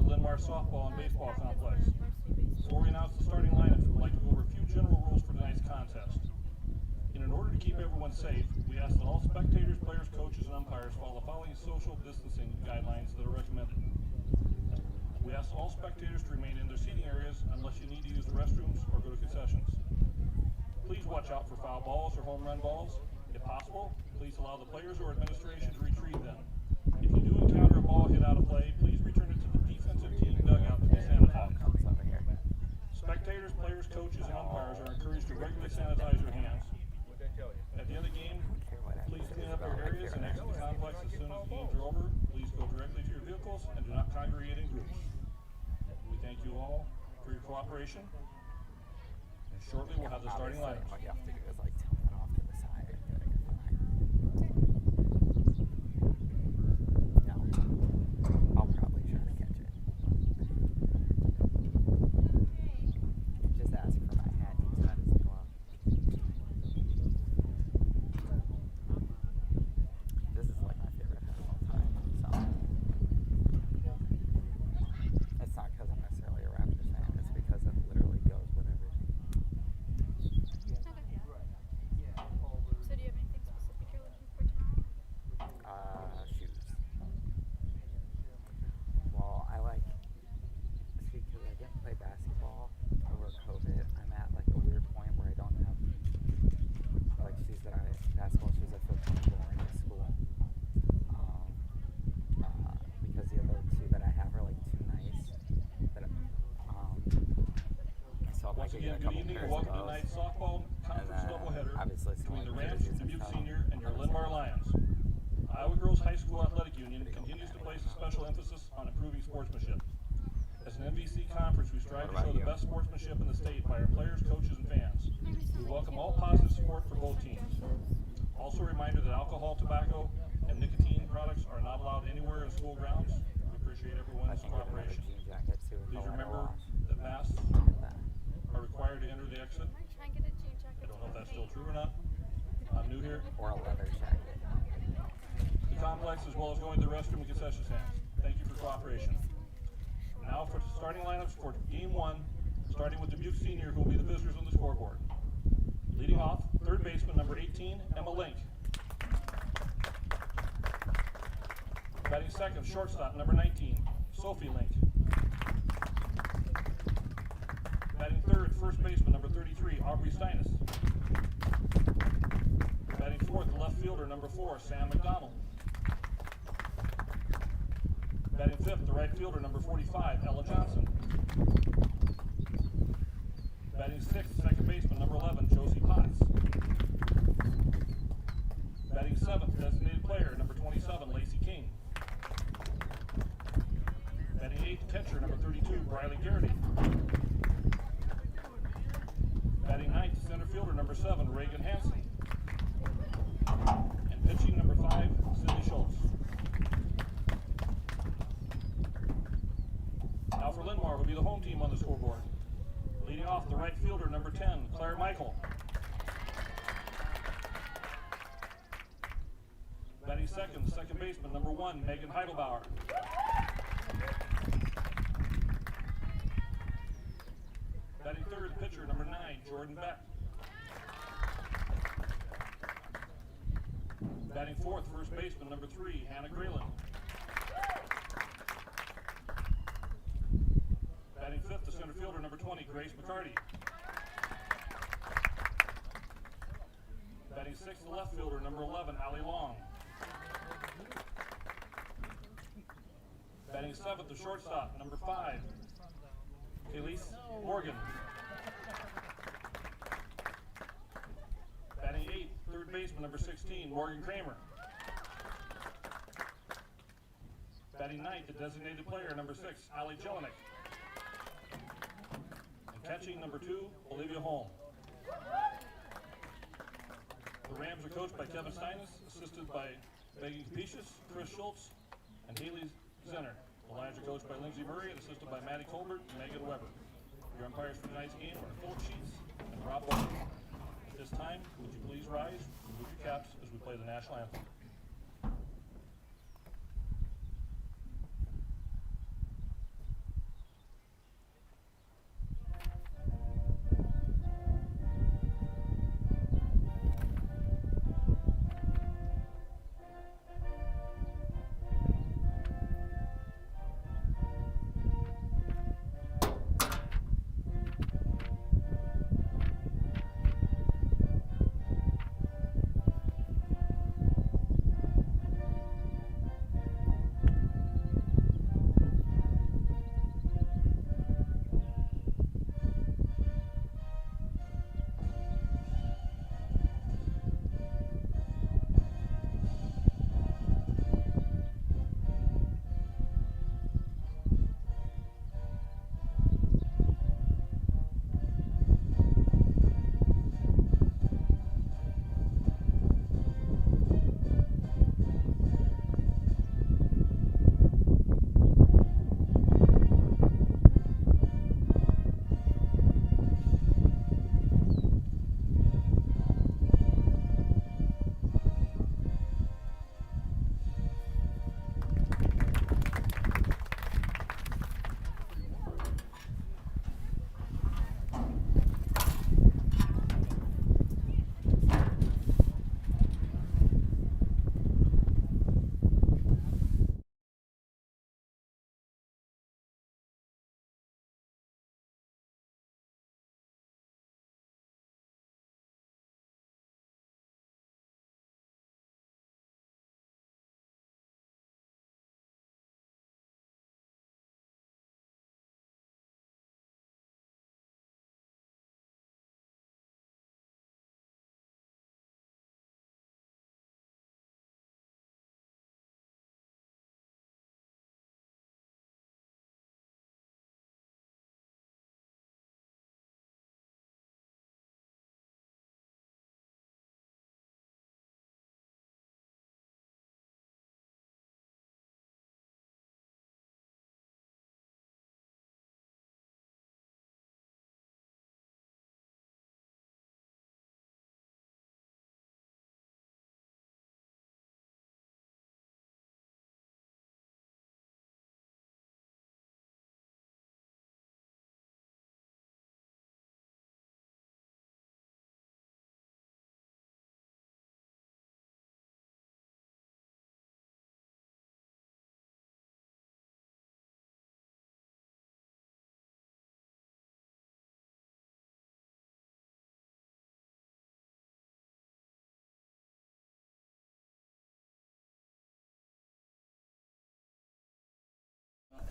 the Linn-Mar softball and baseball complex. Before we announce the starting lineups, we'd like to go over a few general rules for tonight's contest. In order to keep everyone safe, we ask that all spectators, players, coaches, and umpires follow the following social distancing guidelines that are recommended. We ask all spectators to remain in their seating areas unless you need to use the restrooms or go to concessions. Please watch out for foul balls or home run balls. If possible, please allow the players or administration to retrieve them. If you do encounter a ball hit out of play, please return it to the defensive team dugout to be sanitized. Spectators, players, coaches, and umpires are encouraged to regularly sanitize their hands. At the end of the game, please clean up your areas and exit the complex as soon as the games are over. Please go directly to your vehicles and do not congregate in groups. We thank you all for your cooperation. And shortly we'll have the starting lineups. What you have to do is like tilt that off to the side and you're fine. No. I'll probably try to catch it. Just ask for my hand inside his glove. This is like my favorite hat of all time, so it's not because I'm necessarily a Raptors fan, it's because it literally goes with everything. So do you have anything specific you're looking for tomorrow? Shoes. Well, I like, see, because I didn't play basketball over COVID, I'm at like a weird point where I don't have like basketball shoes I feel comfortable wearing to school. Because the other two that I have are like too nice. So I'm Once like again, a good couple evening and pairs of welcome to those. tonight's softball conference doubleheader obviously some between the like Rams jerseys from and Dubuque stuff. Senior and your Linn-Mar Lions. Iowa Girls High School Athletic Union continues to place a special emphasis on improving sportsmanship. As an MVC conference, we strive to show the best sportsmanship in the state by our players, coaches, and fans. We welcome all positive support for both teams. Also a reminder that alcohol, tobacco, and nicotine products are not allowed anywhere in school grounds. We appreciate everyone's cooperation. Please remember that masks are required to enter the exit. Try and get a jean jacket. I don't know if that's still true or not. I'm new here. Or a leather jacket. The complex as well as going to the restroom and concession stands. Thank you for cooperation. Now for the starting lineups for game one, starting with Dubuque Senior, who will be the visitors on the scoreboard. Leading off, third baseman number 18, Emma Link. Batting second, shortstop number 19, Sophie Link. Batting third, first baseman number 33, Aubrey Steinis. Batting fourth, left fielder number 4, Sam McDonald. Batting fifth, the right fielder number 45, Ella Johnson. Batting sixth, second baseman number 11, Josie Potts. Batting seventh, designated player number 27, Lacey King. Batting eighth, catcher number 32, Briley Garrity. Batting ninth, center fielder number 7, Reagan Hansen. And pitching number 5, Cindy Schultz. Now for Linn-Mar will be the home team on the scoreboard. Leading off, the right fielder number 10, Claire Michael. Batting second, second baseman number 1, Megan Heidelbauer. Batting third, pitcher number 9, Jordan Beck. Batting fourth, first baseman number 3, Hannah Grayland. Batting fifth, the center fielder number 20, Grace McCarty. Batting sixth, the left fielder number 11, Allie Long. Batting seventh, the shortstop number 5, Elise Morgan. Batting eighth, third baseman number 16, Morgan Kramer. Batting ninth, the designated player number 6, Allie Jelinek. And catching number 2, Olivia Holm. The Rams are coached by Kevin Steinis, assisted by Megan Capicius, Chris Schultz, and Haley Zenner. The Lions are coached by Lindsay Murray and assisted by Maddie Colbert and Megan Weber. Your umpires for tonight's game are Philip Sheets and Rob Walker. At this time, would you please rise and move your caps as we play the national anthem.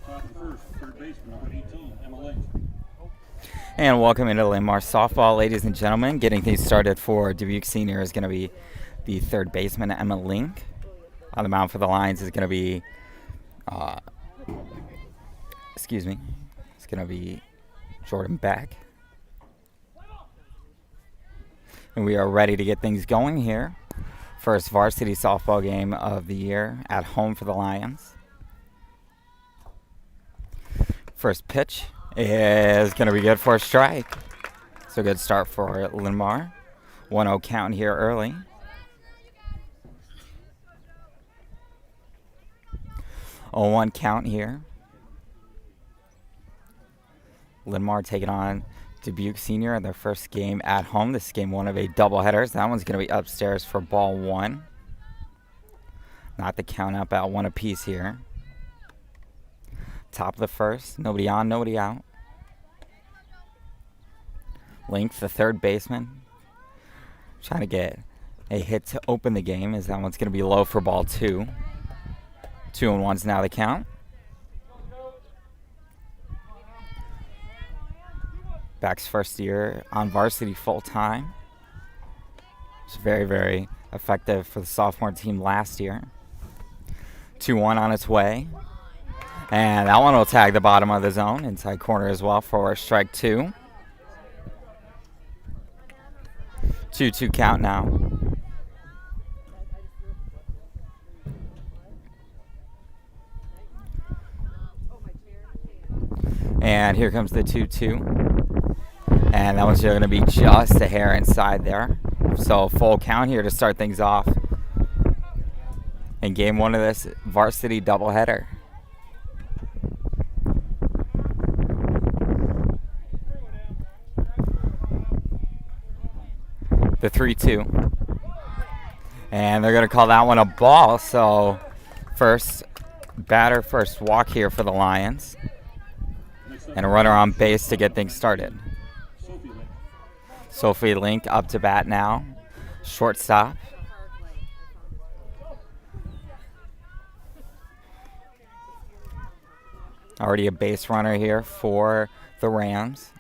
Top of the first, third baseman, number 18, Emma Link. And welcome into Linn-Mar softball, ladies and gentlemen. Getting things started for Dubuque Senior is going to be the third baseman, Emma Link. On the mound for the Lions is going to be, it's going to be Jordan Beck. And we are ready to get things going here. First varsity softball game of the year at home for the Lions. First pitch is going to be good for a strike. So good start for Linn-Mar. 1-0 count here early. Oh, 1 count here. Linn-Mar taking on Dubuque Senior in their first game at home. This is game 1 of a doubleheader. So that one's going to be upstairs for ball 1. Not the count up at 1 apiece here. Top of the first. Nobody on, nobody out. Link, the third baseman, trying to get a hit to open the game, as that one's going to be low for ball 2. 2-1's now the count. Beck's first year on varsity full time. It's very, very effective for the sophomore team last year. 2-1 on its way. And that one will tag the bottom of the zone, inside corner as well for strike 2. 2-2 count now. And here comes the 2-2. And that one's going to be just a hair inside there. So full count here to start things off in game 1 of this varsity doubleheader. The 3-2. And they're going to call that one a ball. So first batter, first walk here for the Lions. And a runner on base to get things started. Sophie Link up to bat now. Shortstop. Already a base runner here for the Rams.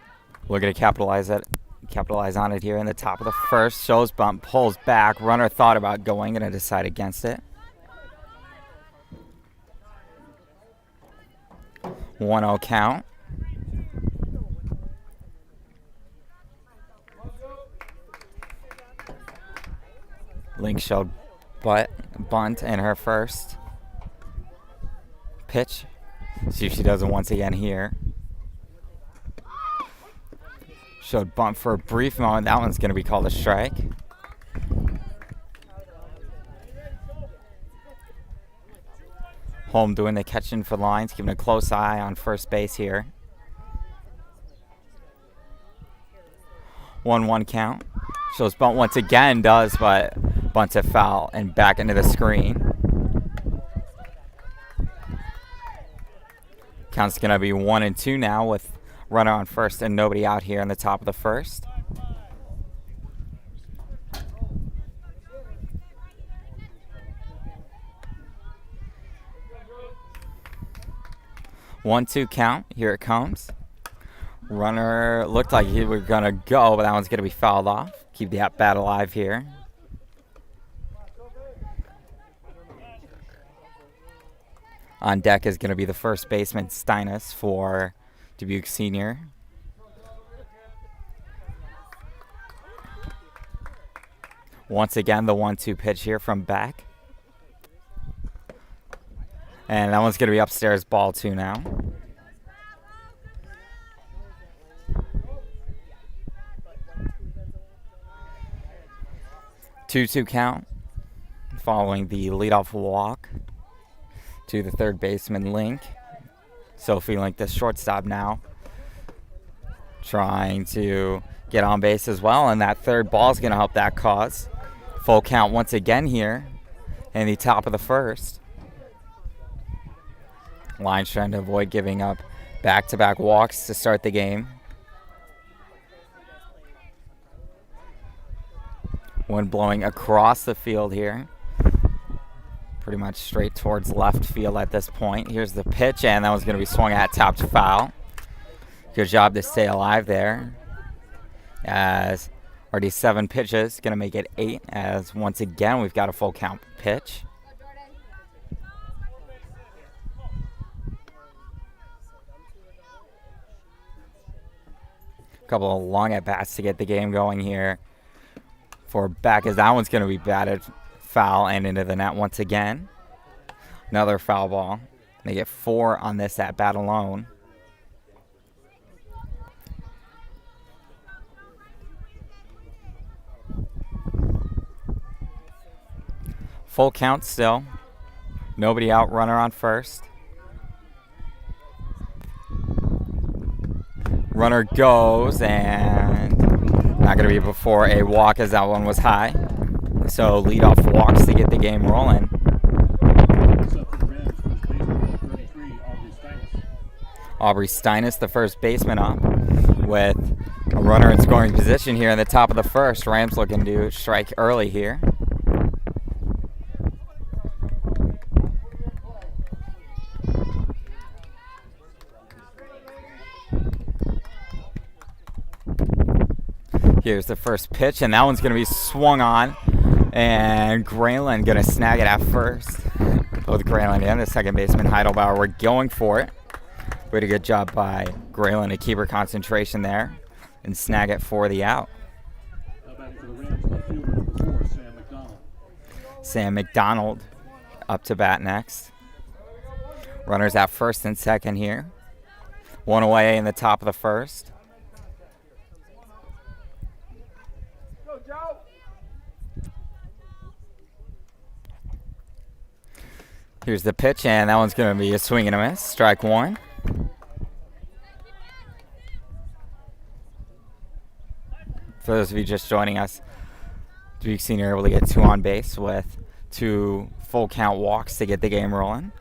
Looking to capitalize on it here in the top of the first. Shows bump, pulls back. Runner thought about going, going to decide against it. 1-0 count. Link showed bunt in her first pitch. See if she does it once again here. Showed bunt for a brief moment. That one's going to be called a strike. Holm doing the catching for the Lions, keeping a close eye on first base here. 1-1 count. Shows bunt once again, does, but bunts it foul and back into the screen. Count's going to be 1-2 now with runner on first and nobody out here in the top of the first. One-two count. Here it comes. Runner looked like he was going to go, but that one's going to be fouled off. Keep the at-bat alive here. On deck is going to be the first baseman, Steinis, for Dubuque Senior. Once again, the 1-2 pitch here from Beck. And that one's going to be upstairs, ball 2 now. Two count following the leadoff walk to the third baseman, Link. Sophie Link, the shortstop now, trying to get on base as well, and that third ball is going to help that cause. Full count once again here in the top of the first. Lions trying to avoid giving up back-to-back walks to start the game. Wind blowing across the field here. pretty much straight towards left field at this point. Here's the pitch, and that was going to be swung at, topped foul. Good job to stay alive there, as already 7 pitches, going to make it 8, as once again we've got a full count pitch. A couple of long at-bats to get the game going here for back, as that one's going to be batted foul and into the net once again. Another foul ball. They get 4 on this at-bat alone. Full count still. Nobody out, runner on first. Runner goes, and not going to be before a walk, as that one was high. So leadoff walks to get the game rolling. Aubrey Steinis, the first baseman, up with a runner in scoring position here in the top of the first. Rams looking to strike early here. Here's the first pitch, and that one's going to be swung on. And Grayland going to snag it at first. Both Grayland and the second baseman, Heidelbauer, were going for it. Pretty good job by Grayland to keep her concentration there and snag it for the out. Sam McDonald up to bat next. Runners at first and second here. 1 away in the top of the first. Here's the pitch, and that one's going to be a swing and a miss. Strike 1. For those of you just joining us, Dubuque Senior able to get 2 on base with 2 full count walks to get the game rolling.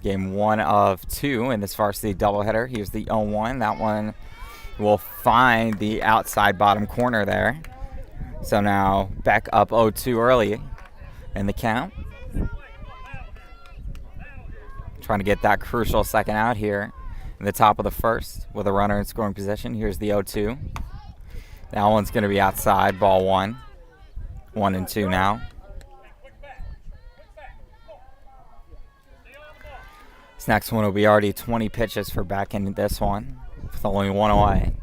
Game 1 of 2 in this varsity doubleheader. Here's the 0-1. That one will find the outside bottom corner there. So now back up 0-2 early in the count. Trying to get that crucial second out here in the top of the first with a runner in scoring position. Here's the 0-2. That one's going to be outside, ball 1. 1-2 now. This next one will be already 20 pitches for back in this one, with only 1 away.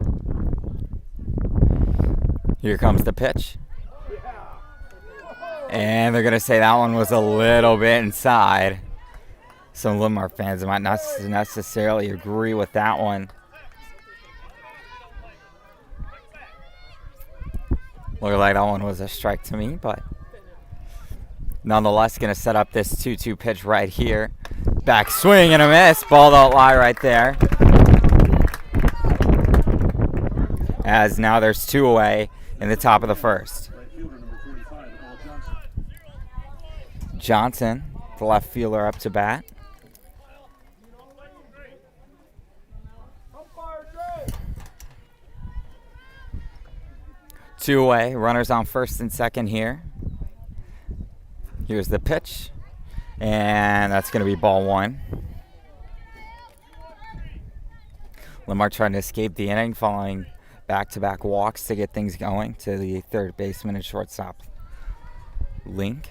Here comes the pitch. And they're going to say that one was a little bit inside. Some Linn-Mar fans might not necessarily agree with that one. Looked like that one was a strike to me, but nonetheless going to set up this 2-2 pitch right here. Back swing and a miss. Ball don't lie right there. As now there's 2 away in the top of the first. Johnson, the left fielder, up to bat. Two away, runners on first and second here. Here's the pitch, and that's going to be ball 1. Linn-Mar trying to escape the inning, following back-to-back walks to get things going to the third baseman and shortstop, Link.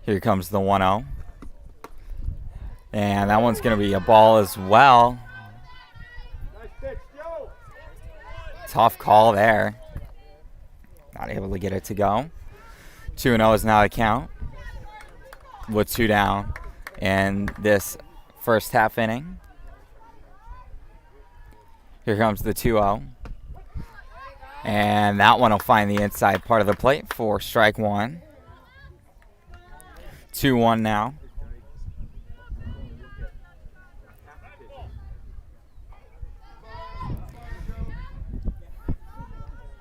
Here comes the 1-0. And that one's going to be a ball as well. Tough call there. Not able to get it to go. 2-0 is now the count, with 2 down in this first half inning. Here comes the 2-0. And that one will find the inside part of the plate for strike 1. 2-1 now.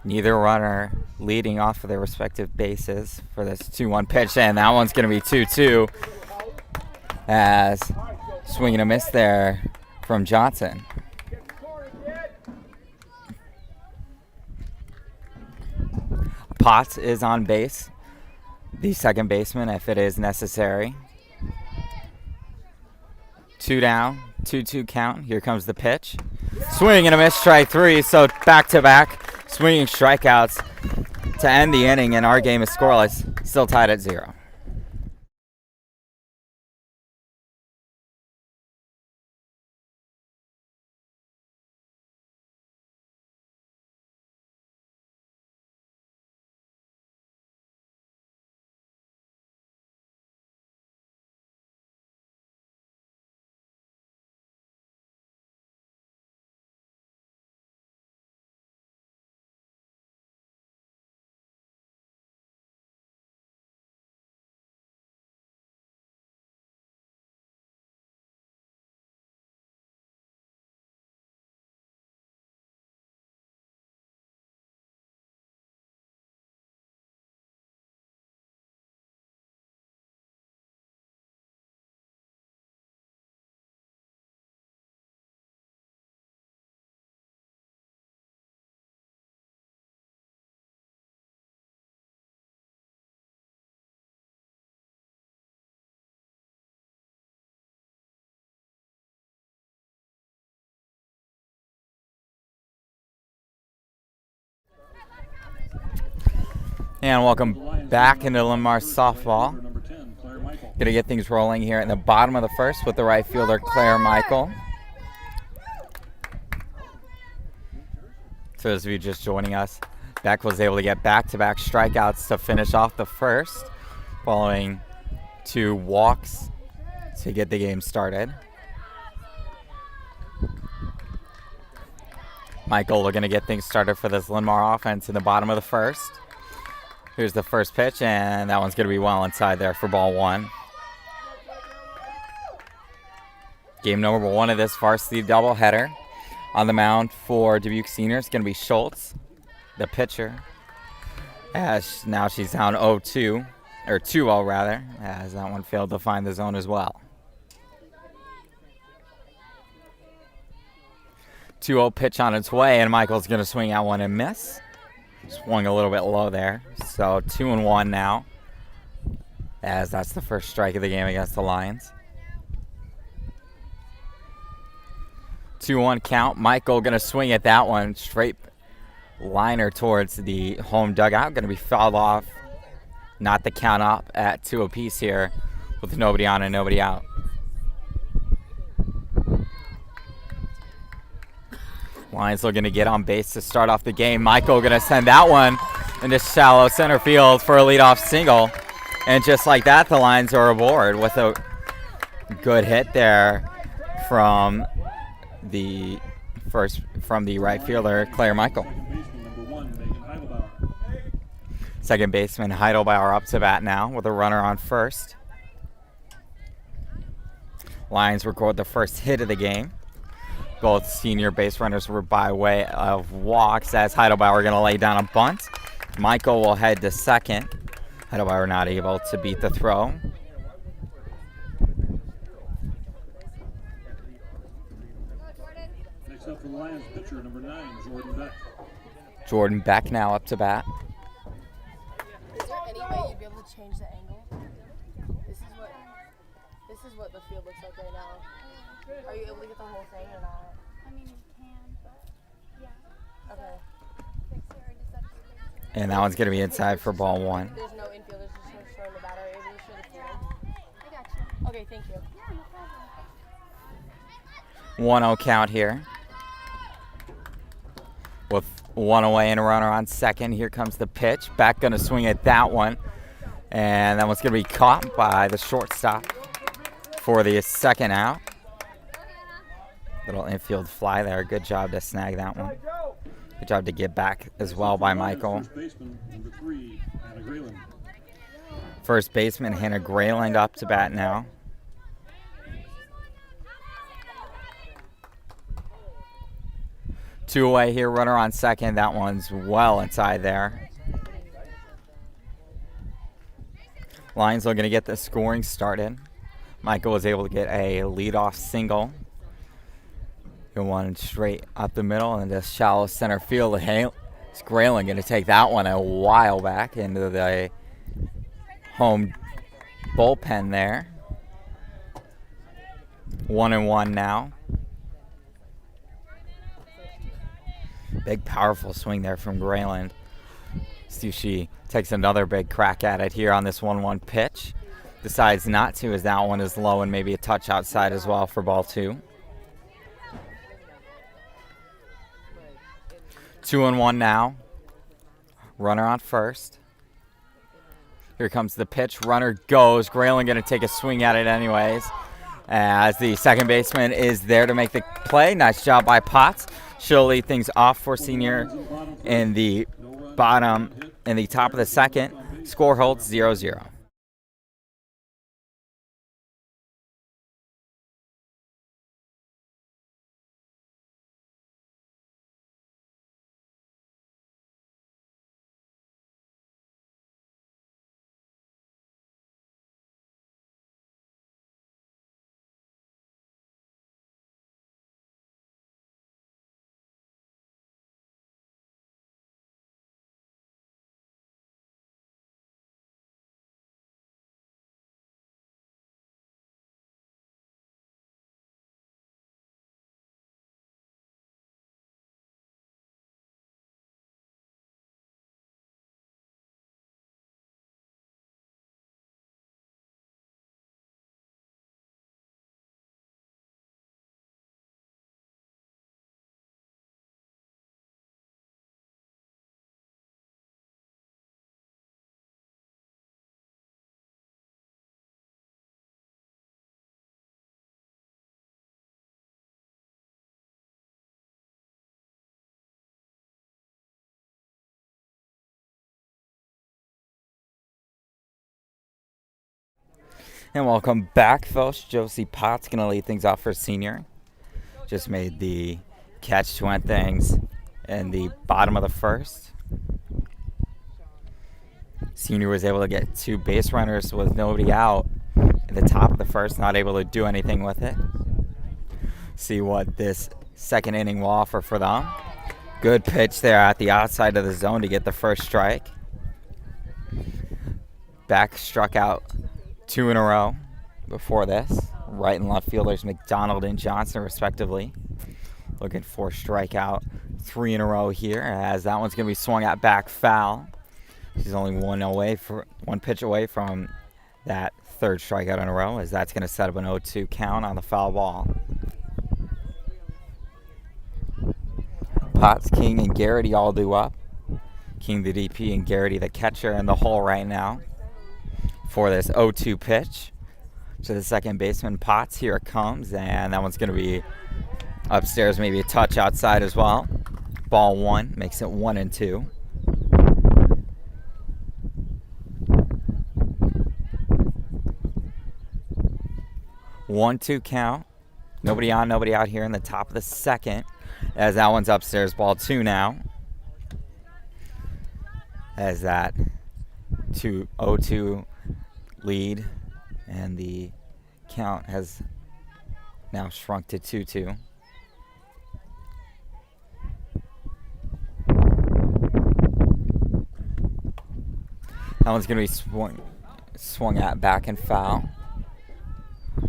Neither runner leading off of their respective bases for this 2-1 pitch, and that one's going to be 2-2 as swing and a miss there from Johnson. Potts is on base. the second baseman if it is necessary. 2 down, 2-2 count. Here comes the pitch. Swing and a miss, strike 3. So back-to-back swinging strikeouts to end the inning, and our game is scoreless, still tied at 0. And welcome back into Linn-Mar softball. Going to get things rolling here in the bottom of the first with the right fielder, Claire Michael. So those of you just joining us, Beck was able to get back-to-back strikeouts to finish off the first, following 2 walks to get the game started. Michael looking to get things started for this Linn-Mar offense in the bottom of the first. Here's the first pitch, and that one's going to be well inside there for ball 1. Game number 1 of this varsity doubleheader. On the mound for Dubuque Senior is going to be Schultz, the pitcher. As now she's down 0-2, or 2-0 rather, as that one failed to find the zone as well. 2-0 pitch on its way, and Michael's going to swing at one and miss. Swung a little bit low there. So 2-1 now, as that's the first strike of the game against the Lions. 2-1 count. Michael going to swing at that one. Straight liner towards the home dugout. Going to be fouled off. Not the count up at 2 apiece here with nobody on and nobody out. Lions looking to get on base to start off the game. Michael going to send that one into shallow center field for a leadoff single. And just like that, the Lions are aboard with a good hit there from the right fielder, Claire Michael. Second baseman Heidelbauer up to bat now with a runner on first. Lions record the first hit of the game. Both senior base runners were by way of walks, as Heidelbauer going to lay down a bunt. Michael will head to second. Heidelbauer not able to beat the throw. Next up for the Lions pitcher, number 9, Jordan Beck. Jordan Beck now up to bat. Is there any way you'd be able to change the angle? This is what the field looks like right now. Are you able to get the whole thing or not? I mean, you can, but yeah. Okay. Fix it or just update it. And that one's going to be inside for ball 1. There's no infield, there's just showing the batter. Are you able to show the field? I got you. Okay, thank you. Yeah, no problem. 1-0 count here. With 1 away and a runner on second, here comes the pitch. Beck going to swing at that one. And that one's going to be caught by the shortstop for the second out. Little infield fly there. Good job to snag that one. Good job to get back as well by Michael. First baseman, number 3, Hannah Grayland. First baseman Hannah Grayland up to bat now. Two away here, runner on second. That one's well inside there. Lions looking to get the scoring started. Michael was able to get a leadoff single. One straight up the middle and just shallow center field. It's Grayland going to take that one a while back into the home bullpen there. 1-1 now. Big powerful swing there from Grayland. Sushi takes another big crack at it here on this 1-1 pitch. Decides not to, as that one is low and maybe a touch outside as well for ball 2. 2-1 now. Runner on first. Here comes the pitch. Runner goes. Grayland going to take a swing at it anyways, as the second baseman is there to make the play. Nice job by Potts. She'll lead things off for senior in the top of the second. Score holds 0-0. And welcome back, folks. Josie Potts going to lead things off for senior. Just made the catch to end things in the bottom of the first. Senior was able to get 2 base runners with nobody out at the top of the first, not able to do anything with it. See what this second inning will offer for them. Good pitch there at the outside of the zone to get the first strike. Beck struck out 2 in a row before this. Right and left fielders McDonald and Johnson respectively. Looking for strikeout 3 in a row here, as that one's going to be swung at back foul. She's only one pitch away from that third strikeout in a row, as that's going to set up an 0-2 count on the foul ball. Potts, King, and Garrity all due up. King the DP and Garrity the catcher in the hole right now for this 0-2 pitch to the second baseman, Potts. Here it comes, and that one's going to be upstairs, maybe a touch outside as well. Ball 1 makes it 1-2. One, 2 count. Nobody on, nobody out here in the top of the second, as that one's upstairs. Ball 2 now, as that 0-2 lead, and the count has now shrunk to 2-2. That one's going to be swung at back and foul. Do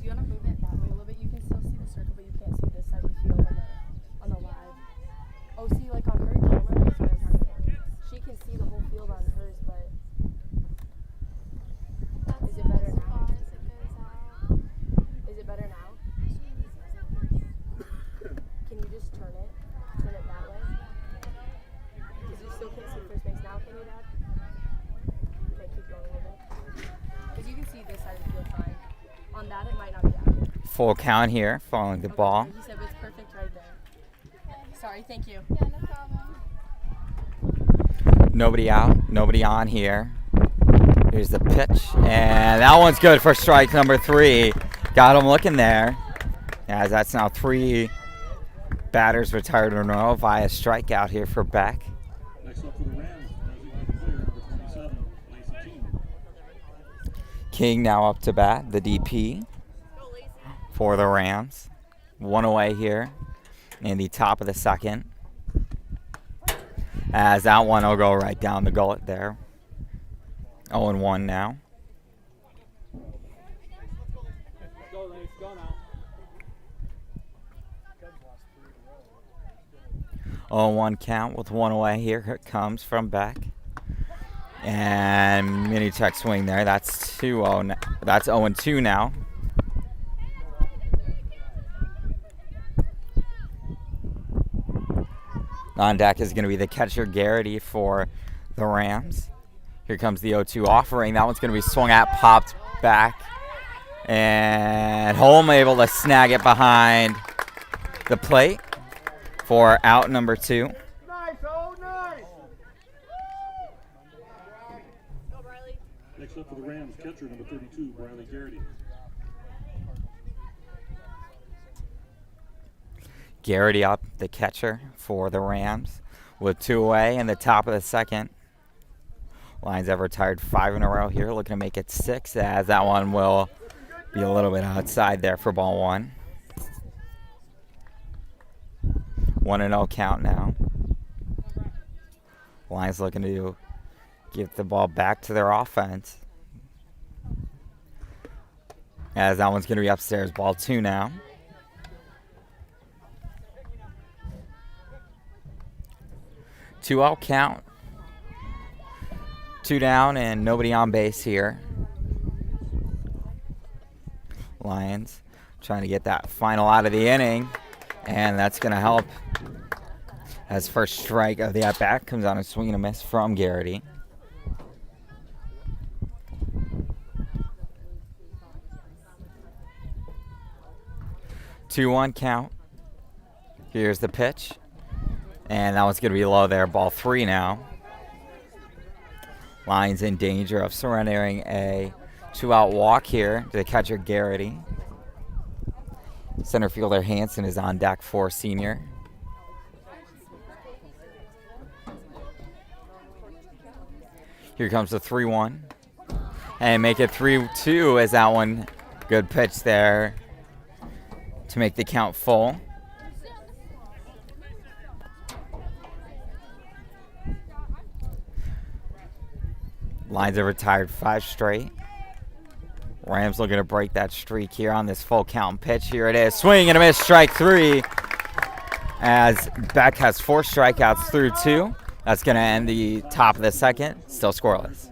you want to move it that way a little bit? You can still see the circle, but you can't see this side of the field on the live. Oh, see, like on her camera, that's what I'm talking about. She can see the whole field on hers, but is it better now? Is it better now? Can you just turn it that way? Because you still can't see first base now, can you, Dad? Okay, keep going with it. Because you can see this side of the field fine. On that, it might not be accurate. Full count here, following the ball. He said it's perfect right there. Sorry, thank you. Yeah, no problem. Nobody out, nobody on here. Here's the pitch, and that one's good for strike number 3. Got him looking there, as that's now 3 batters retired in a row via strikeout here for Beck. Next up for the Rams, designated player number 27, Lacey King. King now up to bat, the DP for the Rams. 1 away here in the top of the second, as that one will go right down the gullet there. 0-1 now. Go, Lance, go now. 0-1 count with one away. Here it comes from Beck. And mini check swing there. That's 2-0. That's 0-2 now. On deck is going to be the catcher Garrity for the Rams. Here comes the 0-2 offering. That one's going to be swung at, popped back. And Holm able to snag it behind the plate for out number 2. Nice, oh, nice. Next up for the Rams, catcher number 32, Riley Garrity. Garrity up, the catcher for the Rams, with 2 away in the top of the second. Lions have retired 5 in a row here, looking to make it 6, as that one will be a little bit outside there for ball 1. 1-0 count now. Lions looking to give the ball back to their offense, as that one's going to be upstairs. Ball 2 now. Two out count. 2 down and nobody on base here. Lions trying to get that final out of the inning, and that's going to help, as first strike of the at-bat comes on a swing and a miss from Garrity. Two one count. Here's the pitch. And that one's going to be low there. Ball 3 now. Lions in danger of surrendering a 2-out walk here to the catcher Garrity. Center fielder Hanson is on deck for senior. Here comes the 3-1. And make it 3-2 as that one, good pitch there to make the count full. Lions have retired 5 straight. Rams looking to break that streak here on this full count pitch. Here it is. Swing and a miss, strike 3. As Beck has 4 strikeouts through 2. That's going to end the top of the second. Still scoreless.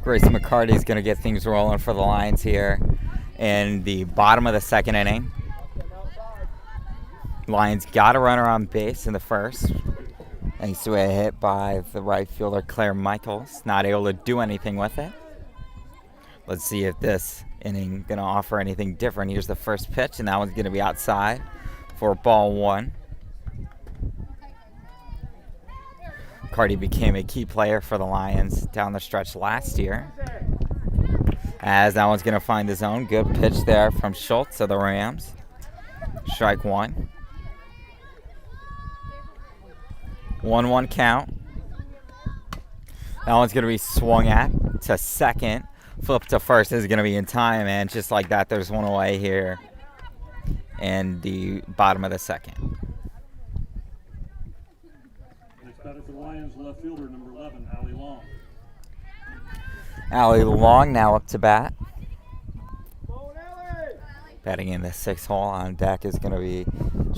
Grace McCarty is going to get things rolling for the Lions here in the bottom of the second inning. Lions got a runner on base in the first, thanks to a hit by the right fielder Claire Michaels. Not able to do anything with it. Let's see if this inning going to offer anything different. Here's the first pitch, and that one's going to be outside for ball 1. Cardi became a key player for the Lions down the stretch last year. As that one's going to find the zone. Good pitch there from Schultz of the Rams. Strike 1. 1-1 count. That one's going to be swung at to second. Flip to first is going to be in time, and just like that, there's one away here in the bottom of the second. Next batter for the Lions, left fielder number 11, Allie Long. Allie Long now up to bat. Batting in the 6th hole. On deck is going to be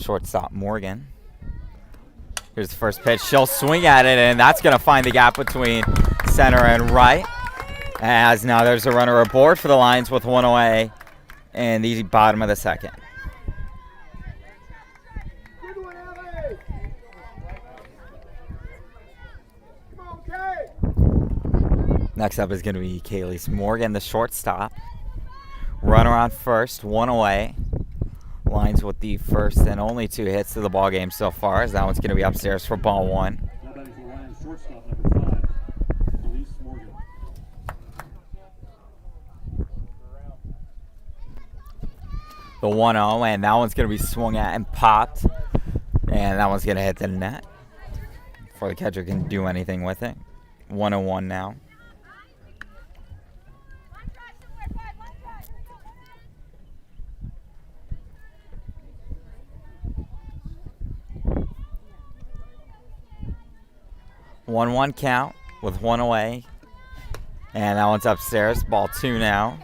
shortstop Morgan. Here's the first pitch. She'll swing at it, and that's going to find the gap between center and right. As now there's a runner aboard for the Lions with one away in the bottom of the second. Next up is going to be Kaylee Morgan, the shortstop. Runner on first, one away. Lions with the first and only 2 hits to the ball game so far, as that one's going to be upstairs for ball 1. Now batting for the Lions, shortstop number 5, Elise Morgan. The 1-0, and that one's going to be swung at and popped. And that one's going to hit the net before the catcher can do anything with it. 1-1 now. One count with one away, and that one's upstairs. Ball 2 now.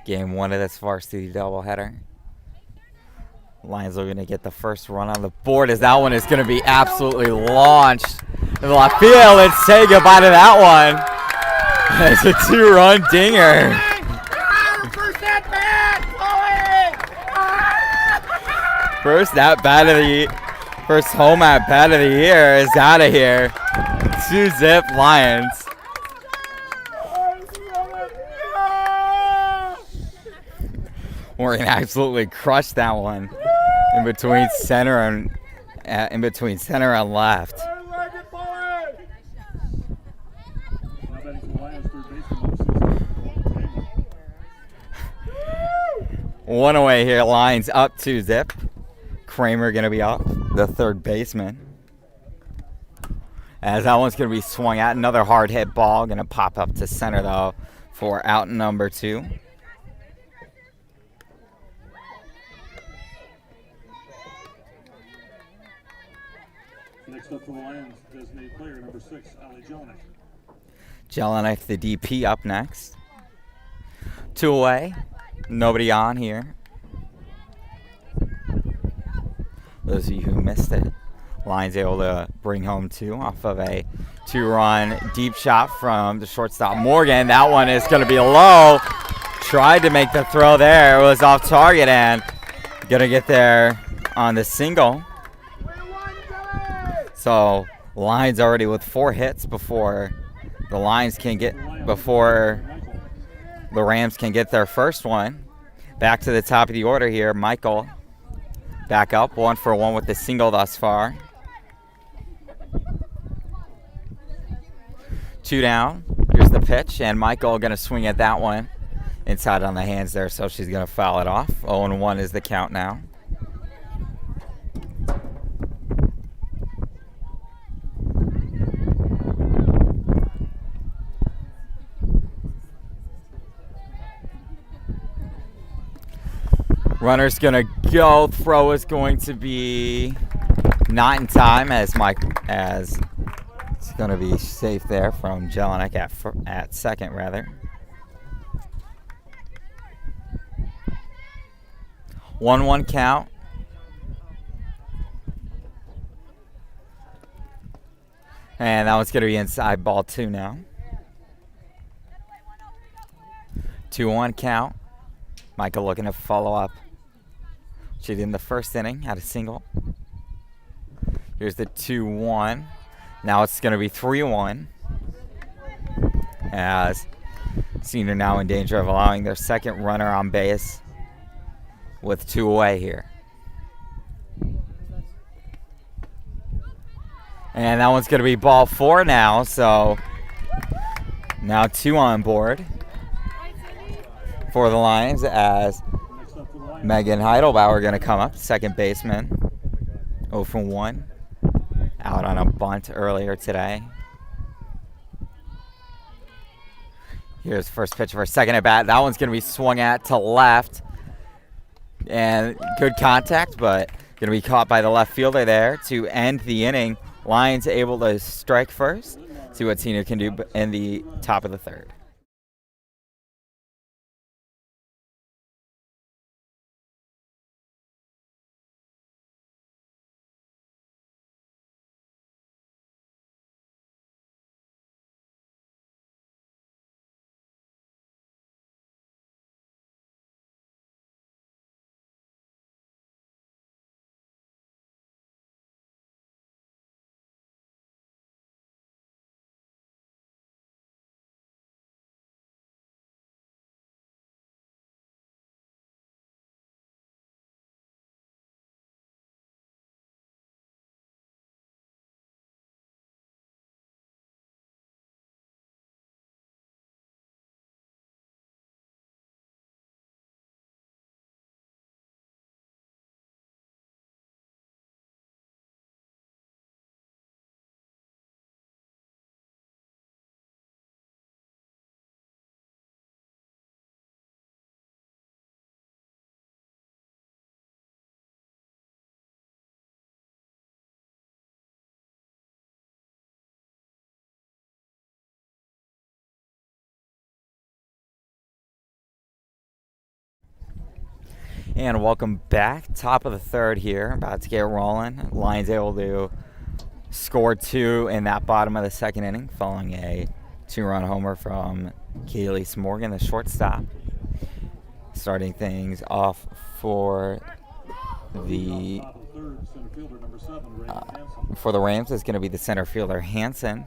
Game 1 of this varsity doubleheader. Lions are going to get the first run on the board, as that one is going to be absolutely launched in the left field. And say goodbye to that one. It's a 2-run dinger. First home at bat of the year is out of here. 2-zip Lions. Morgan absolutely crushed that one in between center and left. One away here. Lions up 2-zip. Kramer going to be up, the third baseman. As that one's going to be swung at. Another hard hit ball. Going to pop up to center, though, for out number 2. Next up for the Lions, designated player number 6, Allie Jelinek. Jelinek, the DP, up next. 2 away. Nobody on here. Those of you who missed it, Lions able to bring home 2 off of a 2-run deep shot from the shortstop Morgan. That one is going to be low. Tried to make the throw there. It was off target and going to get there on the single. So Lions already with 4 hits before the Rams can get their first one. Back to the top of the order here, Michael. Back up, 1-for-1 with the single thus far. 2 down. Here's the pitch, and Michael going to swing at that one. Inside on the hands there, so she's going to foul it off. 0-1 is the count now. Runner's going to go. Throw is going to be not in time, as it's going to be safe there from Jelinek at second, rather. 1-1 count. And that one's going to be inside, ball 2 now. 2-1 count. Michael looking to follow up. She did in the first inning, had a single. Here's the 2-1. Now it's going to be 3-1. As Senior now in danger of allowing their second runner on base with 2 away here. And that one's going to be ball 4 now, so now 2 on board for the Lions, as Megan Heidelbauer going to come up, second baseman. 0 for 1. Out on a bunt earlier today. Here's first pitch of her second at bat. That one's going to be swung at to left. And good contact, but going to be caught by the left fielder there to end the inning. Lions able to strike first. See what Tina can do in the top of the third. And welcome back. Top of the third here. About to get rolling. Lions able to score 2 in that bottom of the second inning following a 2-run homer from Kaylee Morgan, the shortstop. Starting things off for the Rams is going to be the center fielder Hansen.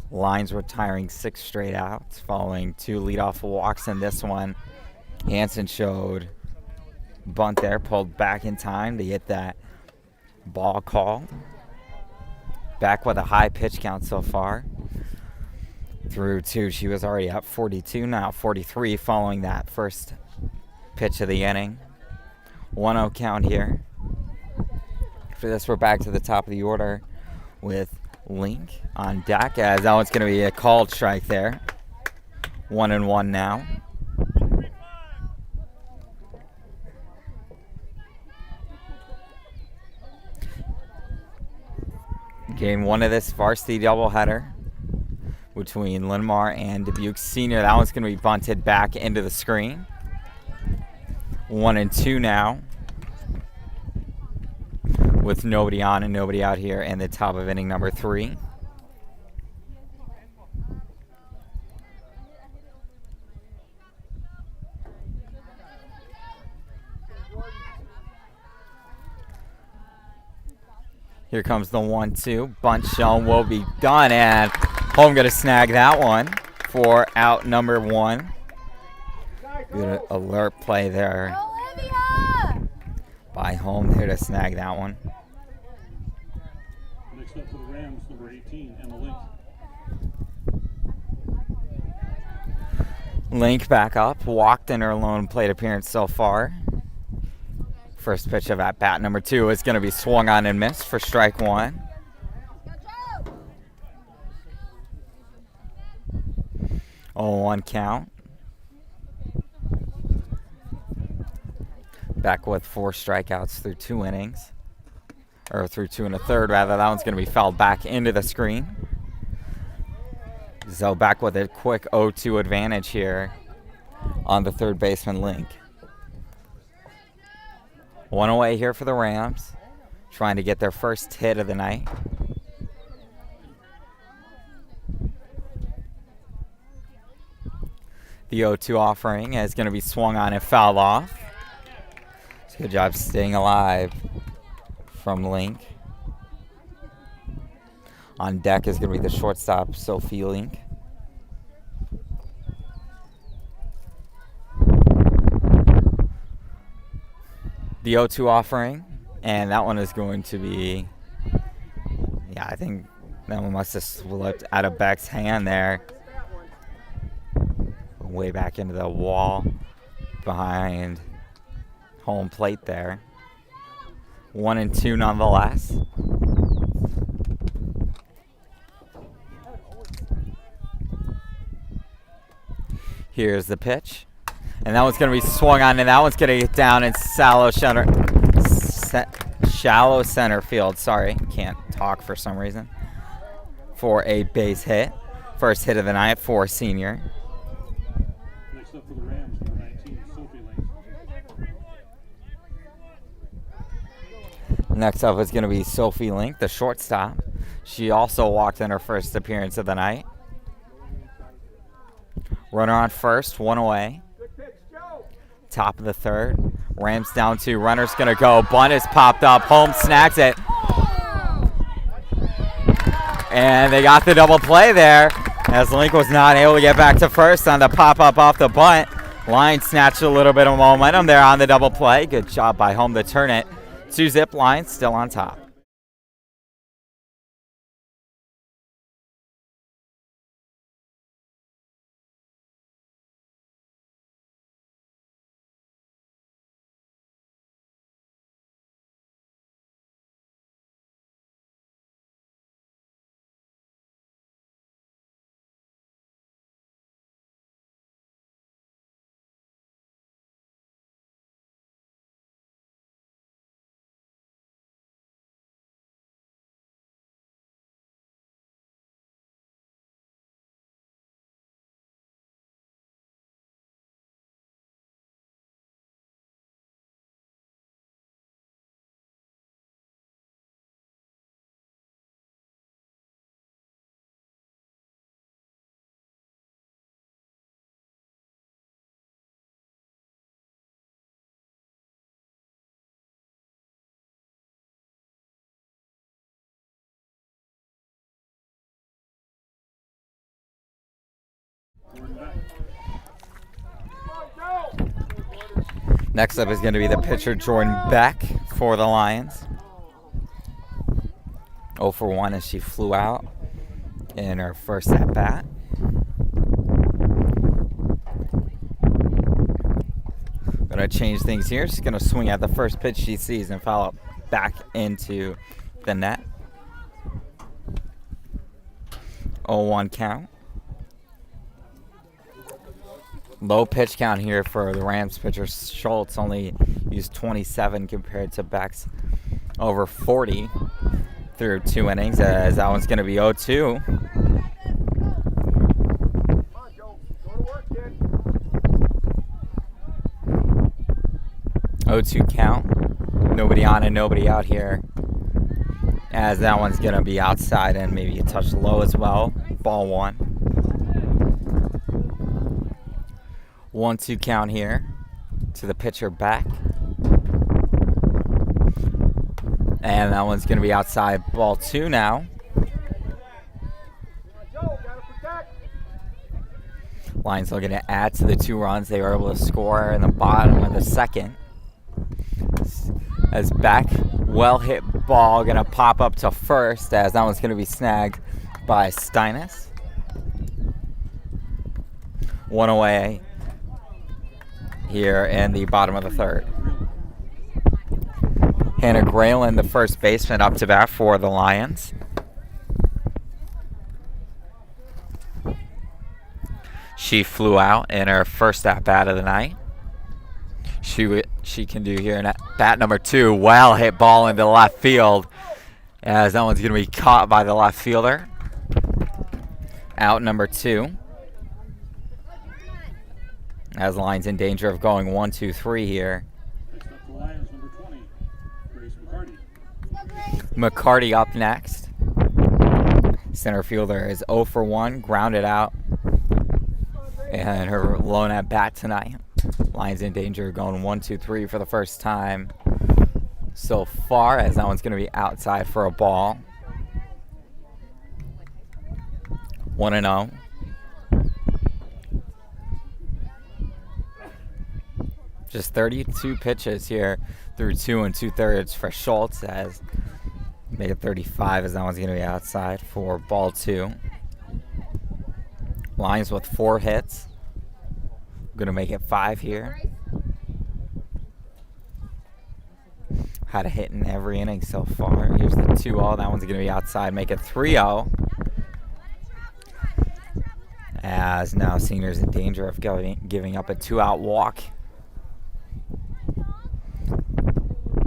Lions retiring 6 straight outs following 2 leadoff walks in this one. Hansen showed bunt there, pulled back in time to get that ball call. Back with a high pitch count so far. Through 2, she was already up 42, now 43 following that first pitch of the inning. 1-0 count here. For this, we're back to the top of the order with Link on deck, as that one's going to be a called strike there. 1-1 now. Game 1 of this varsity doubleheader between Linn-Mar and Dubuque Senior. That one's going to be bunted back into the screen. 1-2 now, with nobody on and nobody out here in the top of inning number 3. Here comes the 1-2. Bunt shown will be done, and home going to snag that one for out number 1. Good alert play there by home there to snag that one. Next up for the Rams, number 18, Emma Link. Link back up, walked in her lone plate appearance so far. First pitch of at bat number 2 is going to be swung on and missed for strike 1. Oh, 1 count. Back with 4 strikeouts through 2 innings. Or through 2 1/3 rather. That one's going to be fouled back into the screen. So back with a quick 0-2 advantage here on the third baseman Link. 1 away here for the Rams, trying to get their first hit of the night. The 0-2 offering is going to be swung on and fouled off. Good job staying alive from Link. On deck is going to be the shortstop, Sophie Link. The 0-2 offering, and that one is going to be, yeah, I think that one must have slipped out of Beck's hand there. Way back into the wall behind home plate there. 1-2 nonetheless. Here's the pitch. And that one's going to be swung on, and that one's going to get down in shallow center field. Sorry, can't talk for some reason. For a base hit. First hit of the night for senior. Next up for the Rams, number 19, Sophie Link. Next up is going to be Sophie Link, the shortstop. She also walked in her first appearance of the night. Runner on first, one away. Top of the third. Rams down 2. Runner's going to go. Bunt is popped up. Home snags it. And they got the double play there as Link was not able to get back to first on the pop-up off the bunt. Lions snatched a little bit of momentum there on the double play. Good job by home to turn it. 2-zip. Lions still on top. Next up is going to be the pitcher, Jordan Beck, for the Lions. 0 for 1 as she flew out in her first at-bat. Going to change things here. She's going to swing at the first pitch she sees and foul it back into the net. 0-1 count. Low pitch count here for the Rams pitcher. Schultz only used 27 compared to Beck's over 40 through 2 innings, as that one's going to be 0-2. 0-2 count. Nobody on and nobody out here, as that one's going to be outside and maybe a touch low as well. Ball 1. 1-2 count here to the pitcher back. And that one's going to be outside. Ball 2 now. Lions looking to add to the 2 runs they were able to score in the bottom of the second. As Beck, well hit ball, going to pop up to first, as that one's going to be snagged by Steinis. 1 away here in the bottom of the third. Hannah Grayland, the first baseman, up to bat for the Lions. She flew out in her first at-bat of the night. She can do here in bat number 2. Well hit ball into left field, as that one's going to be caught by the left fielder. Out number 2. As the Lions in danger of going 1-2-3 here. Next up for Lions, number 20, Grace McCarty. McCarty up next. Center fielder is 0 for 1, grounded out. And her lone at bat tonight. Lions in danger of going 1-2-3 for the first time so far, as that one's going to be outside for a ball. 1-0. Just 32 pitches here through 2 2/3 for Schultz, as make it 35, as that one's going to be outside for ball 2. Lions with 4 hits. Going to make it 5 here. Had a hit in every inning so far. Here's the 2-0. That one's going to be outside. Make it 3-0. As now senior's in danger of giving up a 2-out walk.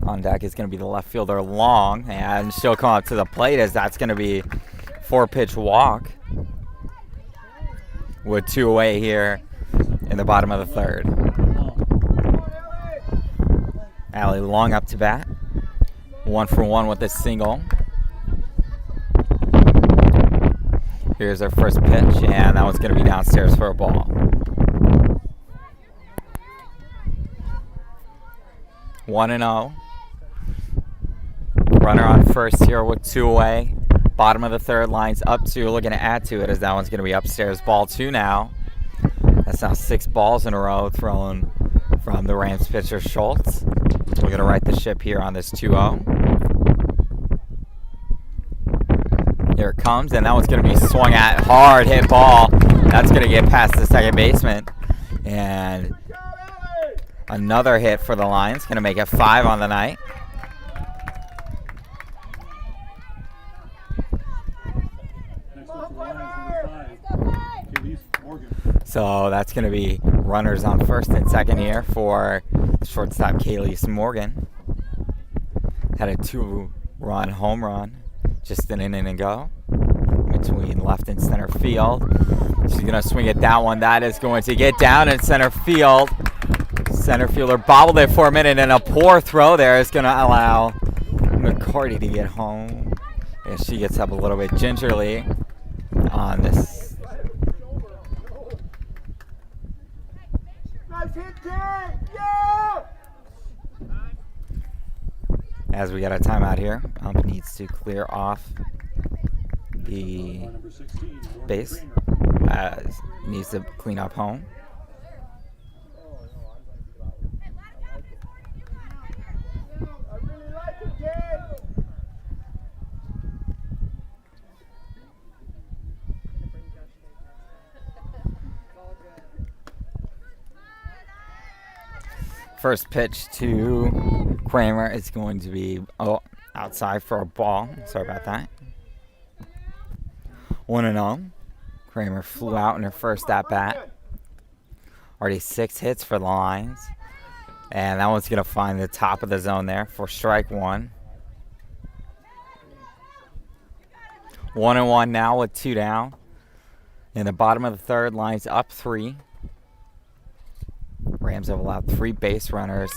On deck is going to be the left fielder Long, and she'll come up to the plate as that's going to be 4-pitch walk with 2 away here in the bottom of the 3rd. Allie Long up to bat. 1 for 1 with a single. Here's our first pitch, and that one's going to be downstairs for a ball. 1-0. Runner on first here with 2 away. Bottom of the 3rd, lines up 2. Looking to add to it as that one's going to be upstairs. Ball 2 now. That's now 6 balls in a row thrown from the Rams pitcher Schultz. We're going to right the ship here on this 2-0. Here it comes, and that one's going to be swung at. Hard hit ball. That's going to get past the second baseman. And another hit for the Lions. Going to make it 5 on the night. So that's going to be runners on first and second here for shortstop Kaylee Morgan. Had a 2-run home run just an inning ago between left and center field. She's going to swing at that one. That is going to get down in center field. Center fielder bobbled it for a minute, and a poor throw there is going to allow McCarty to get home. And she gets up a little bit gingerly on this. As we got a timeout here, Ump needs to clear off the base. Needs to clean up home. First pitch to Kramer is going to be outside for a ball. Sorry about that. 1-0. Kramer flew out in her first at-bat. Already 6 hits for the Lions. And that one's going to find the top of the zone there for strike 1. 1-1 now with 2 down. In the bottom of the 3rd, Lions up 3. Rams have allowed 3 base runners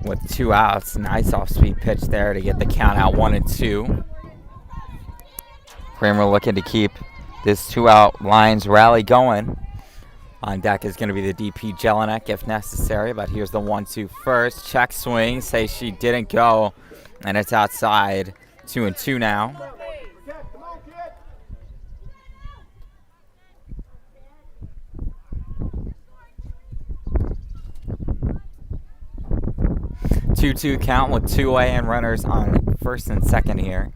with 2 outs. Nice off-speed pitch there to get the count out 1-2. Kramer looking to keep this 2-out Lions rally going. On deck is going to be the DP Jelinek if necessary, but here's the 1-2 first. Check swing, say she didn't go, and it's outside. 2-2 now. Two count with 2 away and runners on first and second here.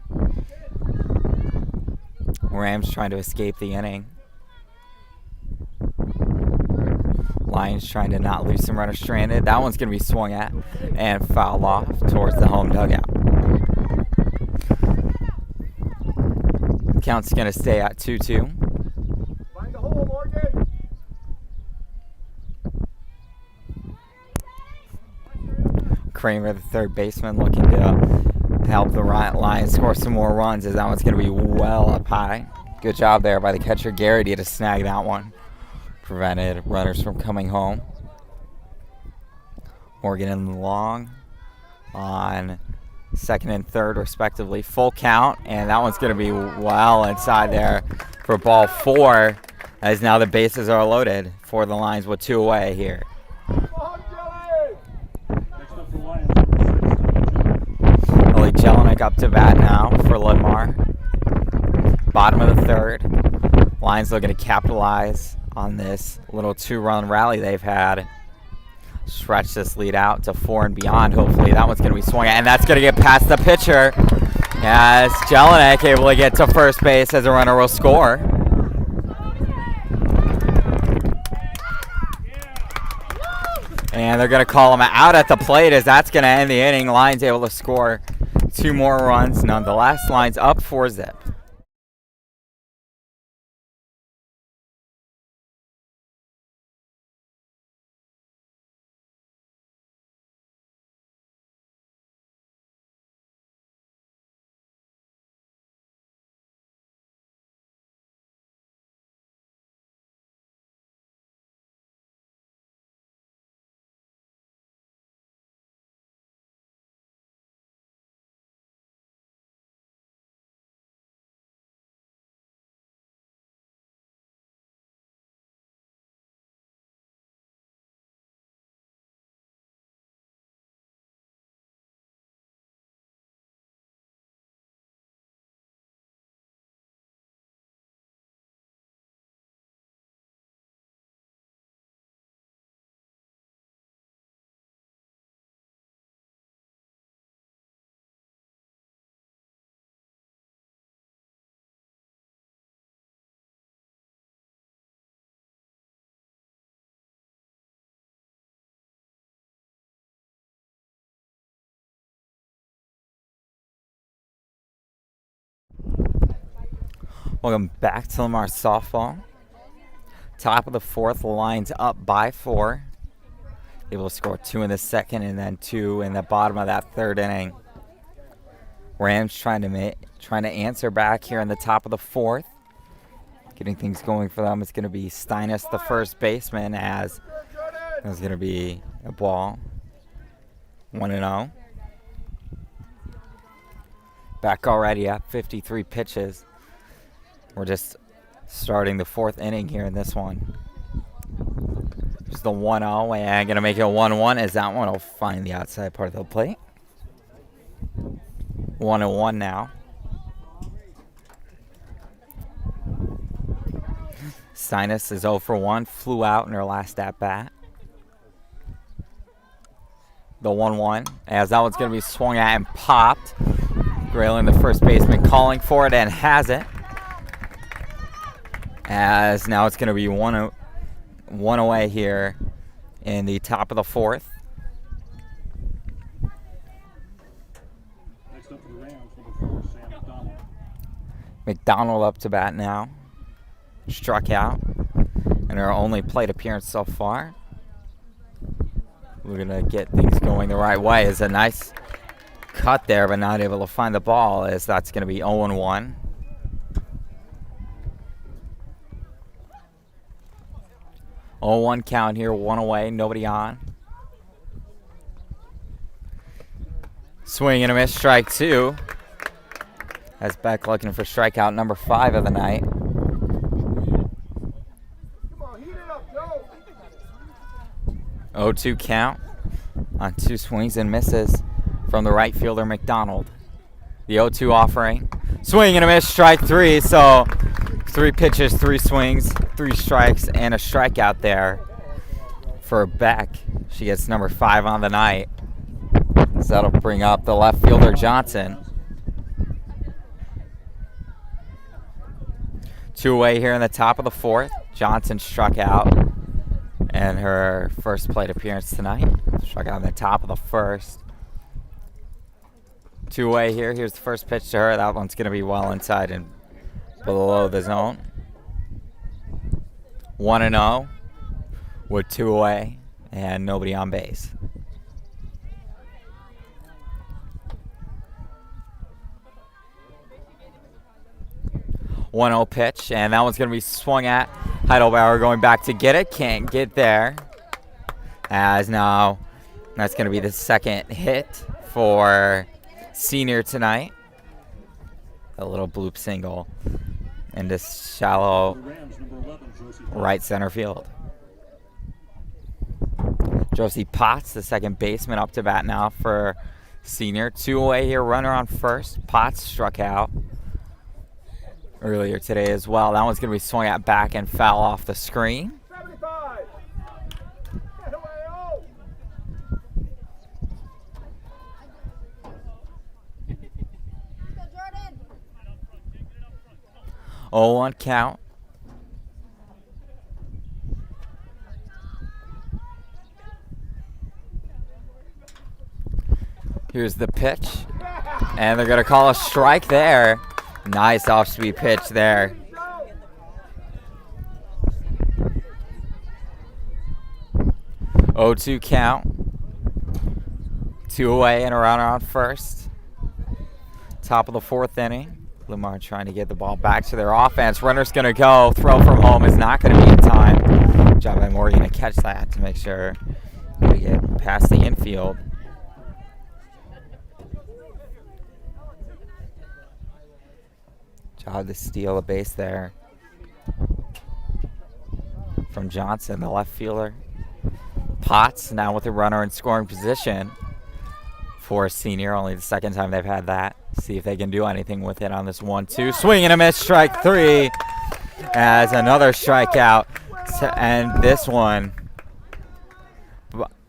Rams trying to escape the inning. Lions trying to not lose some runners stranded. That one's going to be swung at and fouled off towards the home dugout. Count's going to stay at 2-2. Find the hole, Morgan. Kramer, the 3rd baseman, looking to help the Lions score some more runs as that one's going to be well up high. Good job there by the catcher Garrity to snag that one. Prevented runners from coming home. Morgan and Long on second and third respectively. Full count, and that one's going to be well inside there for ball 4 as now the bases are loaded for the Lions with 2 away here. Ellie Jelinek up to bat now for Linn-Mar. Bottom of the 3rd. Lions looking to capitalize on this little 2-run rally they've had. Stretch this lead out to 4 and beyond. Hopefully that one's going to be swung at, and that's going to get past the pitcher as Jelinek able to get to first base as a runner will score. And they're going to call him out at the plate as that's going to end the inning. Lions able to score 2 more runs. Nonetheless, Lions up 4-zip. Welcome back to Linn-Mar softball. Top of the 4th, Lions up by 4. Able to score 2 in the 2nd and then 2 in the bottom of that 3rd inning. Rams trying to answer back here in the top of the 4th. Getting things going for them. It's going to be Steinus, the first baseman, as there's going to be a ball. 1-0. Back already at 53 pitches. We're just starting the 4th inning here in this one. Just the 1-0, and going to make it a 1-1 as that one will find the outside part of the plate. 1-1 now. Steinus is 0 for 1, flew out in her last at-bat. The 1-1, as that one's going to be swung at and popped. Grayling, the first baseman, calling for it and has it. As now it's going to be one away here in the top of the 4th. Next up for the Rams, number 4, Sam McDonald. McDonald up to bat now. Struck out in her only plate appearance so far. We're going to get things going the right way. It's a nice cut there, but not able to find the ball, as that's going to be 0-1. 0-1 count here, 1 away, nobody on. Swing and a miss, strike 2. As Beck looking for strikeout number 5 of the night. Come on, heat it up, go. 0-2 count on 2 swings and misses from the right fielder McDonald. The 0-2 offering. Swing and a miss, strike 3. So 3 pitches, 3 swings, 3 strikes, and a strikeout there for Beck. She gets number 5 on the night. So that'll bring up the left fielder Johnson. 2 away here in the top of the 4th. Johnson struck out in her first plate appearance tonight. Struck out in the top of the 1st. 2 away here. Here's the first pitch to her. That one's going to be well inside and below the zone. 1-0 with 2 away and nobody on base. 1-0 pitch, and that one's going to be swung at. Heidelbauer going back to get it. Can't get there. As now, that's going to be the 2nd hit for Senior tonight. A little bloop single into shallow right center field. Josie Potts, the 2nd baseman, up to bat now for Senior. 2 away here, runner on first. Potts struck out earlier today as well. That one's going to be swung at back and foul off the screen. 75. Get away, oh. 0-1 count. Here's the pitch. And they're going to call a strike there. Nice off-speed pitch there. Oh, 2 count. 2 away and a runner on first. Top of the 4th inning. Linn-Mar trying to get the ball back to their offense. Runner's going to go. Throw from home is not going to be in time. Good job by Morgan to catch that to make sure we get past the infield. Job to steal a base there from Johnson, the left fielder. Potts now with a runner in scoring position for a senior. Only the second time they've had that. See if they can do anything with it on this 1-2. Swing and a miss, strike 3. As another strikeout to end this one.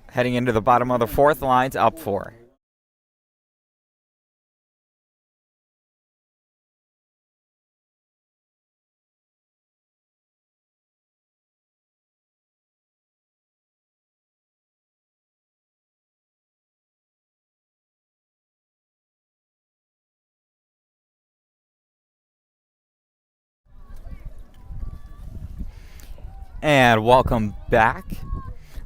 Heading into the bottom of the 4th, lines up 4. And welcome back.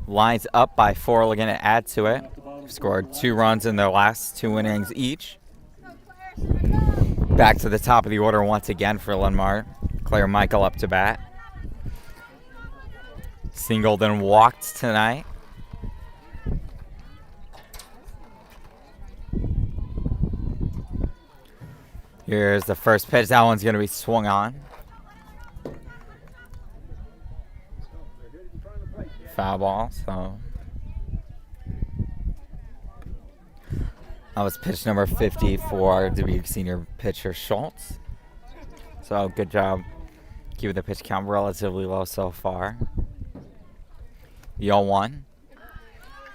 Lines up by 4. We're going to add to it. Scored 2 runs in their last 2 innings each. Back to the top of the order once again for Linn-Mar. Claire Michael up to bat. Singled and walked tonight. Here's the first pitch. That one's going to be swung on. Foul ball, so that was pitch number 50 for Dubuque senior pitcher Schultz. So good job keeping the pitch count relatively low so far. The 0-1.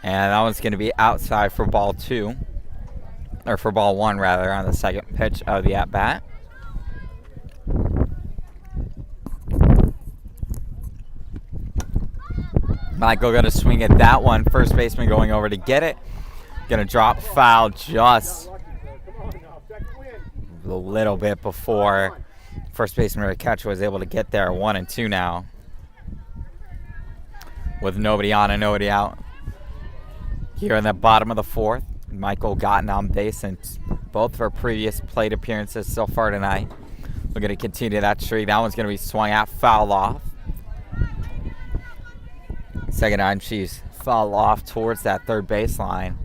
And that one's going to be outside for ball 2. Or for ball 1 rather, on the second pitch of the at-bat. Michael going to swing at that one. First baseman going over to get it. Going to drop foul just a little bit before first baseman or catcher was able to get there. 1-2 now. With nobody on and nobody out. Here in the bottom of the 4th, Michael gotten on base in both of her previous plate appearances so far tonight. We're going to continue that streak. That one's going to be swung out, foul off. Second time she's fouled off towards that third baseline.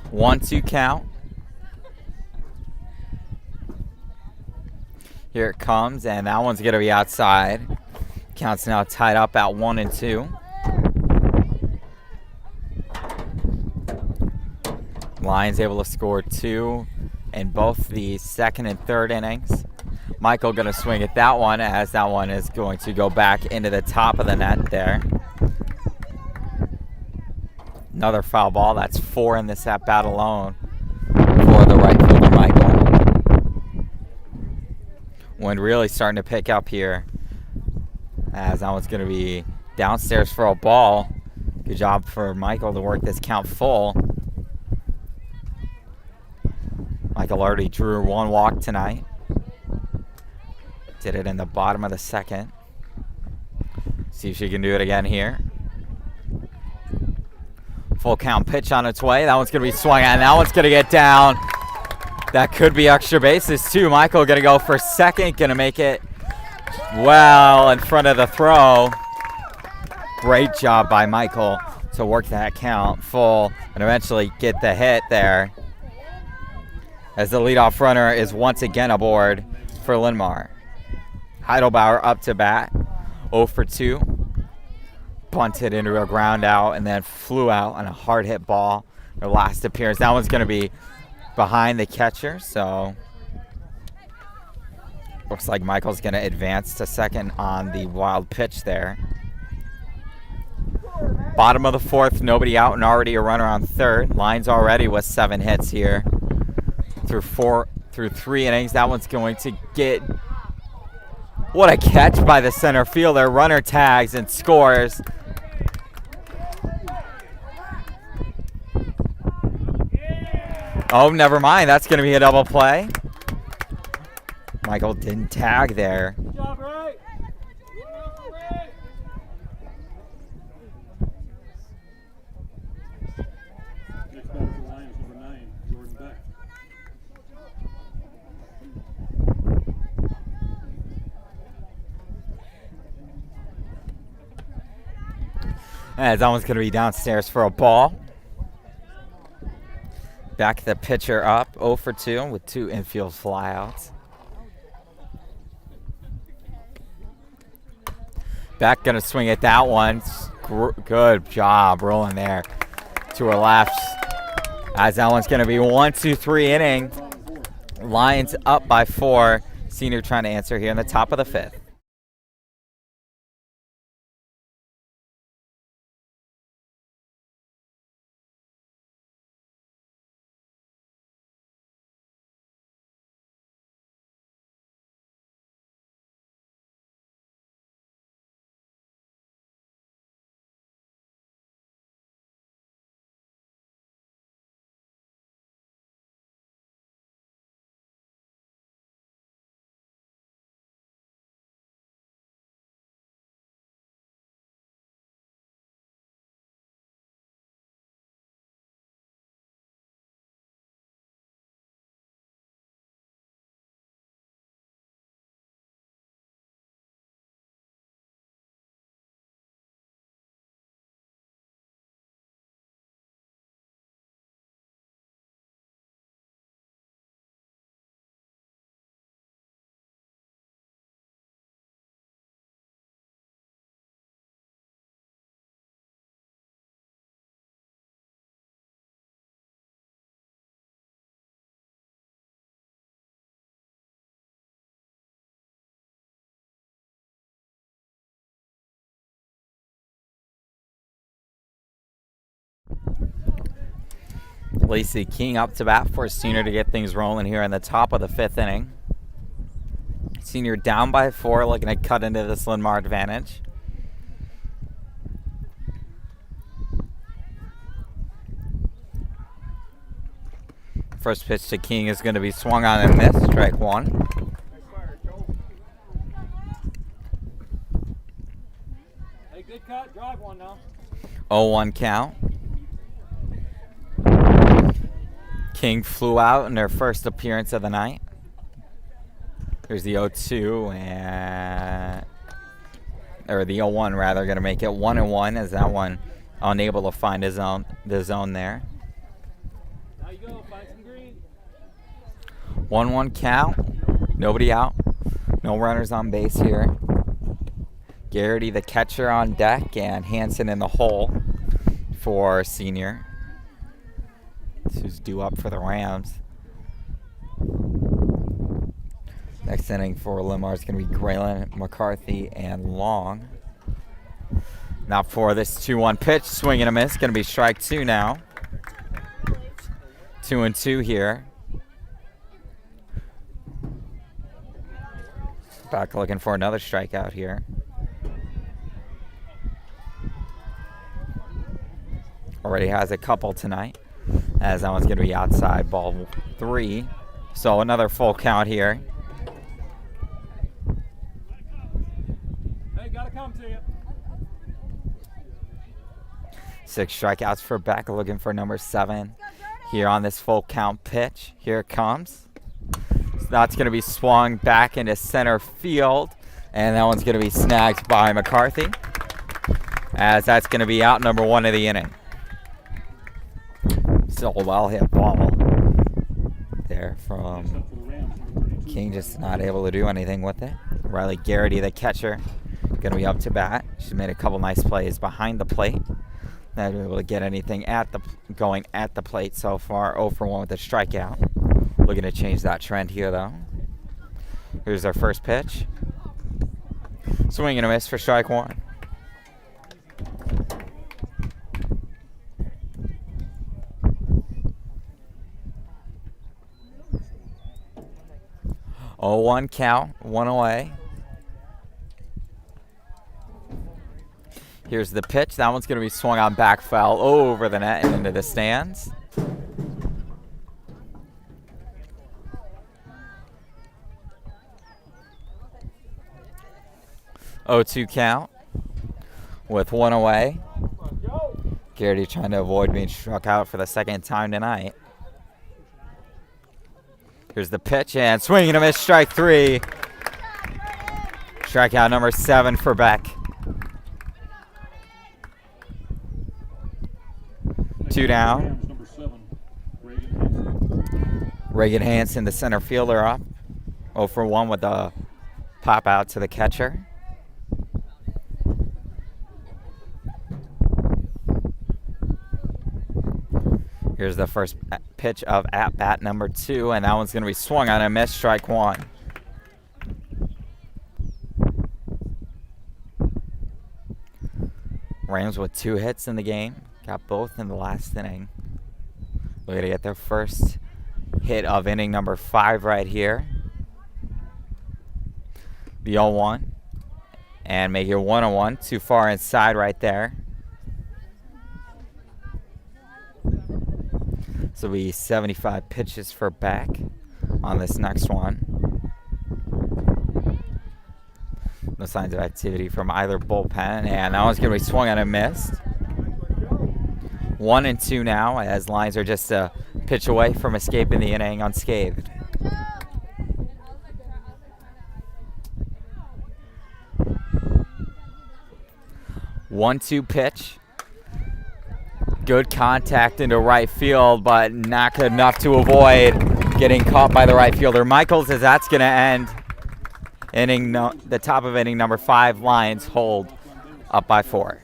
One, 2 count. Here it comes, and that one's going to be outside. Count's now tied up at 1-2. Lions able to score 2 in both the second and third innings. Michael going to swing at that one, as that one is going to go back into the top of the net there. Another foul ball. That's 4 in this at-bat alone for the right fielder, Michael. Wind really starting to pick up here, as that one's going to be downstairs for a ball. Good job for Michael to work this count full. Michael already drew 1 walk tonight. Did it in the bottom of the 2nd. See if she can do it again here. Full count pitch on its way. That one's going to be swung at, and that one's going to get down. That could be extra bases too. Michael going to go for second. Going to make it well in front of the throw. Great job by Michael to work that count full and eventually get the hit there, as the leadoff runner is once again aboard for Linn-Mar. Heidelbauer up to bat, 0 for 2. Bunted into a ground out and then flew out on a hard hit ball. Her last appearance. That one's going to be behind the catcher, so looks like Michael's going to advance to second on the wild pitch there. Bottom of the 4th, nobody out and already a runner on third. Lions already with 7 hits here through 3 innings. That one's going to get What a catch by the center fielder. Runner tags and scores. Oh, never mind. That's going to be a double play. Michael didn't tag there. Good job, Ray. Next batter for the Lions, number 9, Jordan Beck. As that one's going to be downstairs for a ball. Back the pitcher up, 0 for 2 with 2 infield flyouts. Beck going to swing at that one. Good job rolling there to her left. As that one's going to be 1-2-3 inning. Lions up by 4. Senior trying to answer here in the top of the 5th. Lacey King up to bat for Senior to get things rolling here in the top of the 5th inning. Senior down by 4, looking to cut into this Linn-Mar advantage. First pitch to King is going to be swung on and missed, strike 1. Hey, good cut. Drive one now. 0-1 count. King flew out in their first appearance of the night. Here's the 0-2 and or the 0-1 rather, going to make it 1-1 as that one unable to find the zone there. Now you go, find some green. 1-1 count. Nobody out. No runners on base here. Garrity the catcher on deck and Hanson in the hole for Senior. Who's due up for the Rams. Next inning for Linn-Mar is going to be Graylin, McCarthy, and Long. Now for this 2-1 pitch, swing and a miss. Going to be strike 2 now. 2-2 here. Back looking for another strikeout here. Already has a couple tonight. As that one's going to be outside, ball 3. So another full count here. Hey, gotta come to you. 6 strikeouts for Beck, looking for number 7 here on this full count pitch. Here it comes. So that's going to be swung back into center field, and that one's going to be snagged by McCarthy, as that's going to be out number 1 of the inning. Still a well hit ball there from King, just not able to do anything with it. Riley Garrity, the catcher, going to be up to bat. She's made a couple nice plays behind the plate. Not able to get anything going at the plate so far. 0 for 1 with a strikeout. Looking to change that trend here though. Here's our first pitch. Swing and a miss for strike 1. Oh, 1 count, 1 away. Here's the pitch. That one's going to be swung on back foul over the net and into the stands. Oh, 2 count with 1 away. Garrity trying to avoid being struck out for the second time tonight. Here's the pitch and swing and a miss, strike 3. Strikeout number 7 for Beck. 2 down. Number 7, Reagan Hansen. Reagan Hansen, the center fielder, up 0 for 1 with a pop out to the catcher. Here's the first pitch of at-bat number 2, and that one's going to be swung on and miss, strike 1. Rams with 2 hits in the game. Got both in the last inning. Looking to get their first hit of inning number 5 right here. The 0-1. And make it 1-1. Too far inside right there. This will be 75 pitches for Beck on this next one. No signs of activity from either bullpen, and that one's going to be swung on and missed. 1-2 now, as Lions are just a pitch away from escaping the inning unscathed. One-two pitch. Good contact into right field, but not good enough to avoid getting caught by the right fielder Michaels, as that's going to end the top of inning number 5. Lions hold up by 4.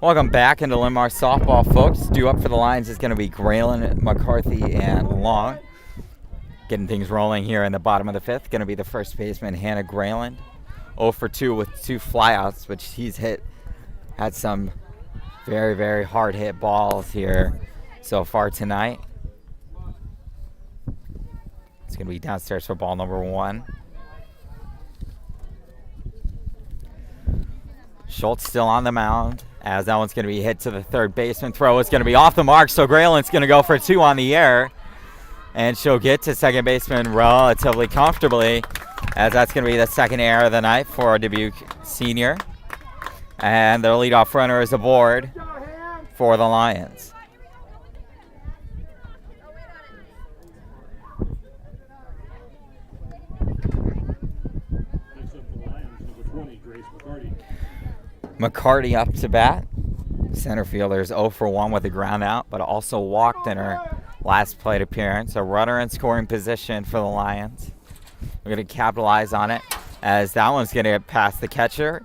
Welcome back into Linn-Mar softball, folks. Due up for the Lions is going to be Graylin, McCarthy, and Long. Getting things rolling here in the bottom of the 5th. Going to be the first baseman, Hannah Grayland. 0 for 2 with 2 flyouts, which he's had some very, very hard hit balls here so far tonight. It's going to be downstairs for ball number 1. Schultz still on the mound, as that one's going to be hit to the third baseman. Throw is going to be off the mark, so Grayland's going to go for 2 on the air. And she'll get to second baseman relatively comfortably, as that's going to be the second error of the night for Dubuque senior. And their leadoff runner is aboard for the Lions. Next up for the Lions, number 20, Grace McCarty. McCarty up to bat. Center fielder is 0 for 1 with a ground out, but also walked in her last plate appearance. A runner in scoring position for the Lions. We're going to capitalize on it, as that one's going to get past the catcher.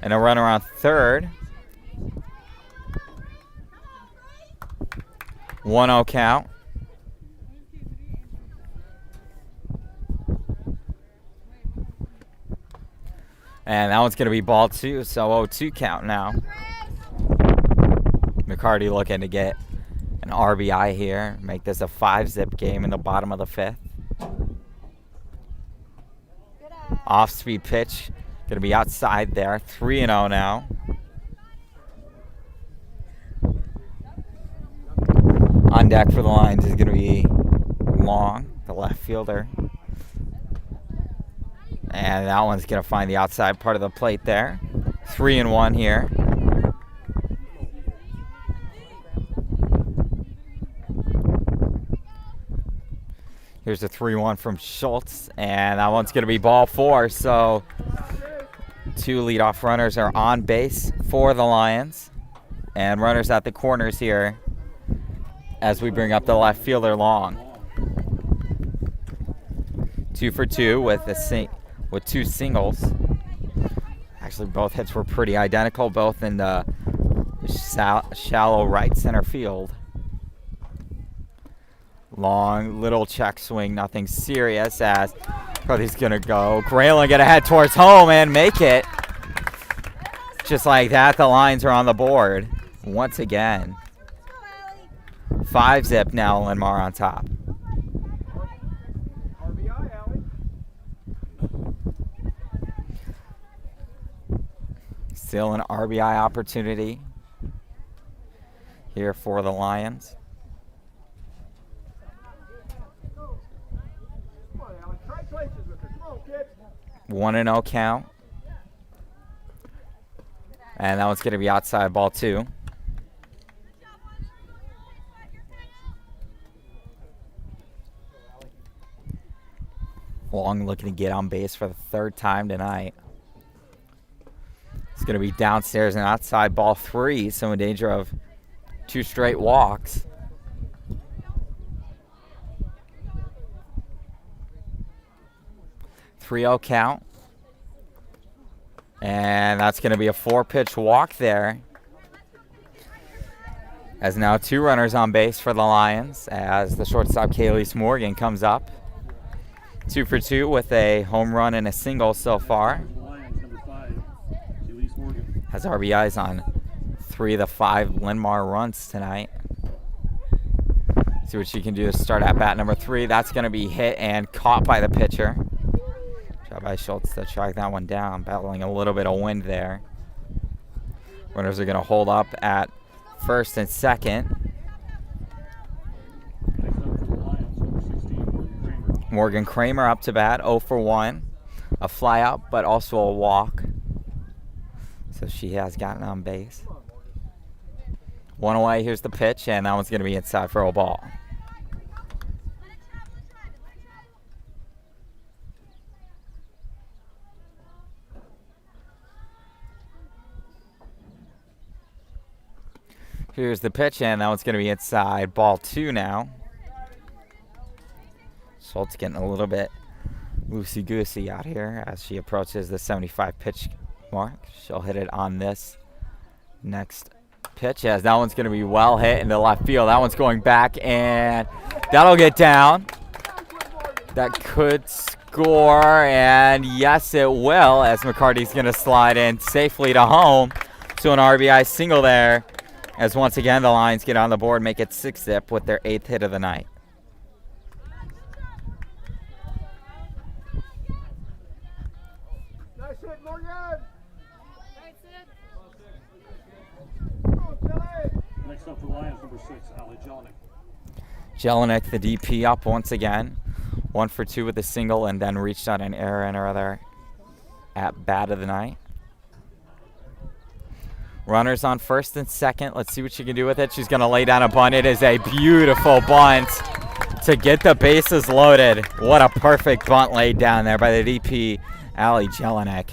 And a runner on third. 1-0 count. And that one's going to be ball 2, so 0-2 count now. McCarty looking to get an RBI here, make this a 5-zip game in the bottom of the 5th. Off-speed pitch, going to be outside there, 3-0 now. On deck for the Lions is going to be Long, the left fielder. And that one's going to find the outside part of the plate there. 3-1 here. Here's a 3-1 from Schultz, and that one's going to be ball 4. So 2 leadoff runners are on base for the Lions, and runners at the corners here as we bring up the left fielder Long. 2 for 2 with 2 singles. Actually, both hits were pretty identical, both in the shallow right center field. Long little check swing, nothing serious as Carthy's gonna go. Graylin gonna head towards home and make it. Just like that, the Lions are on the board once again. 5-zip now, Linn-Mar on top. RBI, Allie. Still an RBI opportunity here for the Lions. Come on, Allie. Trade places with her. Come on, kid. 1-0 count. And that one's going to be outside, ball 2. Long looking to get on base for the 3rd time tonight. It's going to be downstairs and outside, ball 3, so in danger of 2 straight walks. .3-0 count. And that's going to be a 4-pitch walk there. As now 2 runners on base for the Lions as the shortstop Kayleese Morgan comes up. 2 for 2 with a home run and a single so far. Has RBIs on 3 of the 5 Linn-Mar runs tonight. See what she can do to start at bat number 3. That's going to be hit and caught by the pitcher. Job by Schultz to track that one down, battling a little bit of wind there. Runners are going to hold up at first and second. Morgan Kramer up to bat, 0 for 1. A flyout, but also a walk. So she has gotten on base. 1 away, here's the pitch, and that one's going to be inside for a ball. Here's the pitch, and that one's going to be inside, ball 2 now. Schultz getting a little bit loosey-goosey out here as she approaches the 75 pitch mark. She'll hit it on this next pitch as that one's going to be well hit into left field. That one's going back, and that'll get down. That could score, and yes, it will, as McCarty's going to slide in safely to home. So an RBI single there, as once again the Lions get on the board, make it 6-zip with their 8th hit of the night. Nice hit, Morgan. Next up for Lions, number 6, Ali Jelinek. Jelinek, the DP, up once again. 1 for 2 with a single, and then reached on an error and other at bat of the night. Runners on first and second. Let's see what she can do with it. She's going to lay down a bunt. It is a beautiful bunt to get the bases loaded. What a perfect bunt laid down there by the DP, Ali Jelinek.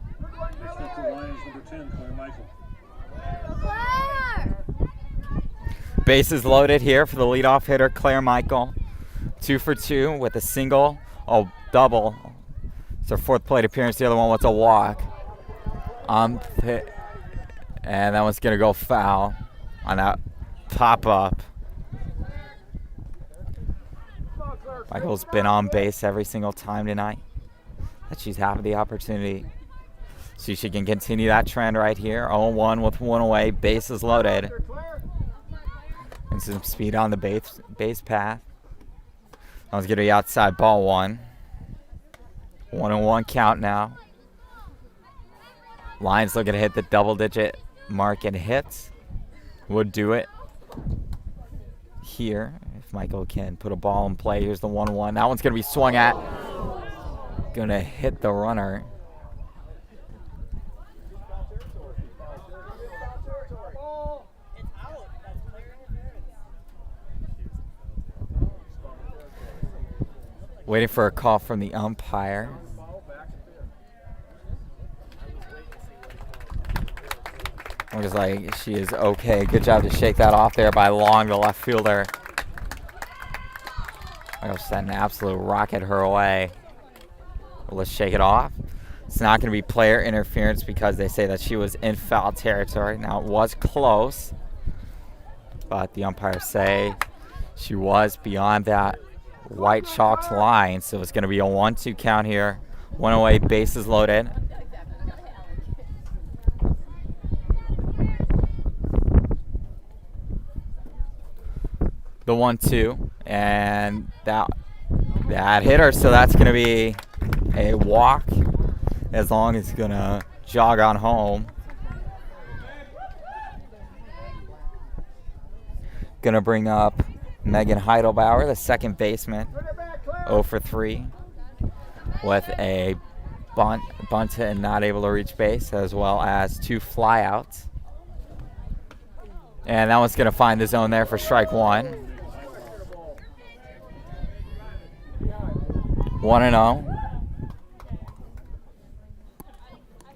Next up for Lions, number 10, Claire Michael. Bases loaded here for the leadoff hitter, Claire Michael. 2 for 2 with a single, double. It's her 4th plate appearance. The other one was a walk. And that one's going to go foul on that pop-up. Michael's been on base every single time tonight that she's had the opportunity. See if she can continue that trend right here. 0-1 with 1 away, bases loaded. And some speed on the base path. That one's going to be outside, ball 1. 1-1 count now. Lions looking to hit the double-digit mark in hits. Would do it here if Michael can put a ball in play. Here's the 1-1. That one's going to be swung at. Going to hit the runner. Waiting for a call from the umpire. Looks like she is okay. Good job to shake that off there by Long, the left fielder. I'll send an absolute rocket her way. Let's shake it off. It's not going to be player interference because they say that she was in foul territory. Now, it was close, but the umpires say she was beyond that white chalked line, so it's going to be a 1-2 count here. 108, bases loaded. The 1-2, and that hit her, so that's going to be a walk as long as it's going to jog on home. Going to bring up Megan Heidelbauer, the second baseman, 0 for 3 with a bunt and not able to reach base, as well as 2 flyouts. And that one's going to find the zone there for strike 1. 1-0.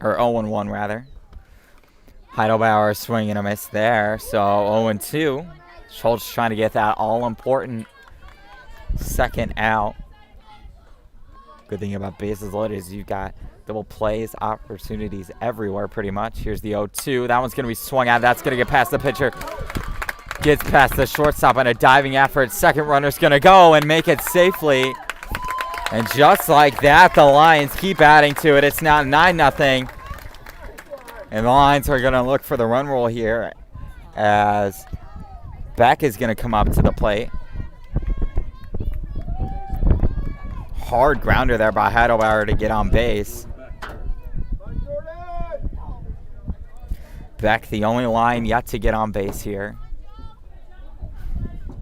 Or 0-1 rather. Heidelbauer swinging a miss there, so 0-2. Schultz trying to get that all-important second out. Good thing about bases loaded is you've got double plays, opportunities everywhere pretty much. Here's the 0-2. That one's going to be swung out. That's going to get past the pitcher. Gets past the shortstop on a diving effort. Second runner's going to go and make it safely. And just like that, the Lions keep adding to it. It's now 9-0. And the Lions are going to look for the run rule here as Beck is going to come up to the plate. Hard grounder there by Heidelbauer to get on base. Beck, the only line yet to get on base here.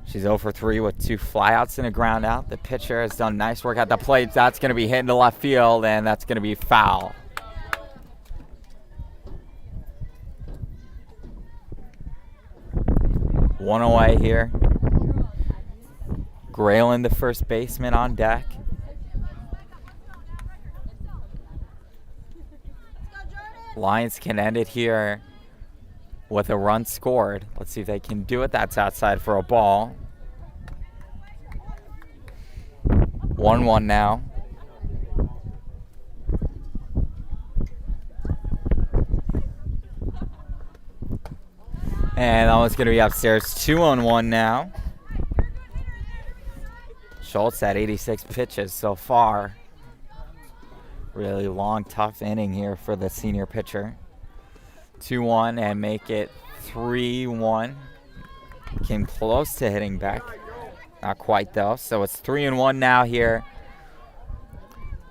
She's 0 for 3 with 2 flyouts and a ground out. The pitcher has done nice work at the plate. That's going to be hit into left field, and that's going to be foul. One away here. Grayland, the first baseman, on deck. Lions can end it here with a run scored. Let's see if they can do it. That's outside for a ball. 1-1 now. And that one's going to be upstairs. 2-1 now. Schultz had 86 pitches so far. Really long, tough inning here for the senior pitcher. 2-1 and make it 3-1. Came close to hitting Beck. Not quite, though. So it's 3-1 now here.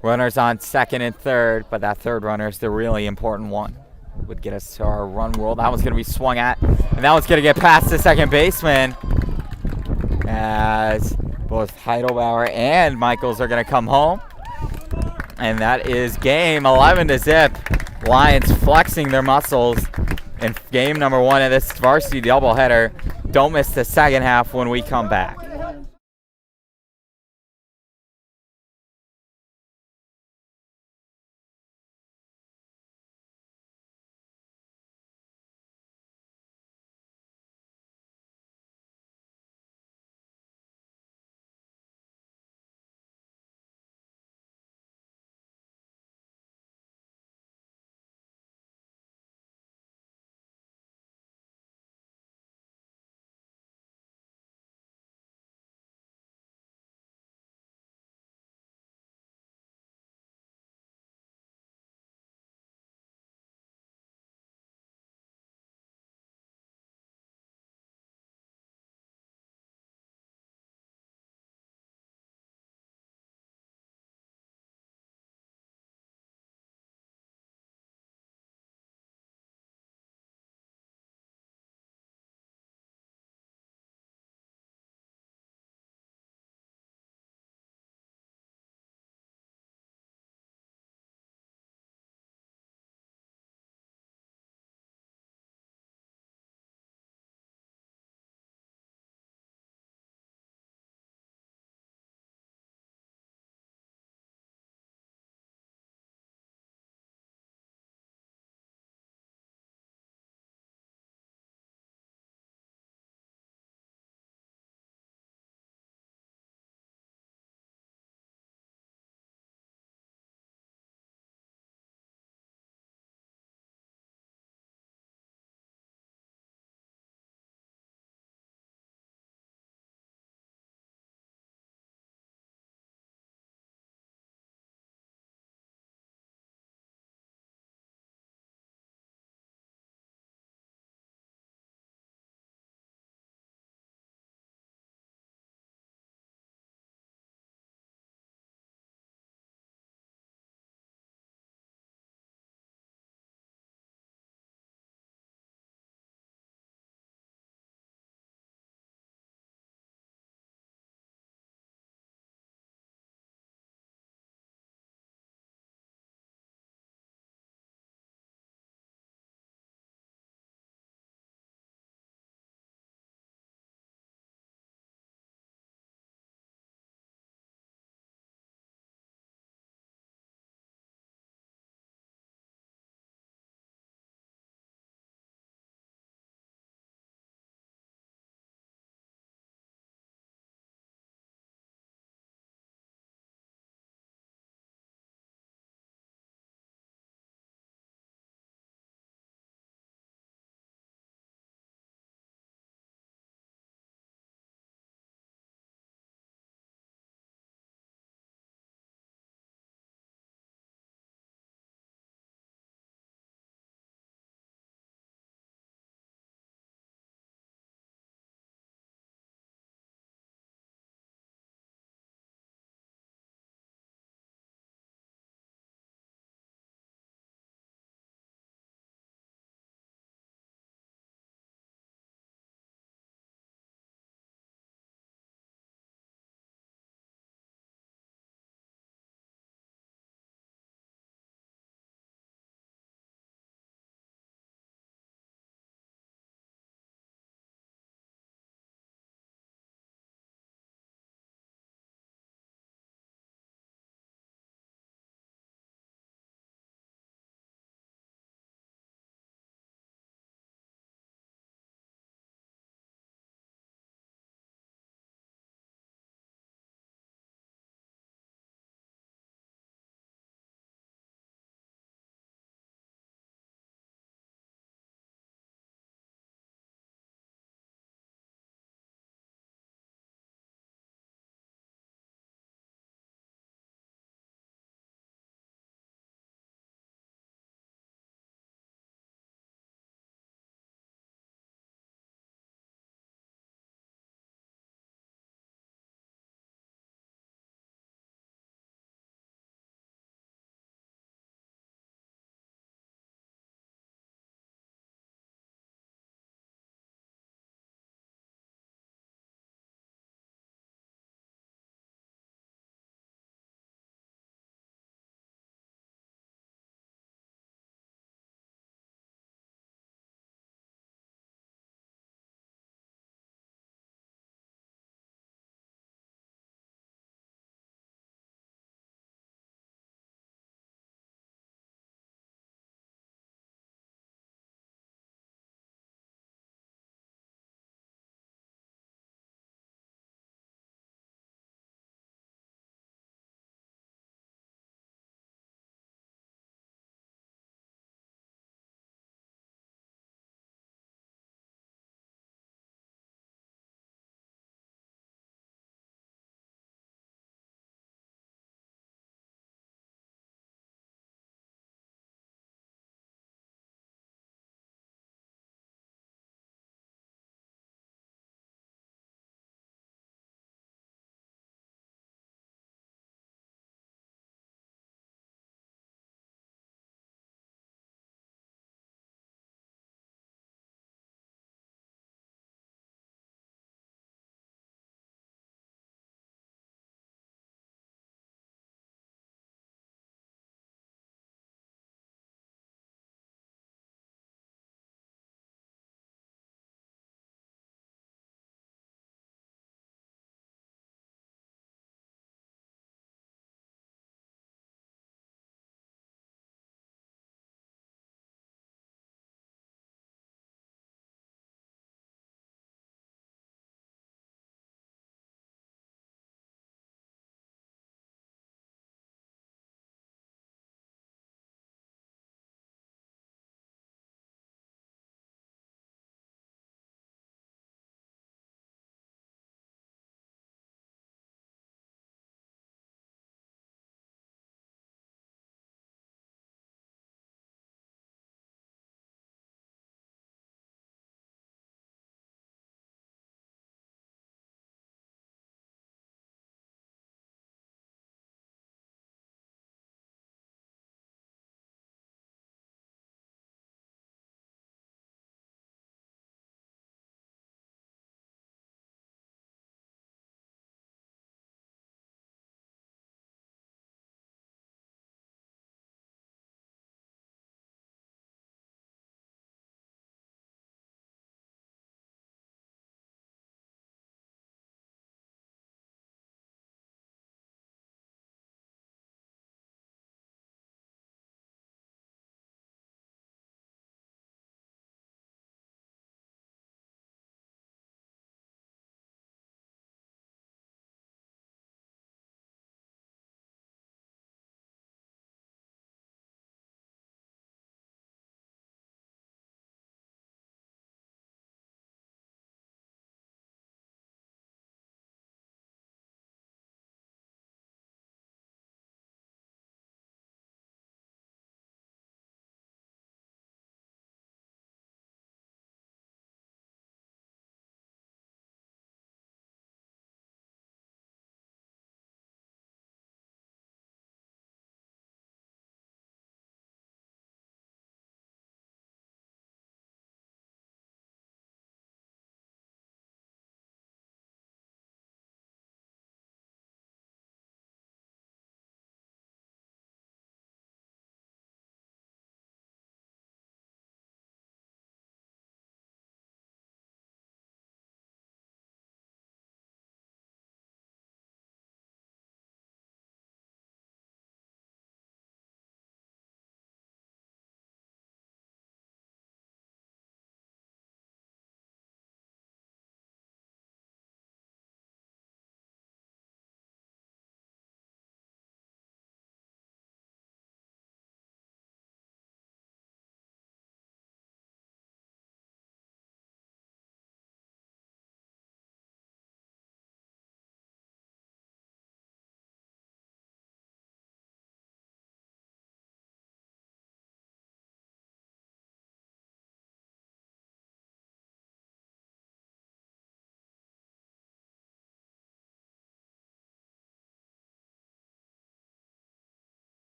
Runners on second and third, but that third runner is the really important one. Would get us to our run rule. That one's going to be swung at, and that one's going to get past the second baseman as both Heidelbauer and Michaels are going to come home. And that is game 11-0. Lions flexing their muscles in game number 1 of this varsity doubleheader. Don't miss the second half when we come back.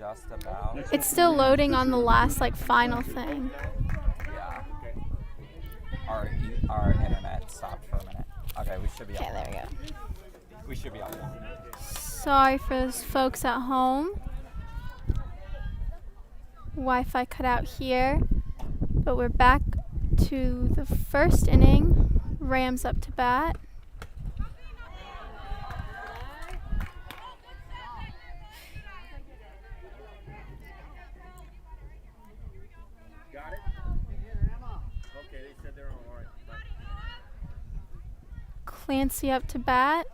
just about. It's still loading on the last like final thing. Yeah. Our internet stopped for a minute. Okay, we should be Okay, on. there we go. We should be on. Sorry for those folks at home. Wi-Fi cut out here, but we're back to the first inning. Rams up to bat. Got it? Okay, they said they're on. All right. Bye. Clancy up to bat.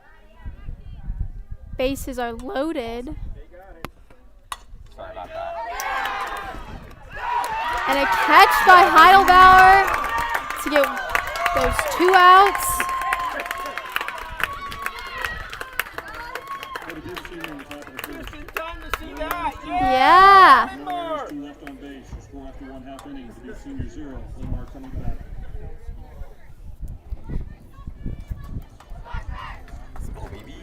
Bases are loaded. They got it. Sorry about that. And a catch by Heidelbauer to get those 2 outs. What a good senior in the top of the first. Time to see that. Yeah. Linn-Mar has 2 left on base. The score after 1/2 innings. The senior 0. Linn-Mar coming back. Let's go, baby.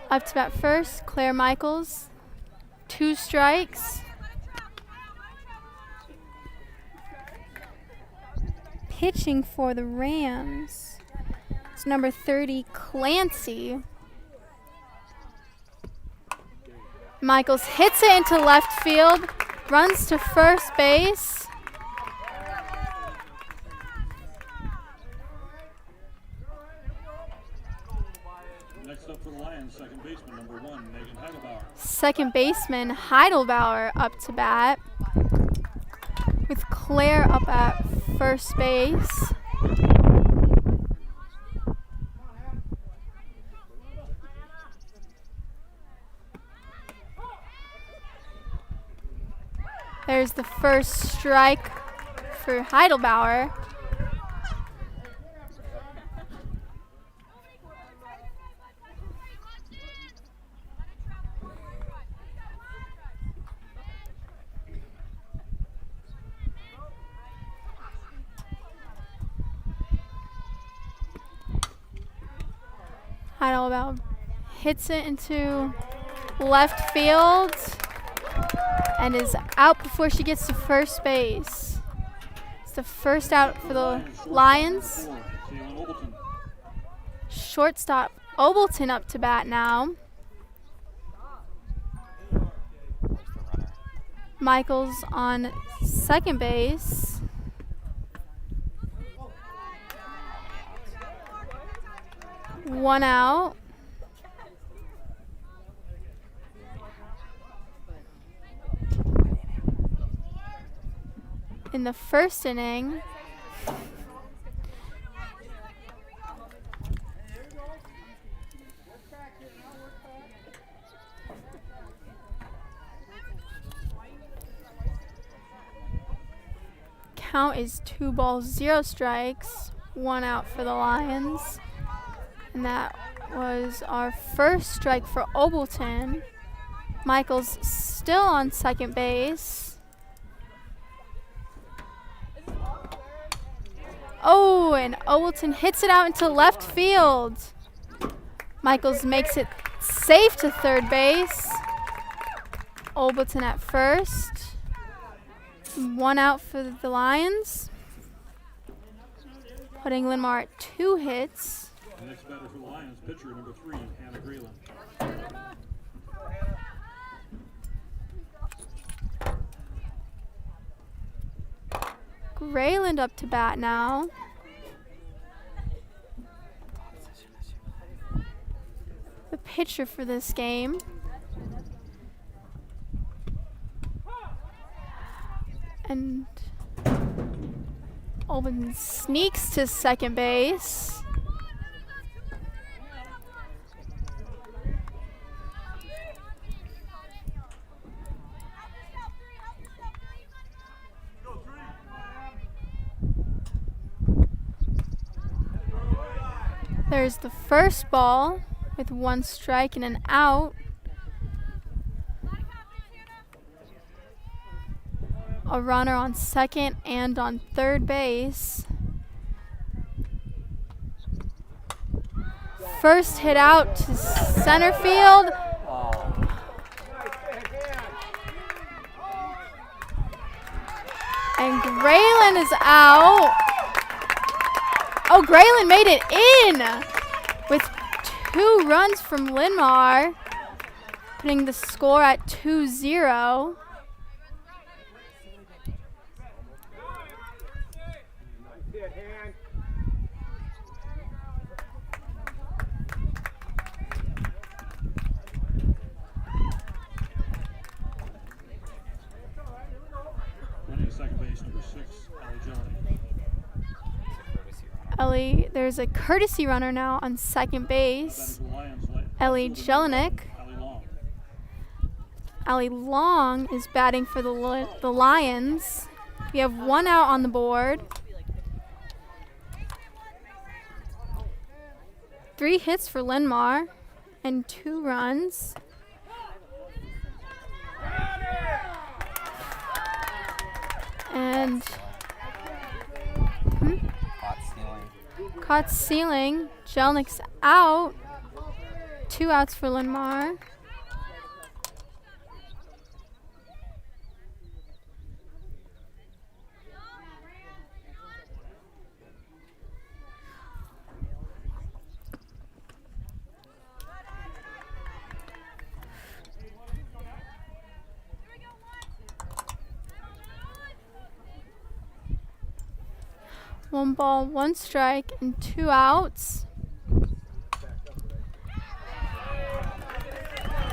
Up to bat first, Claire Michaels. 2 strikes. Pitching for the Rams. It's number 30, Clancy. Michaels hits it into left field, runs to first base. Next up for the Lions, second baseman, number 1, Megan Heidelbauer. Second baseman Heidelbauer up to bat, with Claire up at first base. There's the first strike for Heidelbauer. Heidelbauer hits it into left field and is out before she gets to first base. It's the first out for the Lions. Shortstop Obleton up to bat now. Michaels on second base. One out. In the first inning, count is 2 balls, 0 strikes, 1 out for the Lions. And that was our first strike for Obleton. Michael's still on second base. Oh, and Obleton hits it out into left field. Michaels makes it safe to third base. Obleton at first. 1 out for the Lions. Putting Linn-Mar at 2 hits. The next batter for the Lions, pitcher number 3, Hannah Grayland. Grayland up to bat now. The pitcher for this game. And Obleton sneaks to second base. There's the first ball with 1 strike and an out. A runner on second and on third base. First hit out to center field. And Grayland is out. Oh, Grayland made it in with 2 runs from Linn-Mar, putting the score at 2-0. Running to second base, number 6, Ellie Jelinek. Ellie, there's a courtesy runner now on second base. Ellie Jelinek. Allie Long. Allie Long is batting for the Lions. We have 1 out on the board. 3 hits for Linn-Mar and 2 runs. And caught stealing. Jelnick's out. 2 outs for Linn-Mar. One ball, 1 strike, and 2 outs.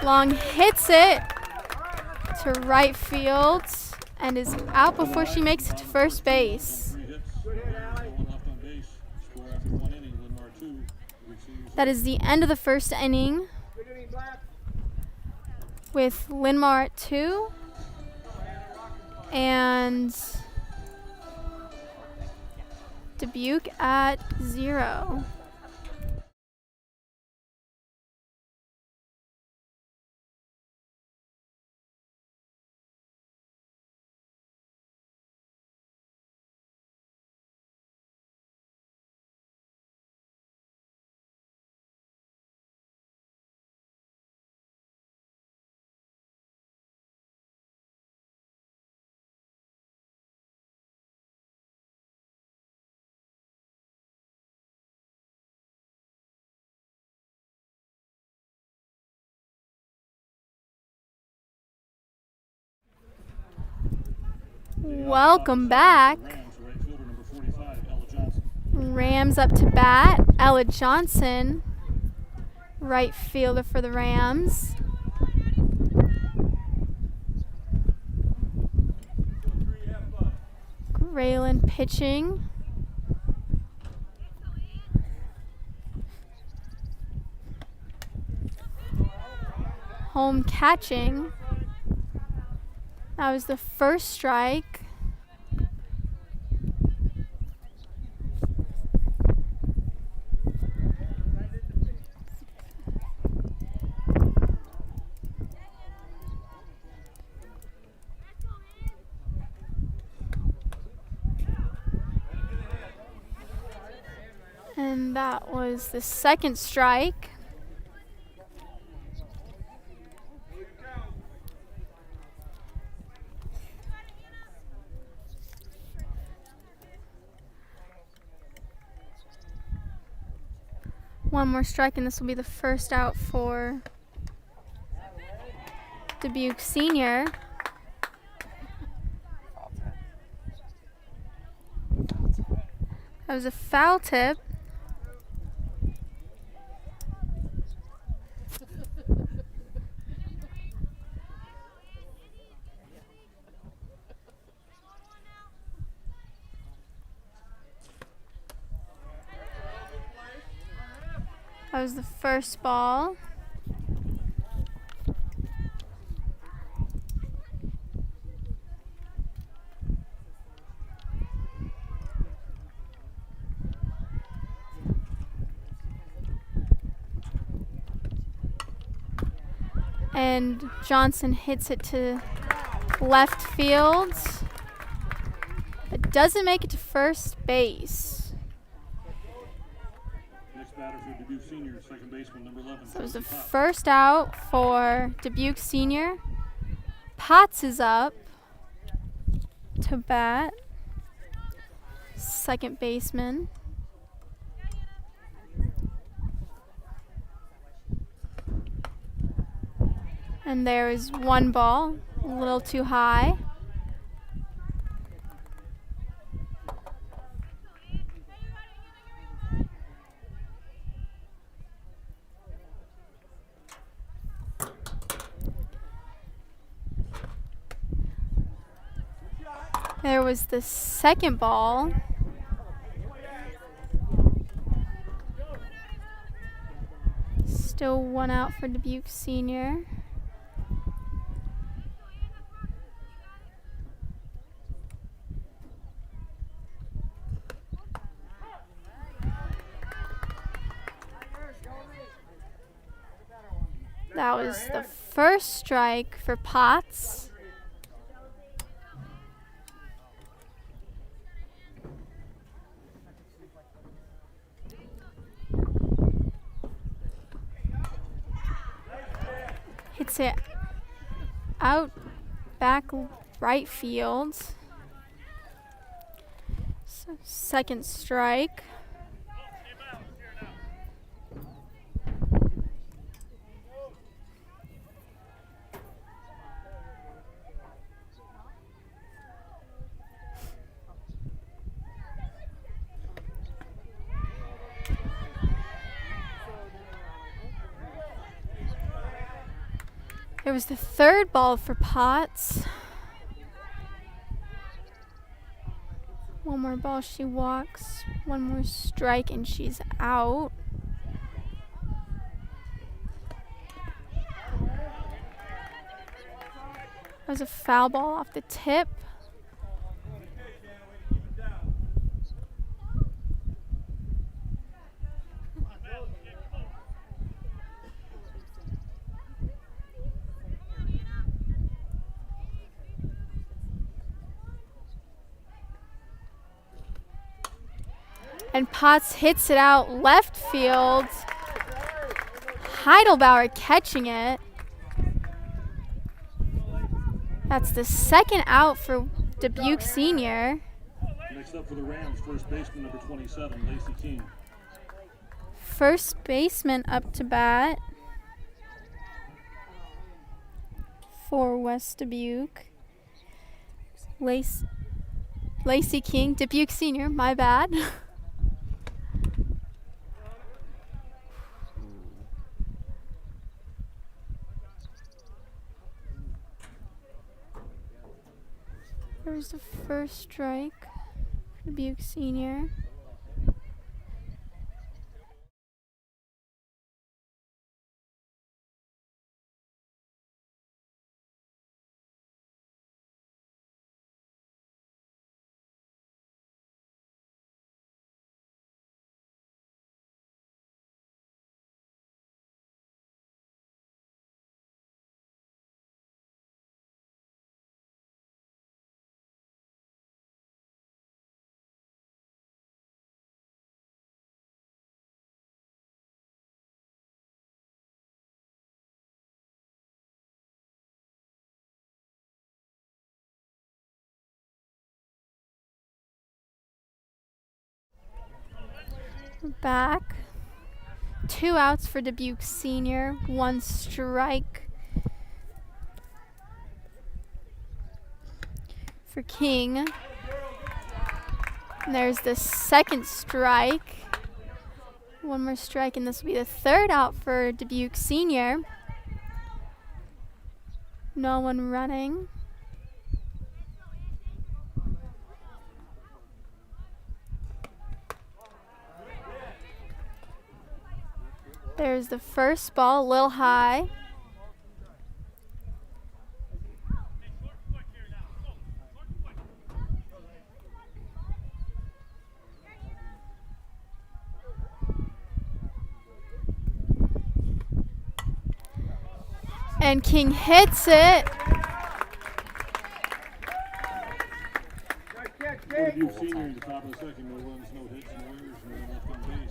Long hits it to right field and is out before she makes it to first base. 3 hits, no one left on base. Score after 1 inning, Linn-Mar 2 receives. That is the end of the first inning, with Linn-Mar at 2 and Dubuque at 0. Welcome back. Rams, right fielder number 45, Ella Johnson. Rams up to bat. Ella Johnson, right fielder for the Rams. Grayland pitching. Home catching. That was the first strike. That was the second strike. One more strike, and this will be the first out for Dubuque Senior. That was a foul tip. That was the first ball. And Johnson hits it to left field. It doesn't make it to first base. Next batter for Dubuque Senior, second baseman, number 11. So it was the Potts. first out for Dubuque Senior. Potts is up to bat. Second baseman. And there is one ball, a little too high. There was the second ball. Still one out for Dubuque Senior. That was the first strike for Potts. Hits it out back right field. So second strike. There was the third ball for Potts. One more ball, she walks. One more strike, and she's out. That was a foul ball off the tip. And Potts hits it out left field. Heidelbauer catching it. That's the second out for Dubuque Senior. Next up for the Rams, first baseman, number 27, Lacey King. First baseman up to bat for West Dubuque. Lacey King, Dubuque Senior, my bad. There's the first strike for Dubuque Senior. We're back. 2 outs for Dubuque Senior. 1 strike for King. And there's the second strike. 1 more strike, and this will be the 3rd out for Dubuque Senior. No one running. There's the first ball, a little high. And King hits it. Dubuque Senior in the top of the second, no runs, no hits, no errors, no one left on base.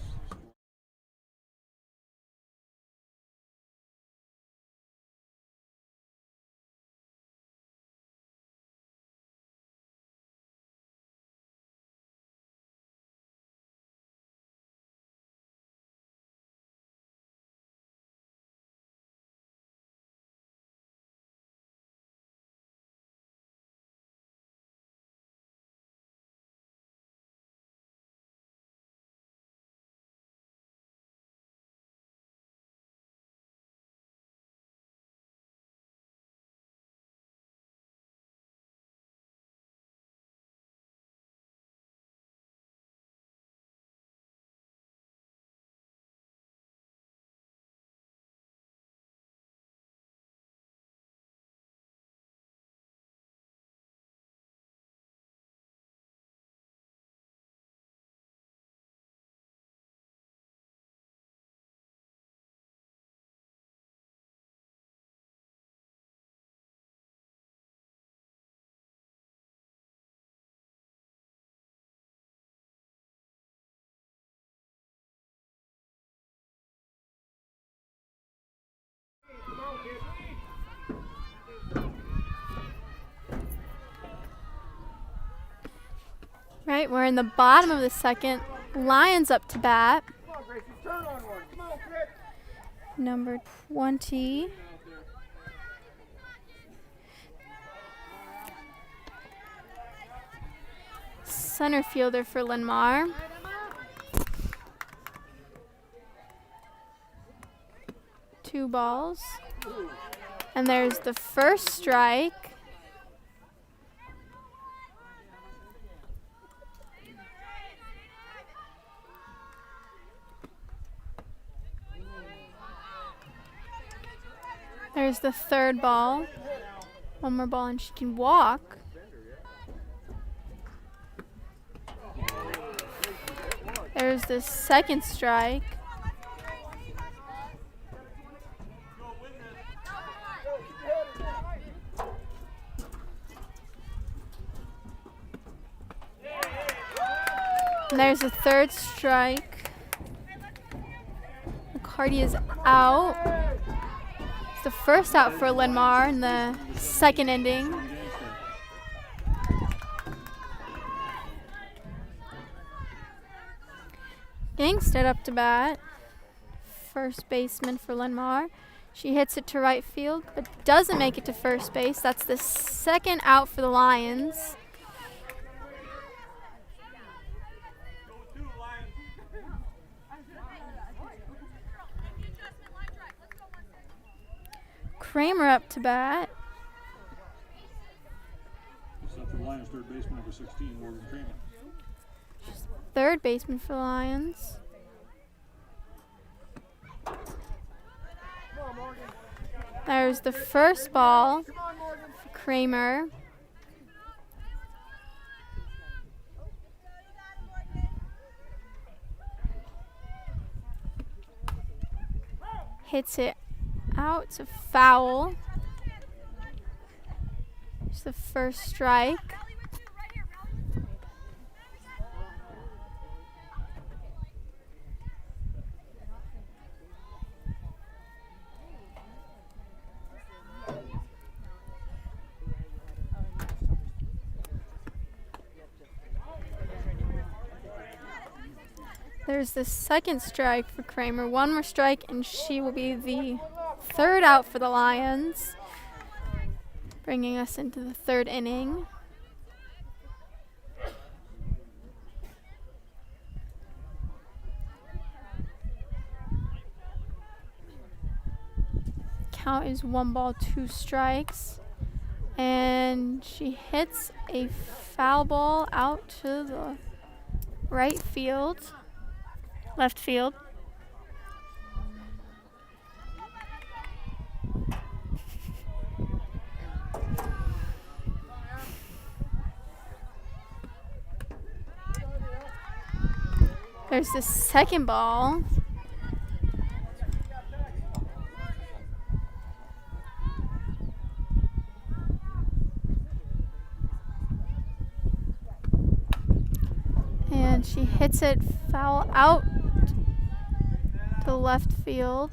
Right, we're in the bottom of the second. Lions up to bat. Number 20. Center fielder for Linn-Mar. Two balls. And there's the first strike. There's the third ball. 1 more ball and she can walk. There's the second strike. And there's the third strike. McCarty is out. It's the first out for Linn-Mar in the second inning. Gangstead up to bat. First baseman for Linn-Mar. She hits it to right field, but doesn't make it to first base. That's the second out for the Lions. Kramer up to bat. Except for the Lions, third baseman, number 16, Morgan Kramer. Third baseman for the Lions. There's the first ball for Kramer. Hits it out. It's a foul. It's the first strike. There's the second strike for Kramer. One more strike, and she will be the third out for the Lions, bringing us into the third inning. Count is 1 ball, 2 strikes. And she hits a foul ball out to the left field. There's the second ball. And she hits it foul out to left field.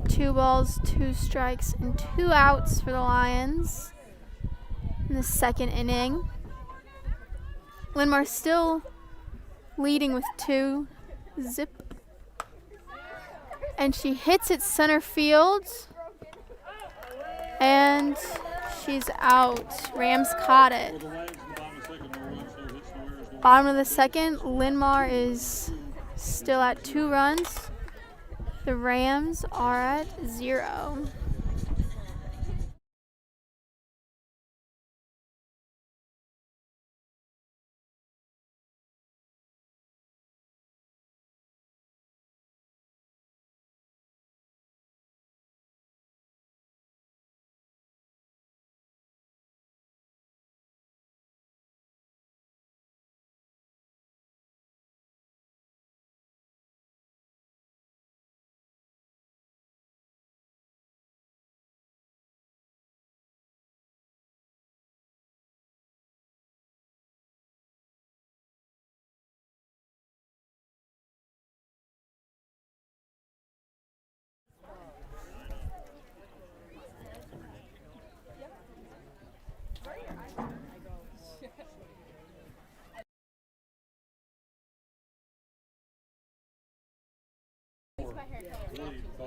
2 balls, 2 strikes, and 2 outs for the Lions in the second inning. Linn-Mar still leading with 2. Zip. And she hits it center field. And she's out. Rams caught it. Bottom of the second, Linn-Mar is still at 2 runs. The Rams are at 0.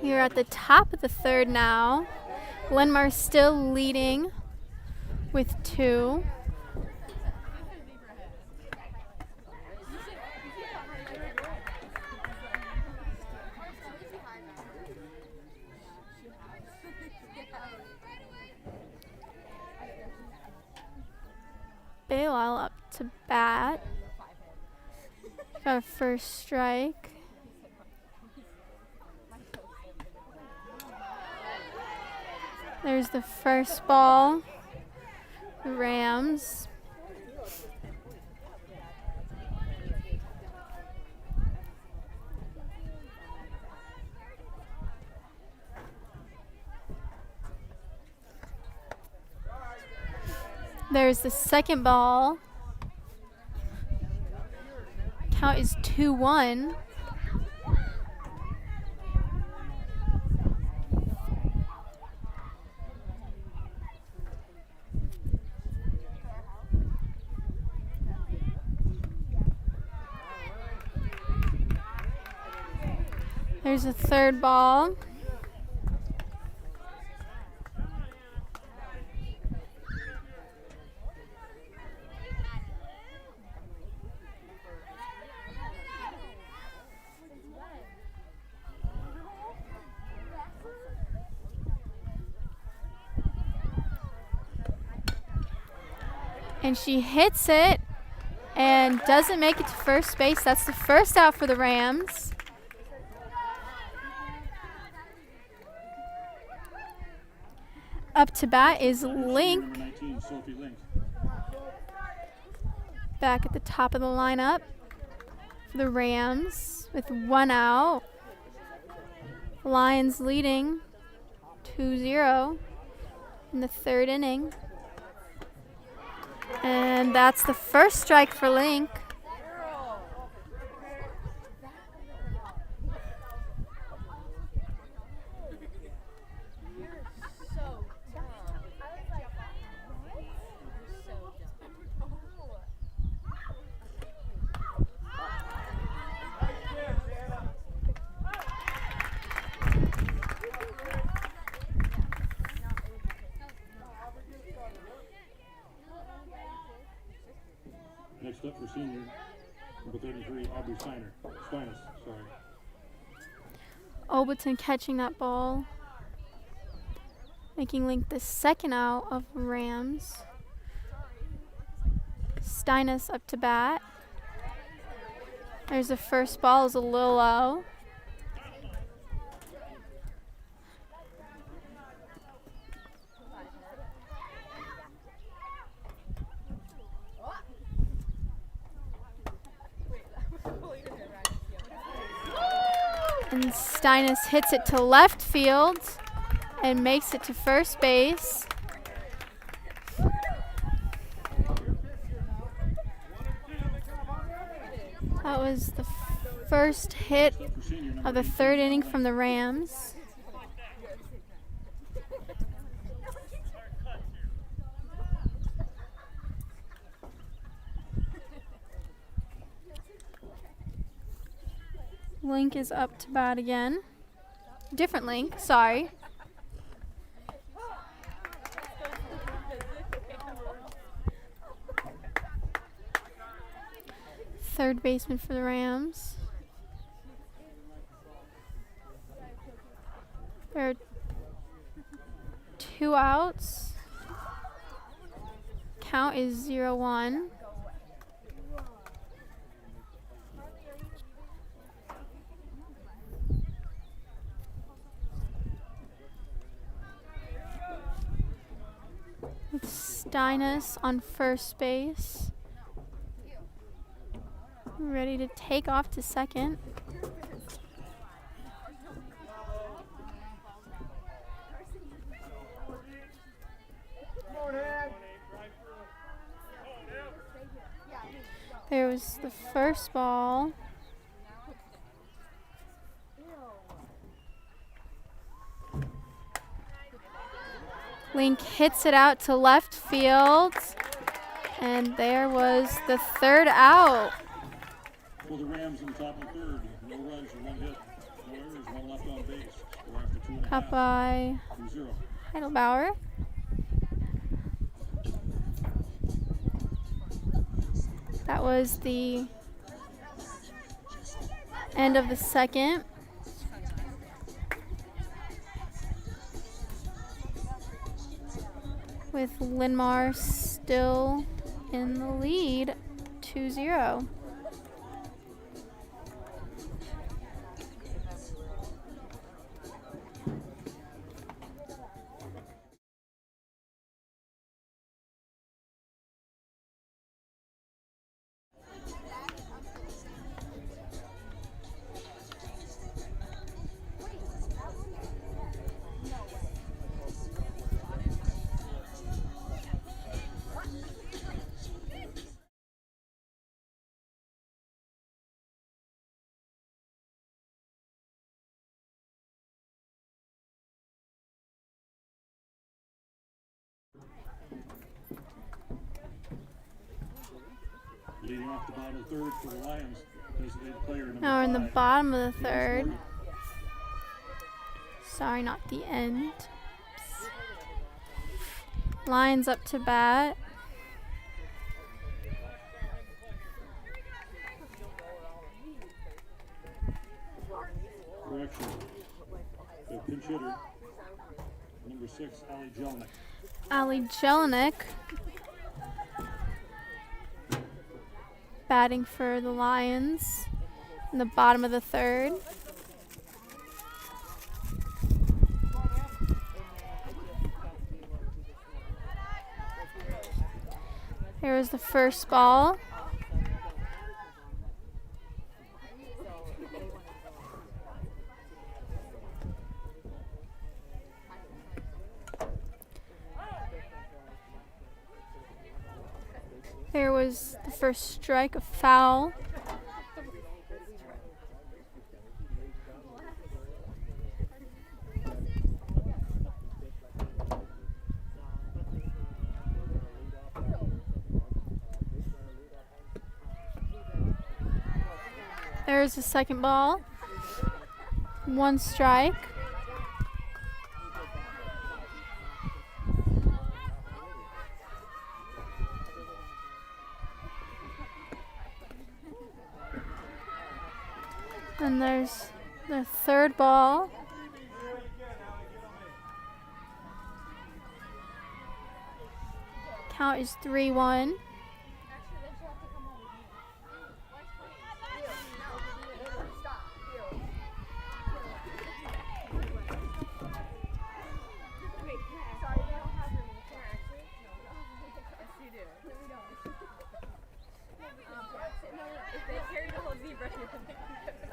We're at the top of the third now. Linn-Mar still leading with 2. Bailal up to bat. Got a first strike. There's the first ball. The Rams. There's the second ball. Count is 2-1. There's a third ball. And she hits it and doesn't make it to first base. That's the first out for the Rams. Up to bat is Link. Back at the top of the lineup for the Rams with 1 out. Lions leading 2-0 in the third inning. And that's the first strike for Link. for senior, number 33, Aubrey Steinis, sorry. Overton catching that ball, making Link the second out of Rams. Steinis up to bat. There's the first ball, is a little low. And Steinis hits it to left field and makes it to first base. That was the first hit of the third inning from the Rams. Link is up to bat again. Different Link, sorry. Third baseman for the Rams. There are 2 outs. Count is 0-1. With Steinis on first base, ready to take off to second. There was the first ball. Link hits it out to left field, and there was the third out. For the Rams in the top of the third, no runs or 1 hit, no errors, 1 left on base. We're after 2.5. Caught by 2-0. Heidelbauer. That was the end of the second. With Linn-Mar still in the lead, 2-0. Leading off the bottom of the third for the Lions, designated player number Now we're in the 5. bottom of the third. Sorry, not the end. Lions up to bat. Correction. The pinch hitter, number 6, Ali Jelinek. Ali Jelinek batting for the Lions in the bottom of the third. Here was the first ball. There was the first strike, a foul. There's the second ball. 1 strike. And there's the third ball. Count is 3-1.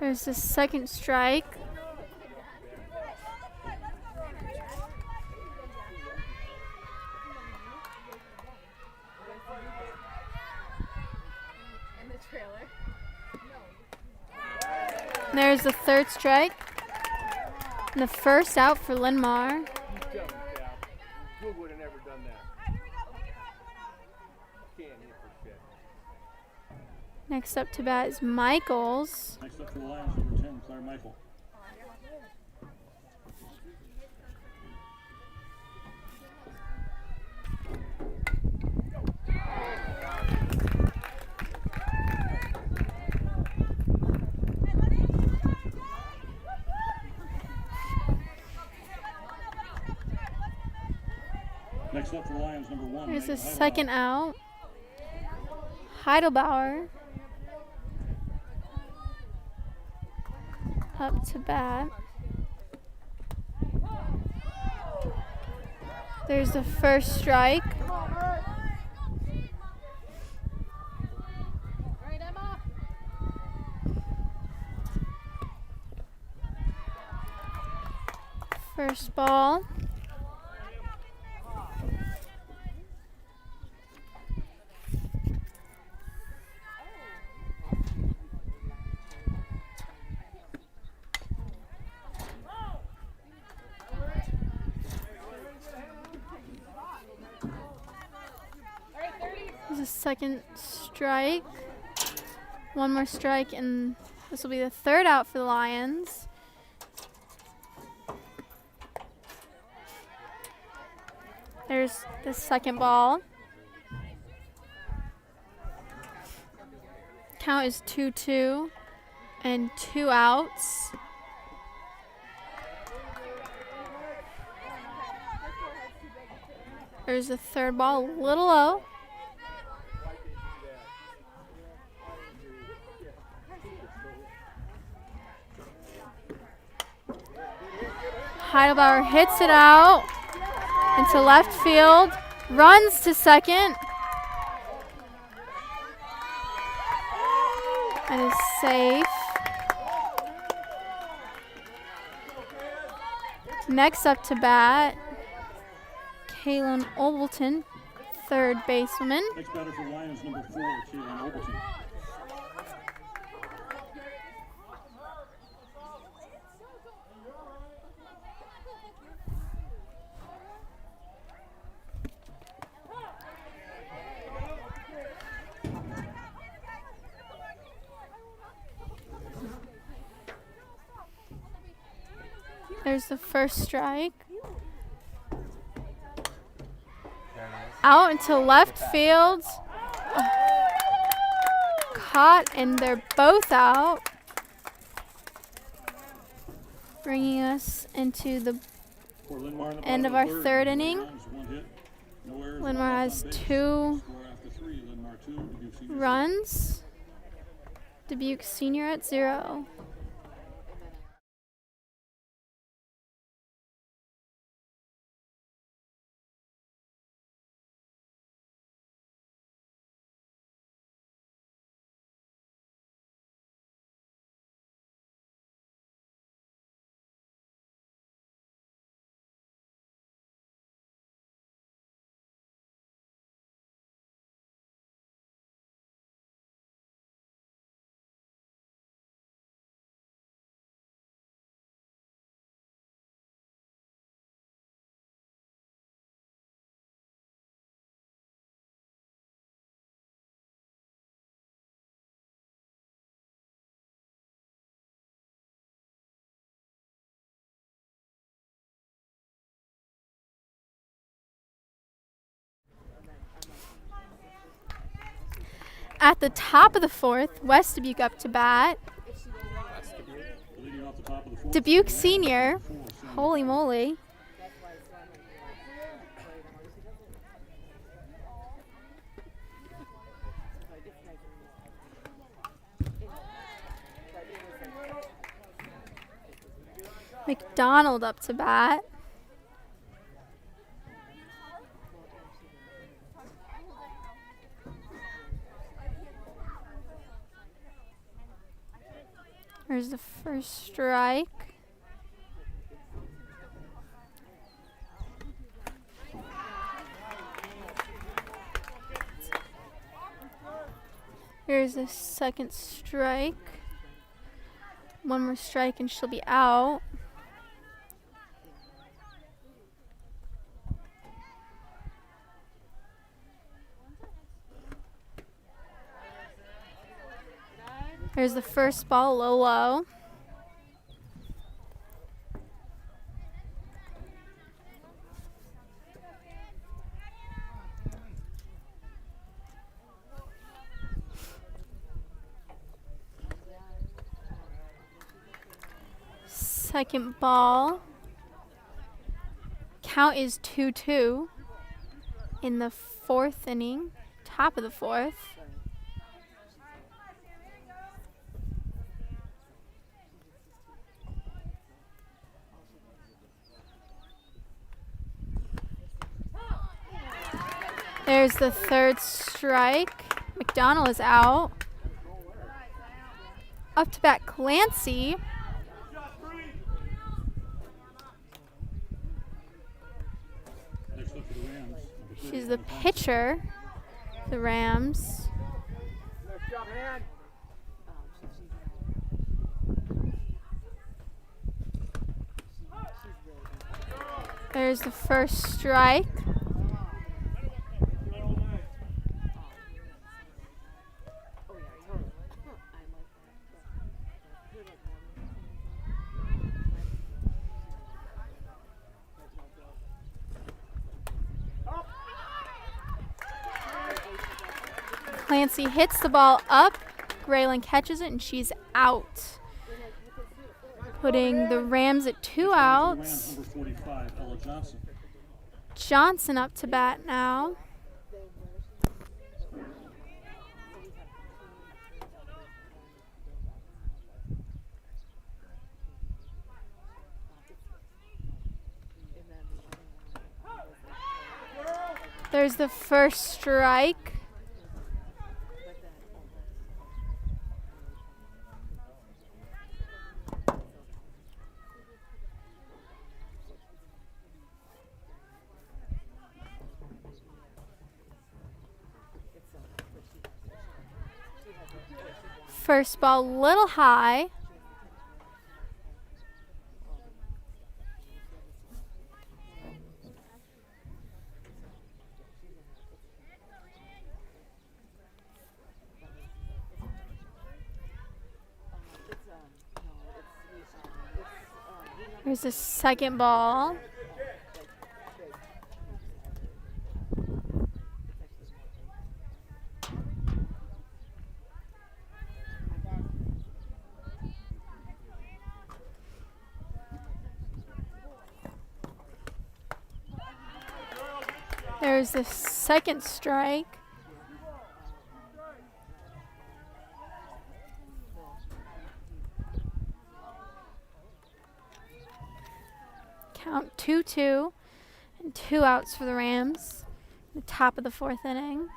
There's the second strike. There's the third strike. And the first out for Linn-Mar. Dubuque would have never done that. Can't hit for shit. Next up to bat is Michaels. Next up for the Lions, number 10, Claire Michael. Next up for the Lions, number 1. There's the Megan Heidelbauer. second out. Heidelbauer up to bat. There's the first strike. First ball. There's a second strike. One more strike, and this will be the third out for the Lions. There's the second ball. Count is 2-2 and 2 outs. There's the third ball, a little low. Heidelbauer hits it out into left field, runs to second, and is safe. Next up to bat, Kaylin Obleton, third baseman. Next batter for Lions, number 4, Kaylin Overton. There's the first strike. Out into left field. Caught, and they're both out. Bringing us into the For Linn-Mar in the end bottom of our the third No inning. runs, 1 hit, no errors, Linn-Mar no has on base. 2 Score after 3, Linn-Mar 2, Dubuque Senior 0. runs. Dubuque Senior at 0. At the top of the 4th, West Dubuque up to bat. West Dubuque. top of the fourth. Dubuque senior. Holy moly. McDonald up to bat. There's the first strike. Here's the second strike. One more strike and she'll be out. Here's the first ball, low, low. Second ball. Count is 2-2 in the fourth inning, top of the fourth. There's the third strike. McDonald is out. Up to bat Clancy. Next up for the Rams. She's the pitcher. The Rams. Nice job, man. There's the first strike. Clancy hits the ball up. Graylin catches it and she's out. Putting the Rams at 2 outs. Number 45, Ella Johnson. Johnson up to bat now. There's the first strike. First ball, little high. Here's the second ball. There's the second strike. Count 2-2 and 2 outs for the Rams. The top of the fourth inning.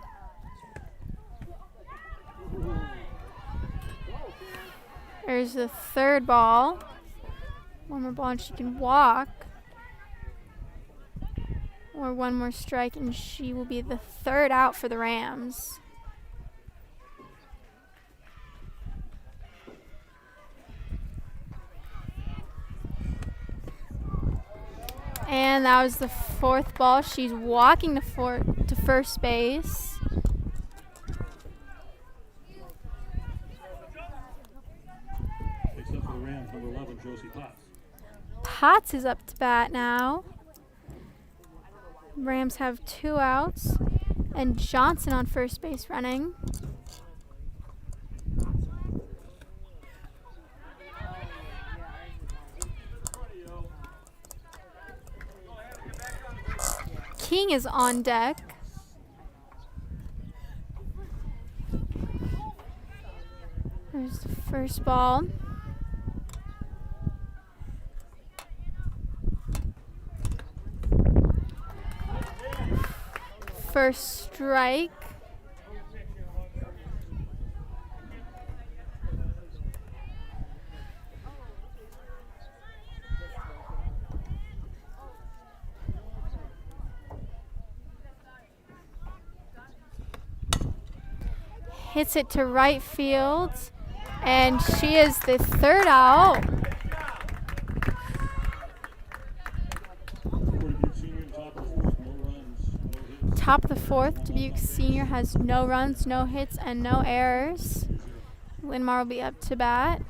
There's the third ball. One more ball and she can walk. Or one more strike and she will be the third out for the Rams. And that was the fourth ball. She's walking to first base. Next up for the Rams, number 11, Josie Potts. Potts is up to bat now. Rams have 2 outs. And Johnson on first base running. King is on deck. There's the first ball. First strike. Hits it to right field, and she is the third out. Top of the fourth, Dubuque Senior has no runs, no hits, and no errors. Linn-Mar will be up to bat.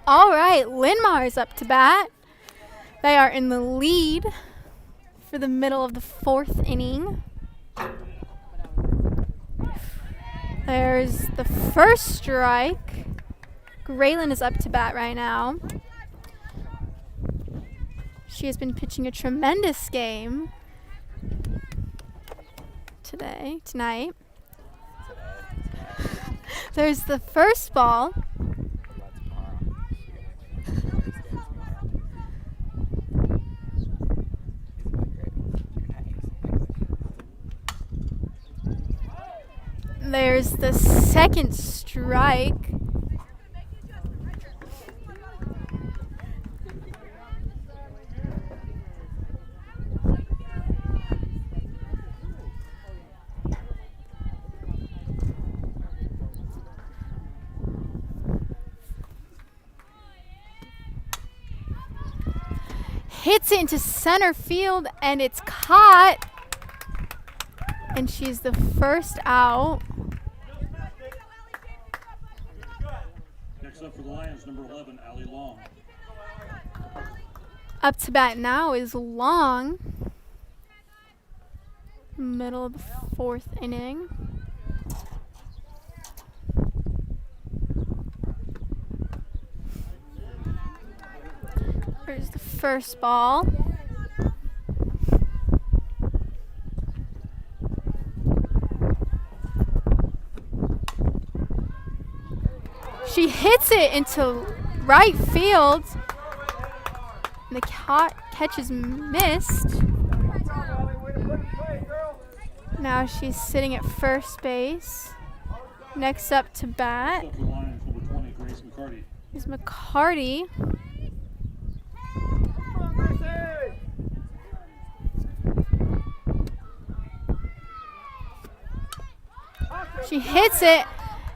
All right, Linn-Mar is up to bat. They are in the lead for the middle of the fourth inning. There's the first strike. Graylin is up to bat right now. She has been pitching a tremendous game tonight. There's the first ball. There's the second strike. Hits it into center field, and it's caught. And she's the first out. Next up for the Lions, number 11, Allie Long. Up to bat now is Long. Middle of the fourth inning. There's the first ball. She hits it into right field. The catch is missed. Now she's sitting at first base. Next up to bat Next up for the Lions, number 20, Grace McCarty. is McCarty. She hits it,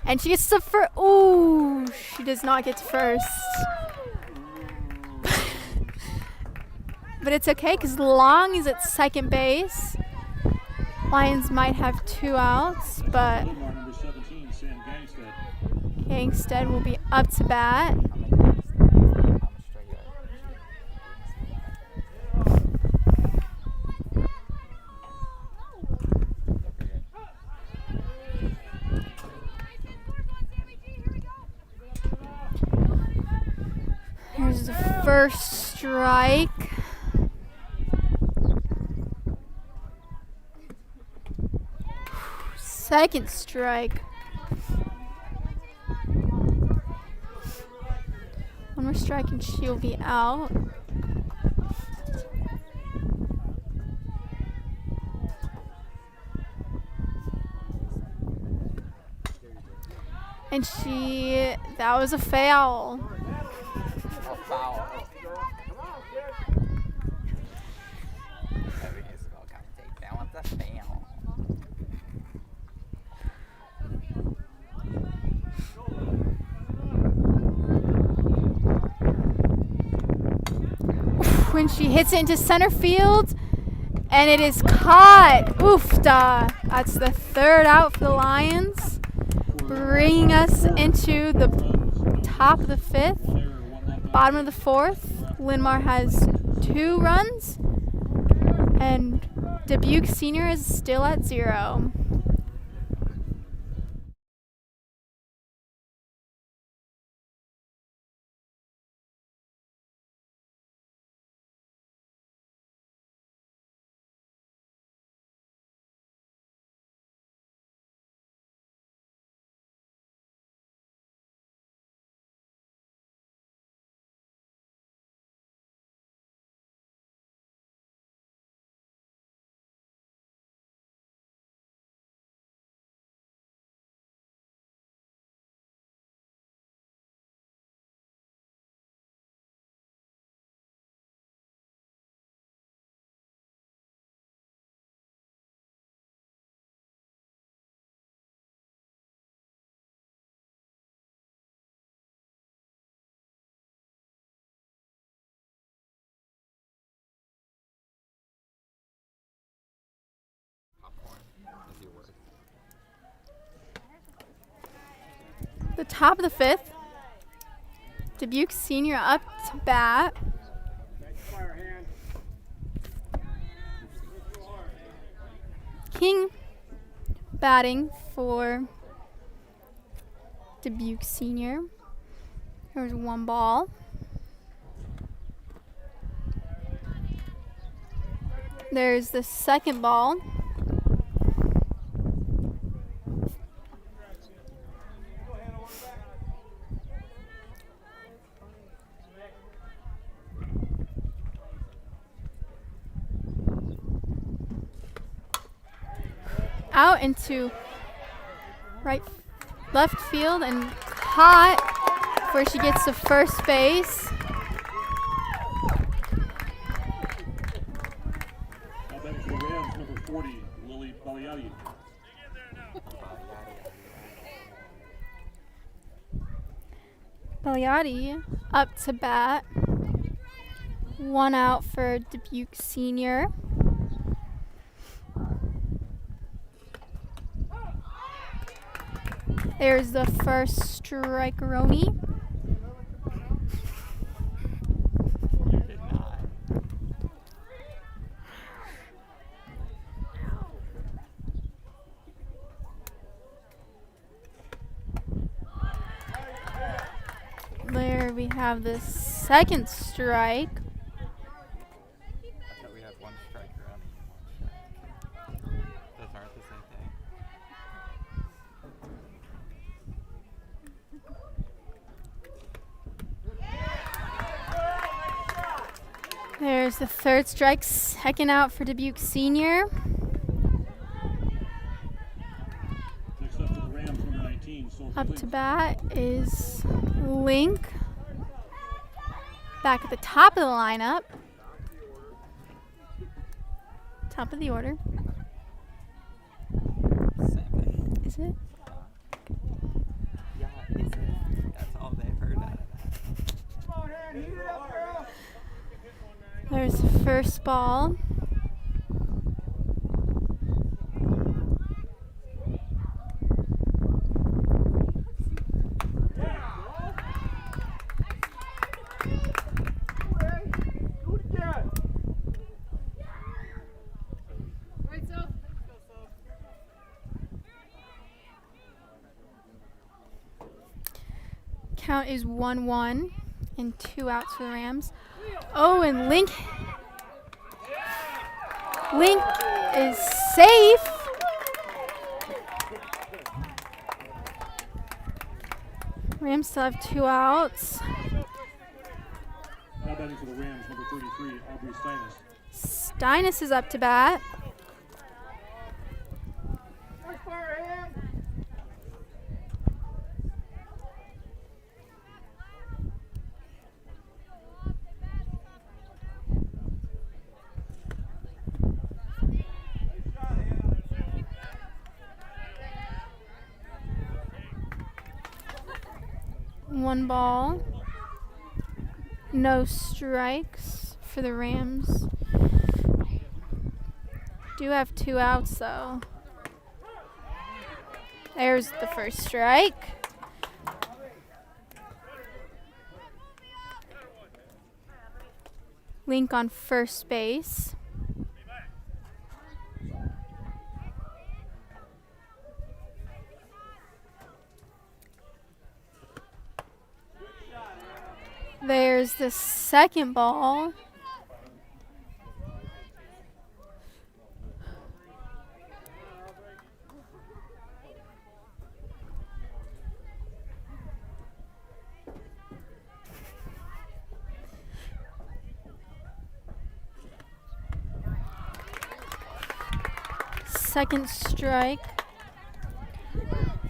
and she gets to first. Ooh, she does not get to first. But it's okay because Long is at second base. Lions might have 2 outs, but Linn-Mar, number 17, Sam Gangstead. Gangstead will be up to bat. Here's the first strike. Second strike. more strike and she'll be out. And that was a foul. A foul. That we can spell commentate. That one's a foul. When she hits it into center field, and it is caught. Oof, da. That's the third out for the Lions, bringing us into the top of the fifth, bottom of the fourth. Linn-Mar has 2 runs, and Dubuque Senior is still at 0. The top of the fifth, Dubuque Senior up to bat. King batting for Dubuque Senior. There's 1 ball. There's the second ball. Out into left field and caught before she gets to first base. Now that is the Rams, number 40, Lily Baliati. Baliati up to bat. 1 out for Dubuque Senior. There's the first strike-roni. You did not. There we have the second strike. I thought we had 1 striker on and 1 strike. Those aren't the same thing. There's the third strike, second out for Dubuque Senior. Next up to the Rams, number 19, Sophie Up Link. to bat is Link. Back at the top of the lineup. Top of the order. Same thing. Is it? Yeah, is it? That's all they heard out of that. There's the first ball. Count is 1-1 and 2 outs for the Rams. Oh, and Link is safe. Rams still have 2 outs. batting for the Rams, number 33, Aubrey Steinis. Steinis is up to bat. One ball. No strikes for the Rams. Do have 2 outs though. There's the first strike. Link on first base. There's the second ball. Second strike.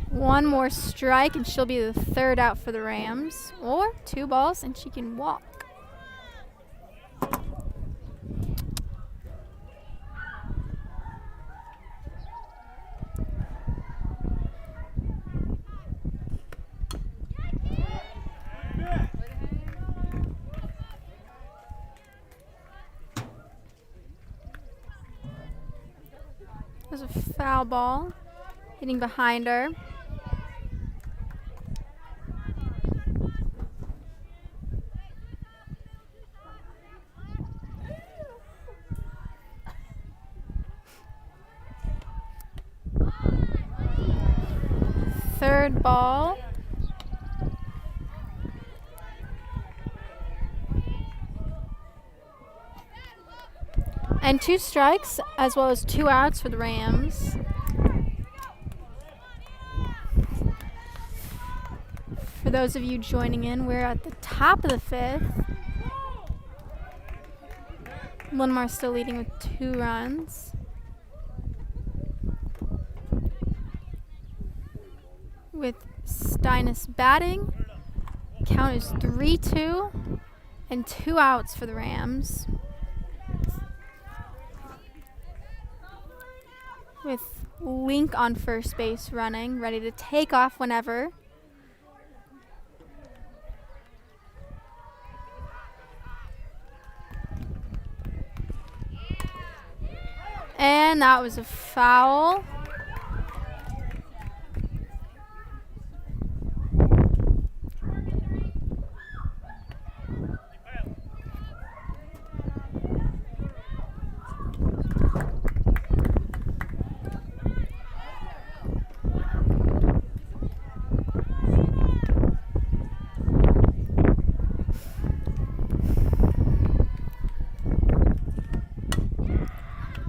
One more strike and she'll be the third out for the Rams. Or 2 balls and she can walk. There's a foul ball hitting behind her. Third ball. And 2 strikes, as well as 2 outs for the Rams. For those of you joining in, we're at the top of the 5th. Linn-Mar still leading with 2 runs. With Steinis batting, count is 3-2 and 2 outs for the Rams. With Link on first base running, ready to take off whenever. And that was a foul.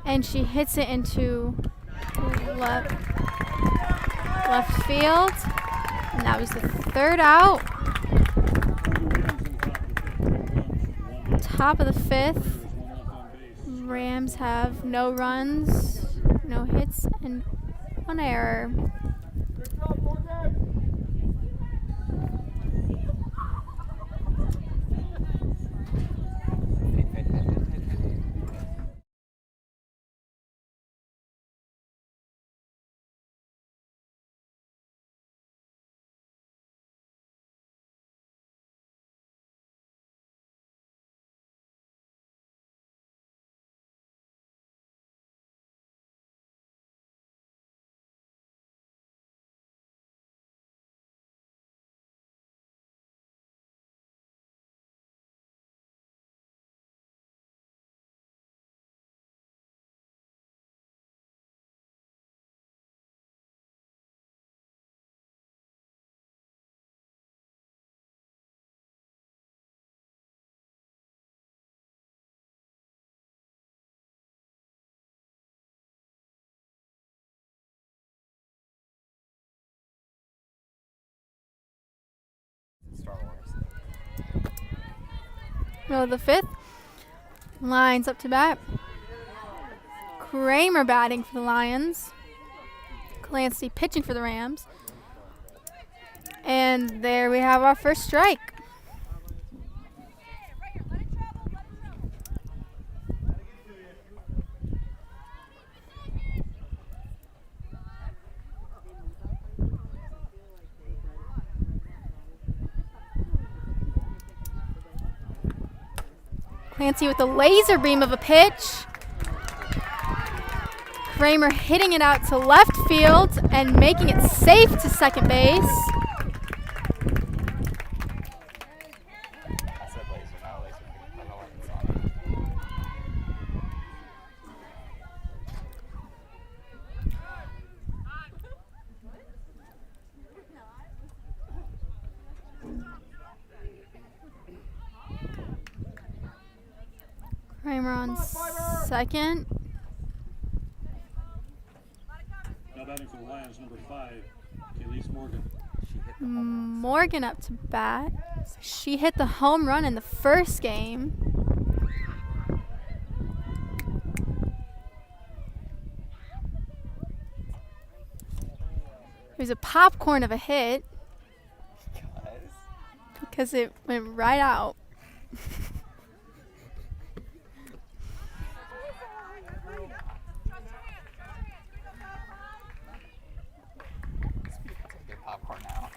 And she hits it into left field. And that was the third out. Top of the 5th. Rams have no runs, no hits, and 1 error. Middle of the 5th. Lions up to bat. Kramer batting for the Lions. Clancy pitching for the Rams. And there we have our first strike. Clancy with a laser beam of a pitch. Kramer hitting it out to left field and making it safe to second base. Kramer on second. Now batting for the Lions, number 5, Kayleese Morgan. Morgan up to bat. She hit the home run in the first game. It was a popcorn of a hit because it went right out. Popcorn now.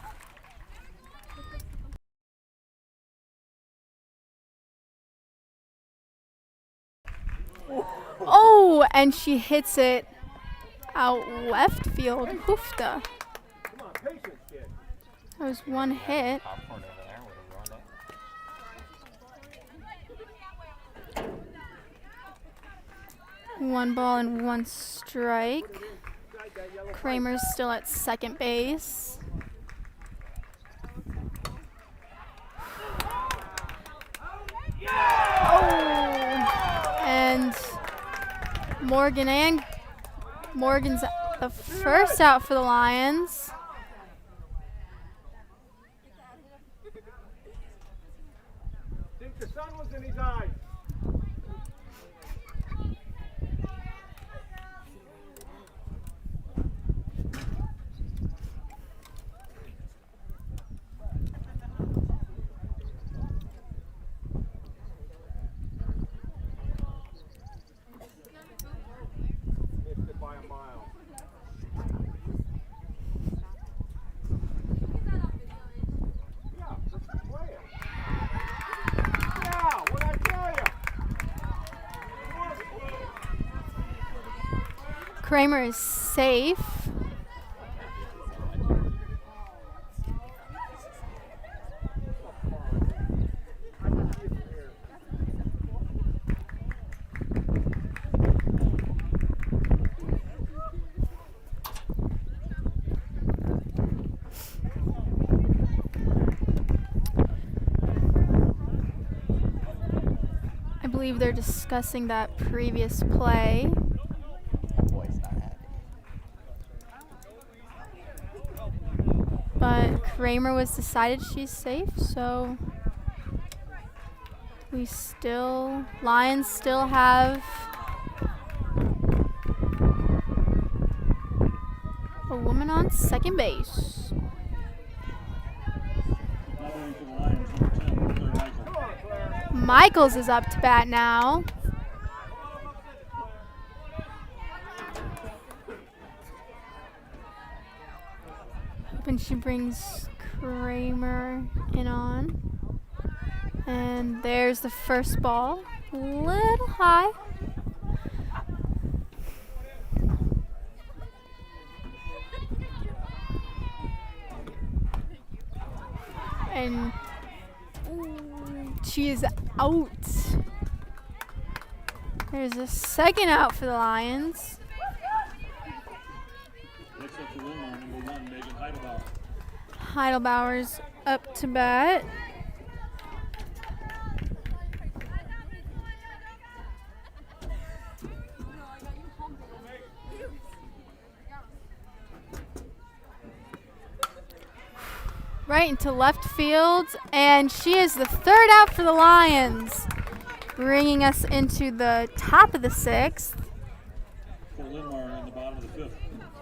Oh, and she hits it out left field. Hoofda. Come on, patience, kid. That was one hit. Popcorn over there would have ruined it. One ball and one strike. Kramer's still at second base. Oh, and Morgan's the first out for the Lions. Think the sun was in his eyes. Missed it by a mile. Yeah, just play it. Yeah, what'd I tell you? Kramer is safe. I believe they're discussing that previous play. Boy's not happy. But Kramer was decided she's safe, so Lions still have a woman on second base. Now batting for the Lions, number 10, Claire Michael. Michaels is up to bat now. Hoping she brings Kramer in on. And there's the first ball. A little high. And she is out. There's a second out for the Lions. Next up for Linn-Mar, number 1, Megan Heidelbauer. Heidelbauer's up to bat. Right right into left field, and she is the third out for the Lions, bringing us into the top of the sixth. For Linn-Mar in the bottom of the fifth.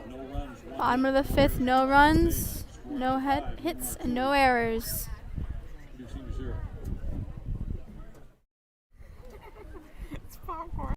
No runs. Bottom of the fifth, no runs, no hits, and no errors. Producing 0. It's popcorn.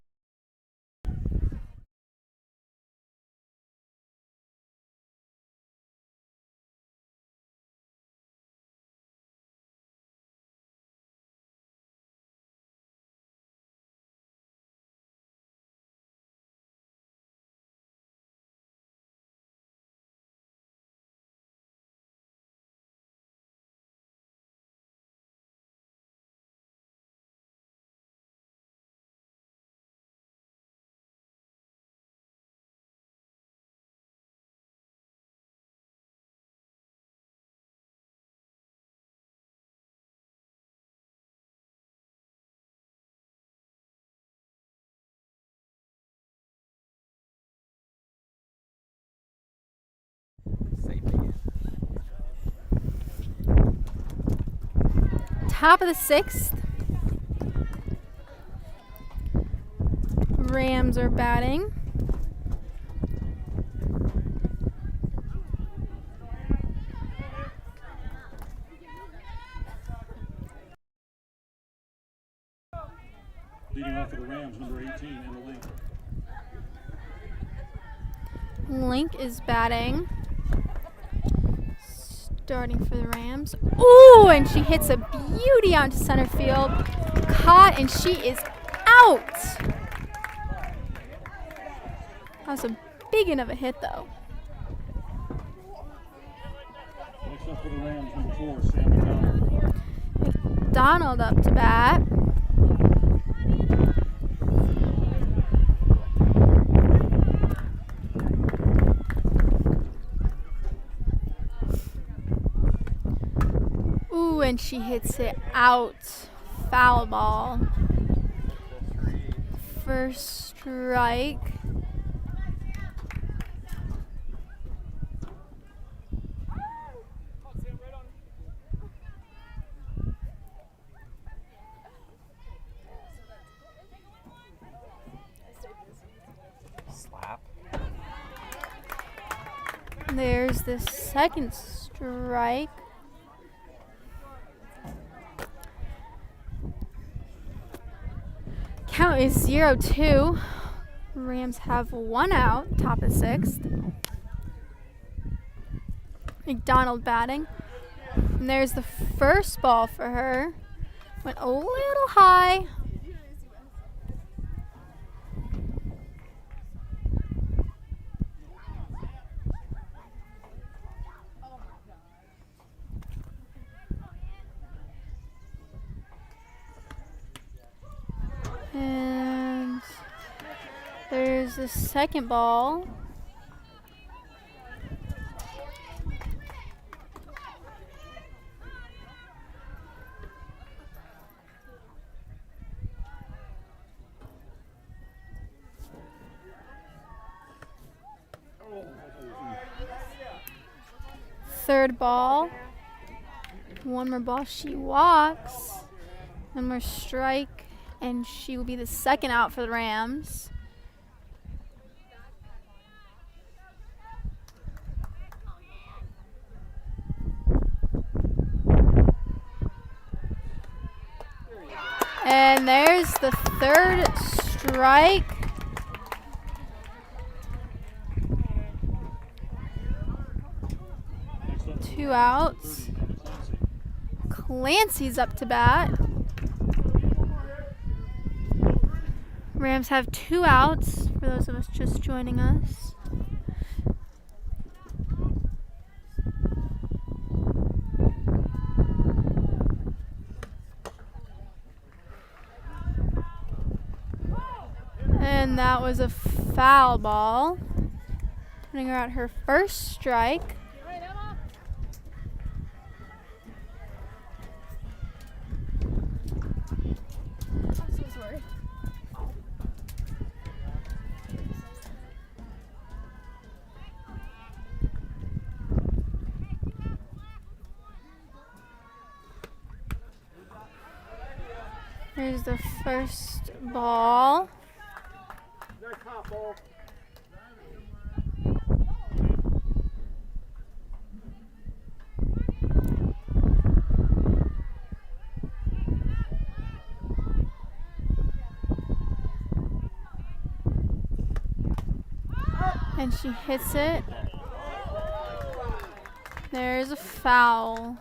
Top of the sixth. Rams are batting. Leading off for the Rams, number 18, Emma Link. Link is batting. Starting for the Rams. Ooh, and she hits a beauty out to center field. Caught, and she is out. That was a big enough a hit, though. Next up for the Rams, number 4, Sam McDonald. McDonald up to bat. Ooh, and she hits it out. Foul ball. First strike. Slap. There's the second strike. Count is 0-2. Rams have one out, top of sixth. McDonald batting. And there's the first ball for her. Went a little high. And there's the second ball. Third ball. One more ball. She walks. One more strike. And she will be the second out for the Rams. And there's the third strike. Two outs. Clancy's up to bat. Rams have two outs for those of us just joining us. And that was a foul ball, putting her at her first strike. Here's the first ball. Nice hop ball. And she hits it. There's a foul.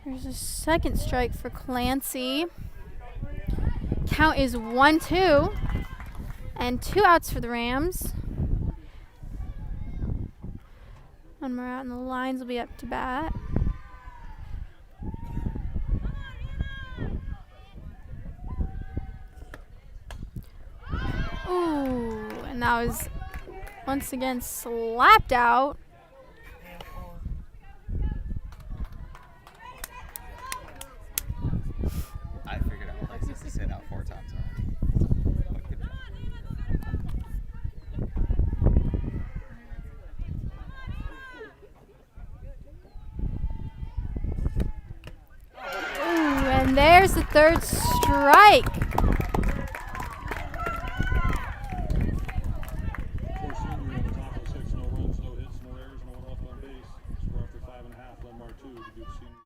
There's a second strike for Clancy. Count is 1-2. And 2 outs for the Rams. One more out and the Lions will be up to bat. Ooh, and that was once again slapped out. I figured out places to sit out 4 times already. But good job. Ooh, and there's the third strike. For senior in the top of the 6, no runs, no hits, no errors, no one left on base. Score after 5.5, Linn-Mar 2, Dubuque senior.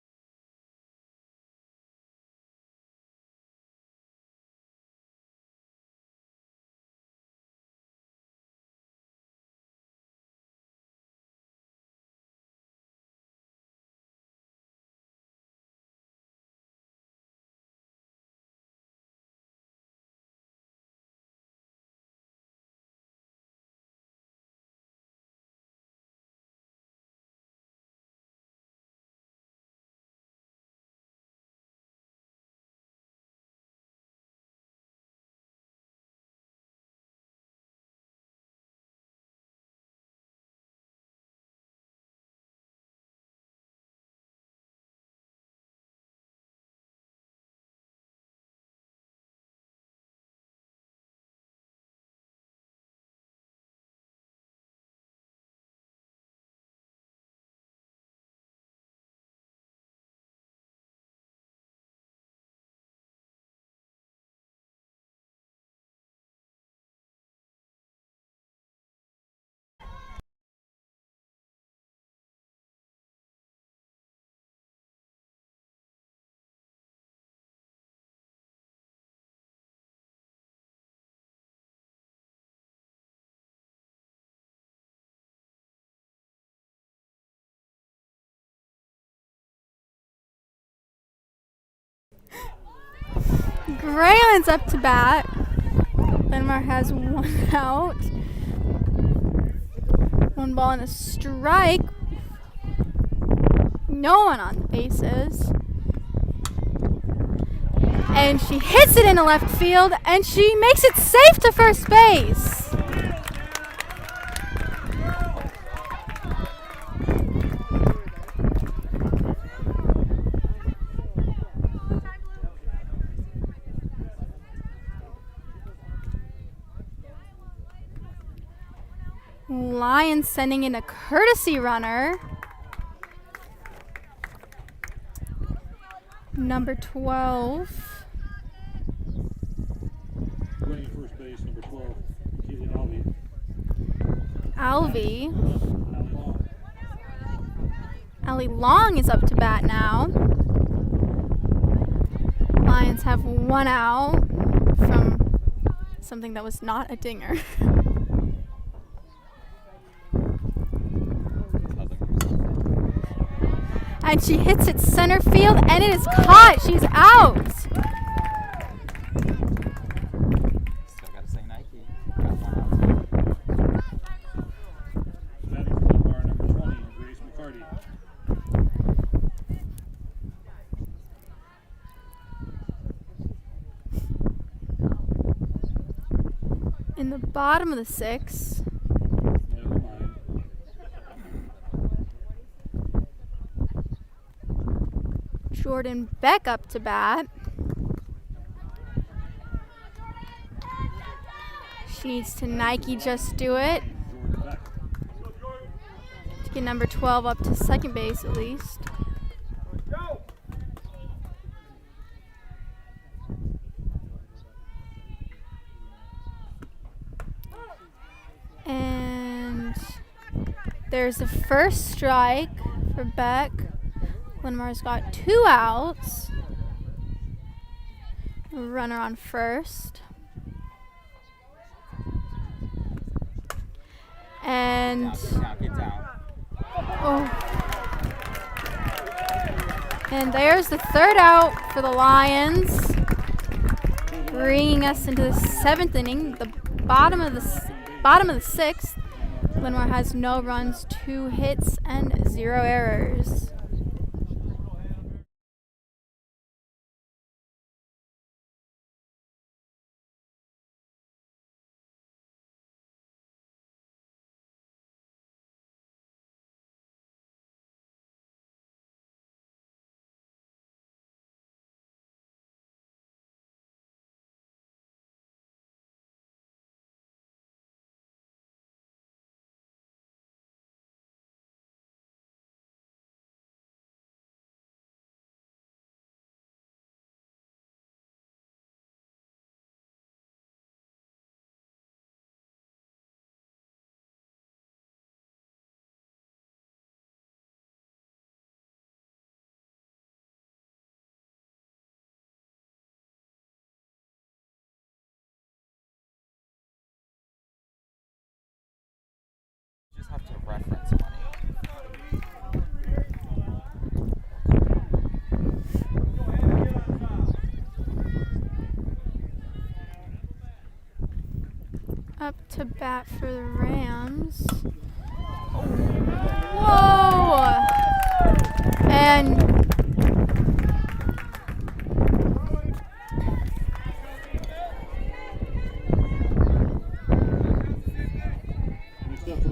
Grayland's up to bat. Linn-Mar has 1 out. 1 ball and a strike. No one on the bases. And she hits it into left field, and she makes it safe to first base. Lions sending in a courtesy runner. Number 12. Running at first base, number 12, Keely Alvey. Alvey. Allie Long. Allie Long is up to bat now. Lions have 1 out from something that was not a dinger. And she hits it center field, and it is caught. She's out. Still got to say Nike. Got 1 out. Batting for Linn-Mar, number 20, Grace McCarty. In the bottom of the 6th, Never mind. Jordan Beck up to bat. She needs to Nike just do it Jordan Beck. to get number 12 up to second base at least. Go. And there's the first strike for Beck. Linn-Mar's got 2 outs. Runner on first. And and there's the 3rd out for the Lions, bringing us into the 7th inning, the bottom of the 6th. Linn-Mar has no runs, 2 hits, and 0 errors. Just have to reference money. Up to bat for the Rams. Whoa! And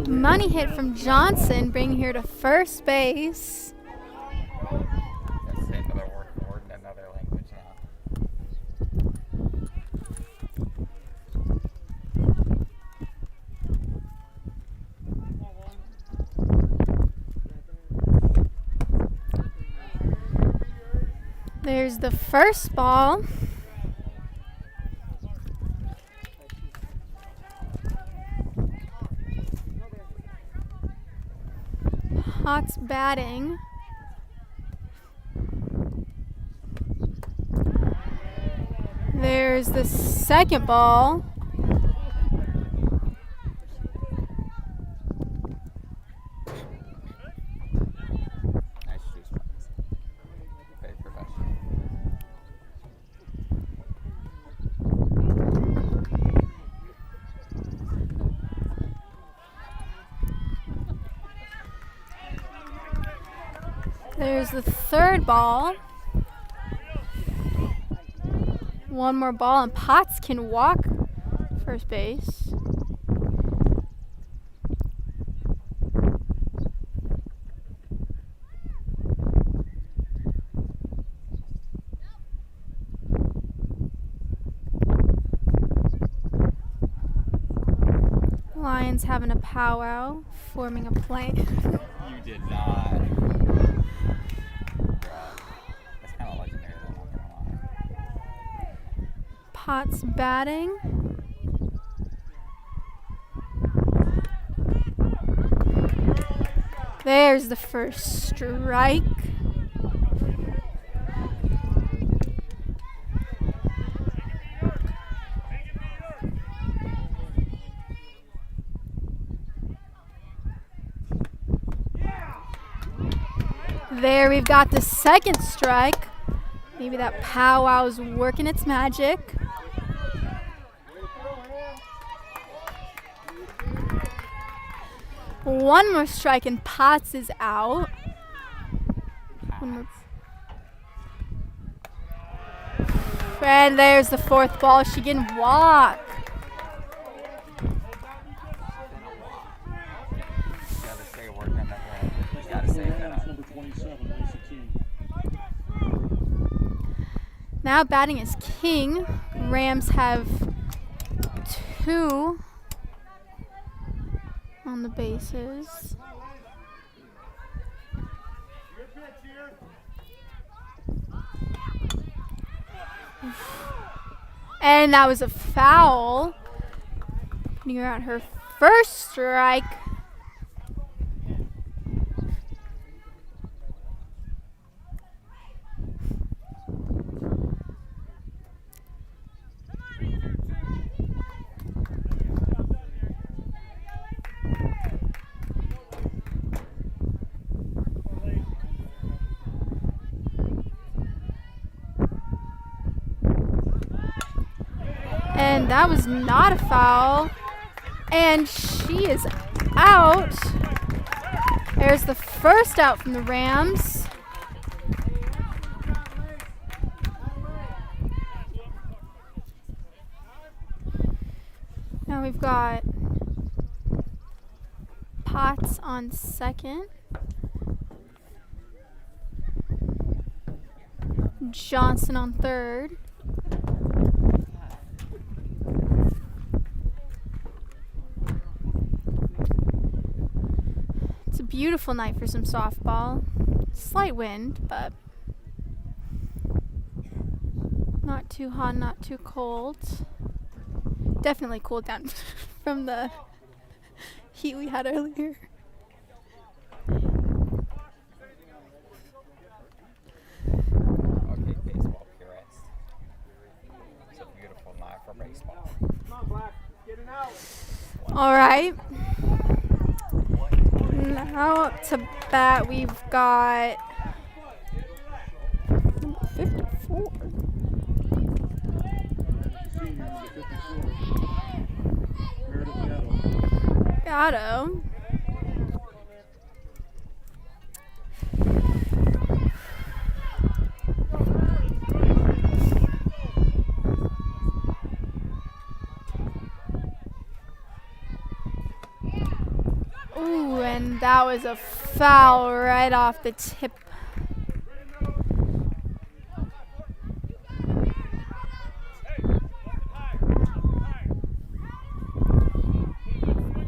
money hit from Johnson, bringing her to first base. Let's say another word in another language now. There's the first ball. Potts batting. There's the second ball. Nice juice box. Very professional. There's the third ball. One more ball and Potts can walk first base. Lions having a powwow, forming a plan. You did not. That's kind of legendary, though, not gonna lie. Potts batting. There's the first strike. There we've got the second strike. Maybe that powwow's working its magic. One more strike and Potts is out. And there's the fourth ball. She can walk. Now batting is King. Rams have 2 on the bases. And that was a foul. Putting her on her first strike. And that was not a foul. And she is out. There's the first out from the Rams. Now we've got Potts on second. Johnson on third. It's a beautiful night for some softball. Slight wind, but not too hot, not too cold. Definitely cooled down from the heat we had earlier. Okay, baseball purist. It's a beautiful night for baseball. Come on, Black. Get it out. All right. Now to bat, we've got number 54. Gatto. Ooh, and that was a foul right off the tip.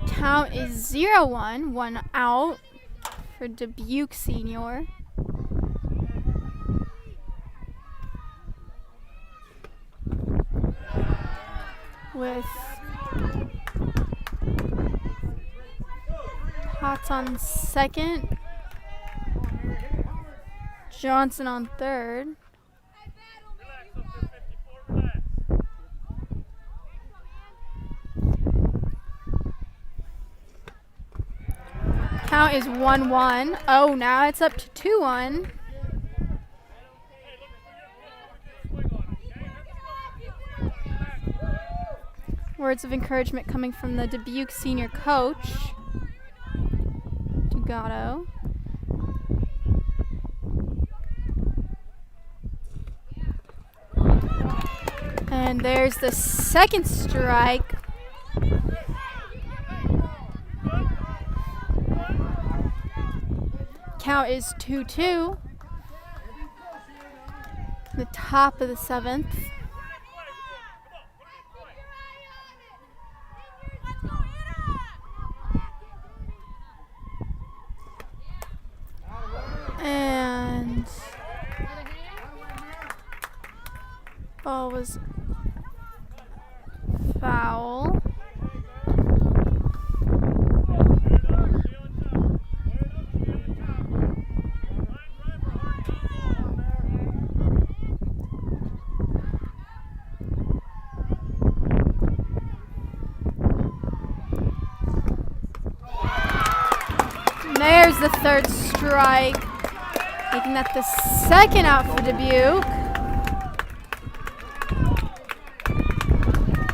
Count is 0-1, one out for Dubuque Senior. With Potts on second, Johnson on third. Count is 1-1. Oh, now it's up to 2-1. Words of encouragement coming from the Dubuque senior coach, Gatto. And there's the second strike. Count is 2-2. The top of the seventh. And ball was foul. There's the third strike, making that the second out for Dubuque.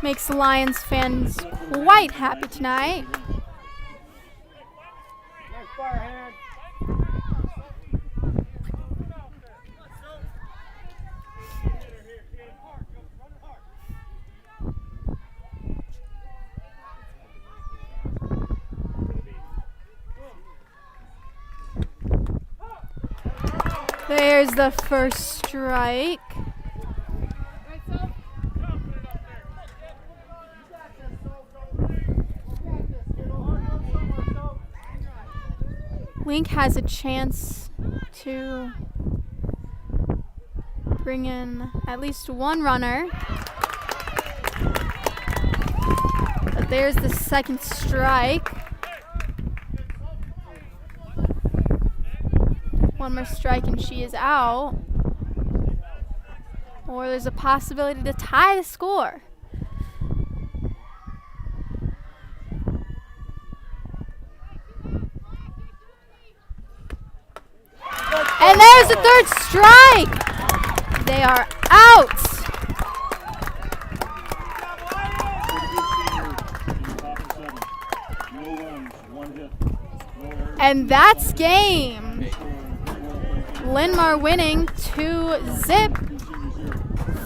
Makes the Lions fans quite happy tonight. Nice fire hand. There's the first strike. Link has a chance to bring in at least one runner. But there's the second strike. One more strike and she is out. Or there's a possibility to tie the score. And there's the third strike. They are out. And that's game. Linn-Mar winning 2-0.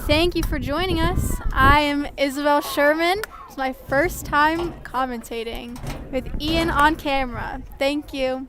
Thank you for joining us. I am Isabel Sherman. It's my first time commentating with Ian on camera. Thank you.